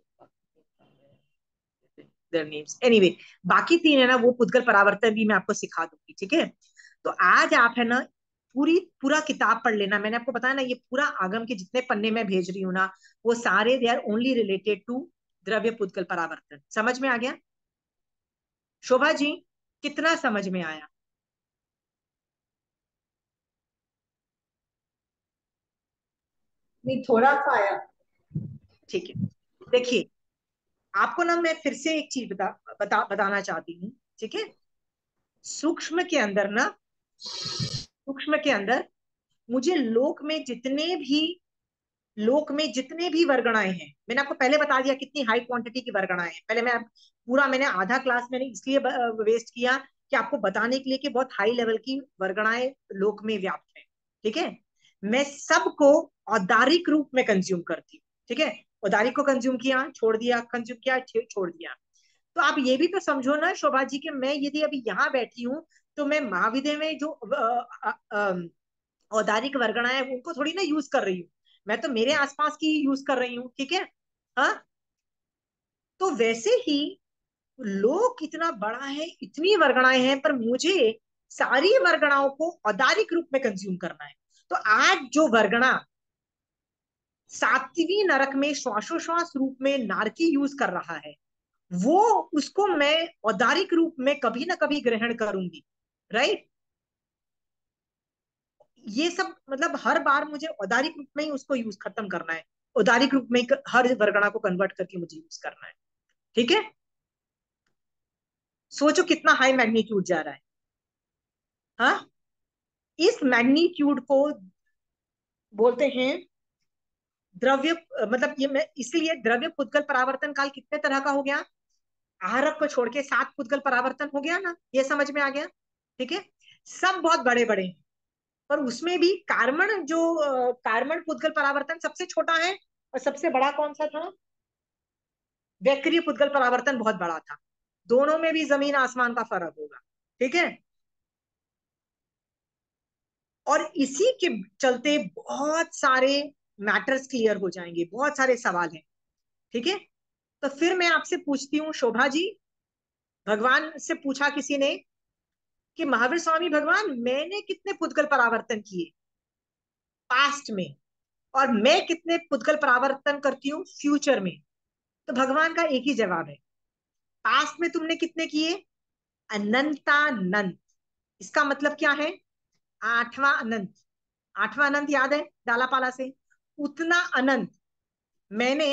Speaker 1: their names anyway, बाकी 3 है ना वो पुद्गल परावर्तन भी मैं आपको सिखा दूंगी। ठीक है, तो आज आप है ना पूरा किताब पढ़ लेना। मैंने आपको बताया ना ये पूरा आगम के जितने पन्ने मैं भेज रही हूँ ना, वो सारे they are only related to द्रव्य पुद्गल परावर्तन। समझ में आ गया शोभा जी? कितना समझ में आया?
Speaker 2: नहीं, थोड़ा सा आया।
Speaker 1: ठीक है, देखिए आपको ना मैं फिर से एक चीज बताना चाहती हूँ। ठीक है, सूक्ष्म के अंदर ना, सूक्ष्म के अंदर मुझे लोक में जितने भी वर्गणाएं हैं, मैंने आपको पहले बता दिया कितनी हाई क्वांटिटी की वर्गणाएं हैं। पहले मैंने आधा क्लास मैंने इसलिए वेस्ट किया कि आपको बताने के लिए कि बहुत हाई लेवल की वर्गणाएं लोक में व्याप्त है। ठीक है, मैं सबको औदारिक रूप में कंज्यूम करती हूँ। ठीक है, औदारिक को कंज्यूम किया, छोड़ दिया, कंज्यूम किया, छोड़ दिया। तो आप ये भी तो समझो ना शोभा जी कि मैं यदि अभी यहाँ बैठी हूँ तो मैं महाविद्य में जो औदारिक वर्गणा है उनको थोड़ी ना यूज कर रही हूँ, मैं तो मेरे आसपास की यूज कर रही हूँ। ठीक है, हाँ, तो वैसे ही लोक इतना बड़ा है, इतनी वर्गणाएं हैं, पर मुझे सारी वर्गणाओं को औदारिक रूप में कंज्यूम करना है। तो आज जो वर्गणा सातवीं नरक में श्वासोश्वास रूप में नारकी यूज कर रहा है, वो उसको मैं औदारिक रूप में कभी ना कभी ग्रहण करूंगी। राइट, ये सब मतलब हर बार मुझे औदारिक रूप में ही उसको यूज खत्म करना है, औदारिक रूप में हर वर्गणा को कन्वर्ट करके मुझे यूज करना है। ठीक है, सोचो कितना हाई मैग्नीट्यूड जा रहा है। हाँ, इस मैग्नीट्यूड को बोलते हैं द्रव्य, मतलब ये मैं इसलिए द्रव्य पुद्गल परावर्तन काल कितने तरह का हो गया? आहारक को छोड़ के 7 पुद्गल परावर्तन हो गया ना, ये समझ में आ गया? ठीक है, सब बहुत बड़े बड़े हैं, पर उसमें भी कार्बन जो कार्बन पुद्गल परावर्तन सबसे छोटा है, और सबसे बड़ा कौन सा था? वैक्रिय पुद्गल परावर्तन बहुत बड़ा था। दोनों में भी जमीन आसमान का फर्क होगा। ठीक है, और इसी के चलते बहुत सारे मैटर्स क्लियर हो जाएंगे, बहुत सारे सवाल हैं। ठीक है, तो फिर मैं आपसे पूछती हूँ शोभा जी, भगवान से पूछा किसी ने कि महावीर स्वामी भगवान मैंने कितने पुद्गल परावर्तन किए पास्ट में, और मैं कितने पुद्गल परावर्तन करती हूँ फ्यूचर में? तो भगवान का एक ही जवाब है, पास्ट में तुमने कितने किए? अनंतानंत। इसका मतलब क्या है? 8वां अनंत। 8वां अनंत याद है डालापाला से? उतना अनंत मैंने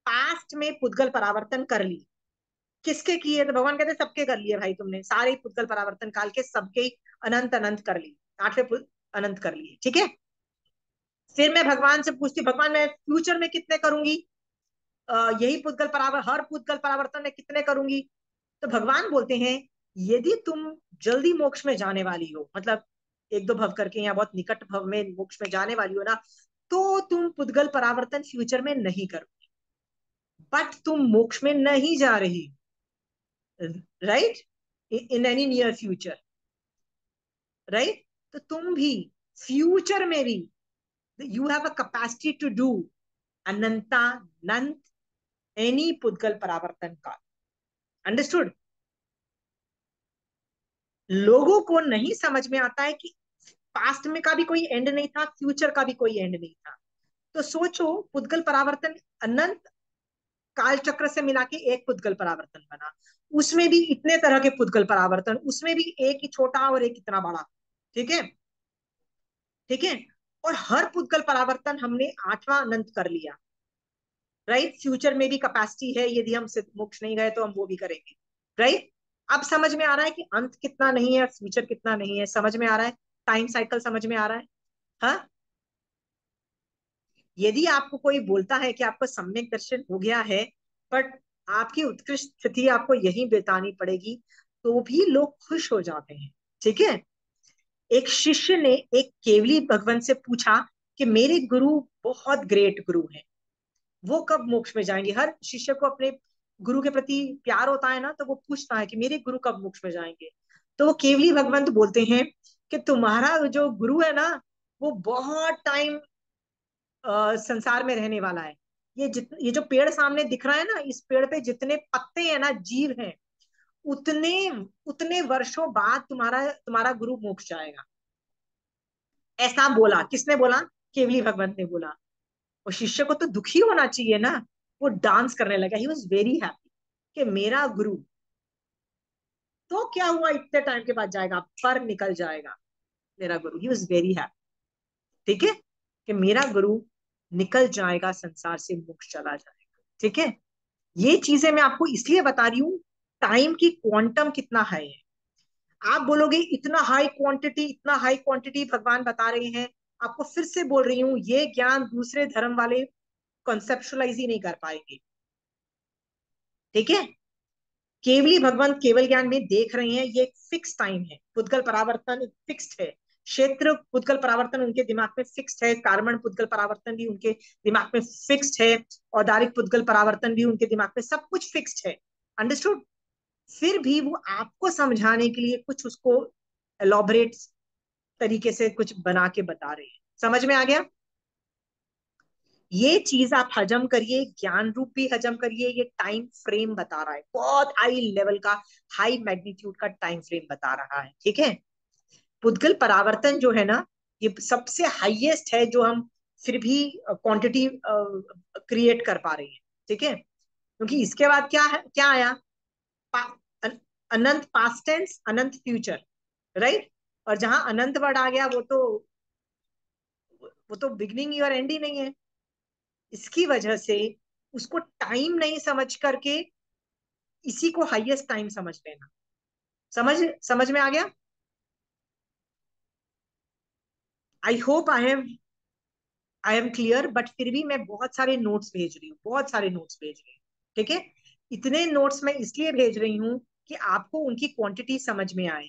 Speaker 1: पास्ट में पुद्गल परावर्तन कर ली। किसके किए? तो भगवान कहते सबके कर लिए भाई, तुमने सारे पुद्गल परावर्तन काल के सबके अनंत अनंत कर ली। 8वें अनंत कर लिए, ठीक है। फिर मैं भगवान से पूछती, भगवान मैं फ्यूचर में कितने करूंगी, यही पुद्गल परावर्तन, हर पुद्गल परावर्तन में कितने करूंगी। तो भगवान बोलते हैं यदि तुम जल्दी मोक्ष में जाने वाली हो, मतलब एक दो भव करके या बहुत निकट भव में मोक्ष में जाने वाली हो ना, तो तुम पुद्गल परावर्तन फ्यूचर में नहीं करोगे। बट तुम मोक्ष में नहीं जा रही, right, in any near future, right. तो तुम भी फ्यूचर में भी you have a capacity to do अनंतानंत एनी पुद्गल परावर्तन का। अंडरस्टूड। लोगों को नहीं समझ में आता है कि पास्ट में का भी कोई एंड नहीं था, फ्यूचर का भी कोई एंड नहीं था। तो सोचो पुद्गल परावर्तन अनंत काल चक्र से मिला के एक पुद्गल परावर्तन बना, उसमें भी इतने तरह के पुद्गल परावर्तन, उसमें भी एक ही छोटा और एक इतना बड़ा, ठीक है, ठीक है। और हर पुद्गल परावर्तन हमने आठवां अनंत कर लिया, राइट। फ्यूचर में भी कैपेसिटी है, यदि हम मोक्ष नहीं गए तो हम वो भी करेंगे, राइट। अब समझ में आ रहा है कि अंत कितना नहीं है, फ्यूचर कितना नहीं है, समझ में आ रहा है, टाइम साइकिल समझ में आ रहा है। हाँ, यदि आपको कोई बोलता है कि आपको सम्यक दर्शन हो गया है, बट आपकी उत्कृष्ट स्थिति आपको यही बितानी पड़ेगी, तो भी लोग खुश हो जाते हैं, ठीक है। एक शिष्य ने एक केवली भगवान से पूछा कि मेरे गुरु बहुत ग्रेट गुरु हैं, वो कब मोक्ष में जाएंगे। हर शिष्य को अपने गुरु के प्रति प्यार होता है ना, तो वो पूछता है कि मेरे गुरु कब मोक्ष में जाएंगे। तो वो केवली भगवंत बोलते हैं कि तुम्हारा जो गुरु है ना, वो बहुत टाइम संसार में रहने वाला है। ये जो पेड़ सामने दिख रहा है ना, इस पेड़ पे जितने पत्ते हैं ना, जीव हैं, उतने उतने वर्षों बाद तुम्हारा तुम्हारा गुरु मोक्ष जाएगा। ऐसा बोला, किसने बोला, केवली भगवंत ने बोला। और शिष्य को तो दुखी होना चाहिए ना, वो डांस करने लगा, ही वॉज वेरी हैप्पी कि मेरा गुरु, तो क्या हुआ, इतने टाइम के बाद जाएगा, पर निकल जाएगा मेरा गुरु, ही वॉज वेरी हैप्पी, ठीक है, कि मेरा गुरु निकल जाएगा संसार से, मोक्ष चला जाएगा, ठीक है। ये चीजें मैं आपको इसलिए बता रही हूँ, टाइम की क्वांटम कितना हाई है। आप बोलोगे इतना हाई क्वांटिटी, इतना हाई क्वांटिटी भगवान बता रहे हैं, आपको फिर से बोल रही हूँ, ये ज्ञान दूसरे धर्म वाले कॉन्सेप्चुअलाइज ही नहीं कर पाएंगे, ठीक है। केवली भगवान केवल ज्ञान में देख रहे हैं, ये एक फिक्स टाइम है, पुद्गल परावर्तन फिक्स्ड है, क्षेत्र पुद्गल परावर्तन उनके दिमाग में फिक्स्ड है, कार्बन पुद्गल परावर्तन भी उनके दिमाग में फिक्स्ड है, औदारिक पुद्गल परावर्तन भी उनके दिमाग में, सब कुछ फिक्स्ड है। अंडरस्टूड। फिर भी वो आपको समझाने के लिए कुछ उसको एलॉबरेट तरीके से कुछ बना के बता रहे हैं। समझ में आ गया। ये चीज आप हजम करिए, ज्ञान रूप भी हजम करिए। ये टाइम फ्रेम बता रहा है, बहुत हाई लेवल का, हाई मैग्नीट्यूड का टाइम फ्रेम बता रहा है, ठीक है। पुद्गल परावर्तन जो है ना, ये सबसे हाईएस्ट है जो हम फिर भी क्वांटिटी क्रिएट कर पा रहे हैं, ठीक है। क्योंकि इसके बाद क्या है, क्या आया, अनंत पास्ट टेंस, अनंत फ्यूचर, राइट। और जहां अनंत वर्ड आ गया, वो तो बिगनिंग और एंड ही नहीं है। इसकी वजह से उसको टाइम नहीं समझ करके इसी को हाईएस्ट टाइम समझ लेना। समझ समझ में आ गया। I hope I am clear. But फिर भी मैं बहुत सारे नोट्स भेज रही हूँ, बहुत सारे नोट्स भेज रही हूँ, ठीक है। इतने नोट्स मैं इसलिए भेज रही हूँ कि आपको उनकी क्वांटिटी समझ में आए।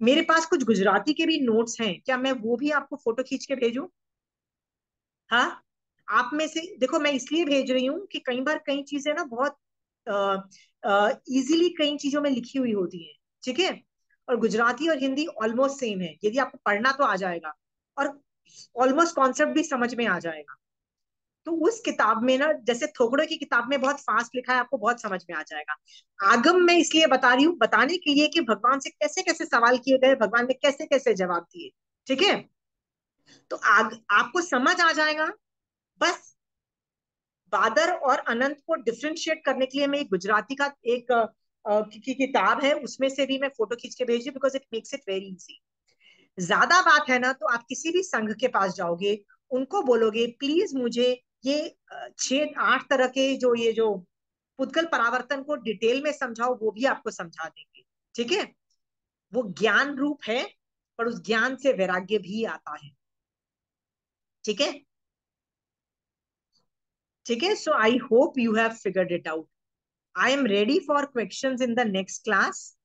Speaker 1: मेरे पास कुछ गुजराती के भी नोट्स हैं, क्या मैं वो भी आपको फोटो खींच के भेजूं। हाँ, आप में से देखो, मैं इसलिए भेज रही हूँ कि कई बार कई चीजें ना बहुत इजीली कई चीजों में लिखी हुई होती है, ठीक है। और गुजराती और हिंदी ऑलमोस्ट सेम है, यदि आपको पढ़ना तो आ जाएगा, और ऑलमोस्ट कॉन्सेप्ट भी समझ में आ जाएगा। तो उस किताब में ना, जैसे थोकड़े की किताब में बहुत फास्ट लिखा है, आपको बहुत समझ में आ जाएगा। आगम मैं इसलिए बता रही हूँ, बताने के लिए कि भगवान से कैसे कैसे सवाल किए गए, भगवान ने कैसे कैसे जवाब दिए, ठीक है। तो आपको समझ आ जाएगा। बस बादर और अनंत को डिफ्रेंशिएट करने के लिए मैं एक गुजराती का एक की किताब है, उसमें से भी मैं फोटो खींच के भेजी, because it makes it very easy. ज्यादा बात है ना, तो आप किसी भी संघ के पास जाओगे, उनको बोलोगे प्लीज मुझे ये 6-8 तरह के जो पुद्गल परावर्तन को डिटेल में समझाओ, वो भी आपको समझा देंगे, ठीक है। वो ज्ञान रूप है, पर उस ज्ञान से वैराग्य भी आता है। ठीक है, ठीक है। So I hope you have figured it out. I am ready for questions in the next class.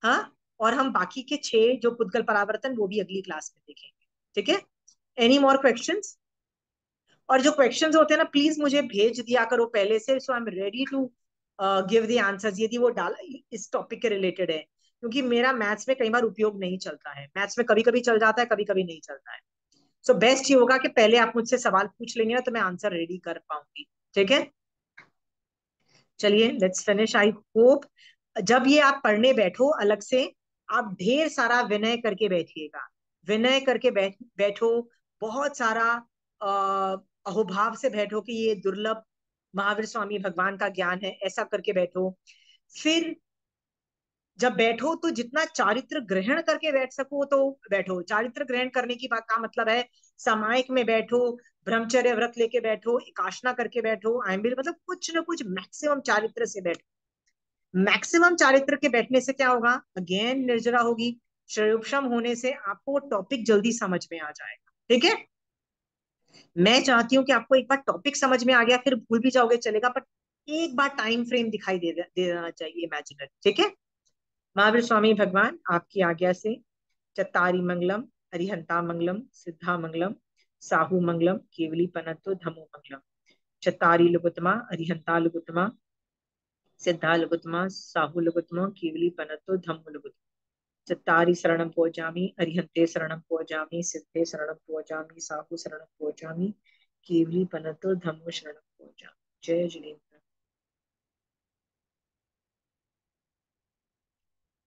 Speaker 1: हाँ, और हम बाकी के 6 जो पुद्गल परावर्तन वो भी अगली क्लास में देखेंगे। ठीक है, एनी मोर क्वेश्चंस? और जो क्वेश्चंस होते हैं ना, प्लीज मुझे भेज दिया करो पहले से, so I am ready to give the answers, यदि वो डाल इस टॉपिक के रिलेटेड है, क्योंकि मेरा मैथ्स में कई बार उपयोग नहीं चलता है। मैथ्स में कभी कभी चल जाता है, कभी कभी नहीं चलता है। सो बेस्ट ये होगा कि पहले आप मुझसे सवाल पूछ लेंगे ना, तो मैं आंसर रेडी कर पाऊंगी। ठीक है, चलिए लेट्स फिनिश। आई होप जब ये आप पढ़ने बैठो अलग से, आप ढेर सारा विनय करके बैठिएगा। विनय करके बैठो, बहुत सारा अहोभाव से बैठो कि ये दुर्लभ महावीर स्वामी भगवान का ज्ञान है, ऐसा करके बैठो। फिर जब बैठो तो जितना चारित्र ग्रहण करके बैठ सको तो बैठो। चारित्र ग्रहण करने की बात का मतलब है सामायिक में बैठो, ब्रह्मचर्य व्रत लेके बैठो, एकाशना करके बैठो, आयम्बिल, मतलब कुछ ना कुछ मैक्सिमम चारित्र से बैठो। मैक्सिमम चारित्र के बैठने से क्या होगा? अगेन निर्जरा होगी। श्रेयोपशम होने से आपको टॉपिक जल्दी समझ में आ जाएगा। ठीक है, मैं चाहती हूँ कि आपको एक बार टॉपिक समझ में आ गया, फिर भूल भी जाओगे चलेगा, बट एक बार टाइम फ्रेम दिखाई दे देना चाहिए, इमेजिनरी। ठीक है, महावीर स्वामी भगवान आपकी आज्ञा से चत्तारी मंगलम, अरिहंता मंगलम, सिद्धा मंगलम, साहू मंगलम, केवली पनत्तो धमो मंगलम। चत्तारी लुगुतमा, अरिहंता लुगुतमा, सिद्धा लुगुतमा, साहू लुगुतमा, केवली पनत्तो धम्मो लुगुतमा। चत्तारी शरणम पोजामी, अरिहंते शरणम पोजामी, सिद्धे शरणम पोजामी, साहू शरणम पोजामी, केवली पनत्तो धम्मो शरणम पोजामी। जय जिनेन्द्र।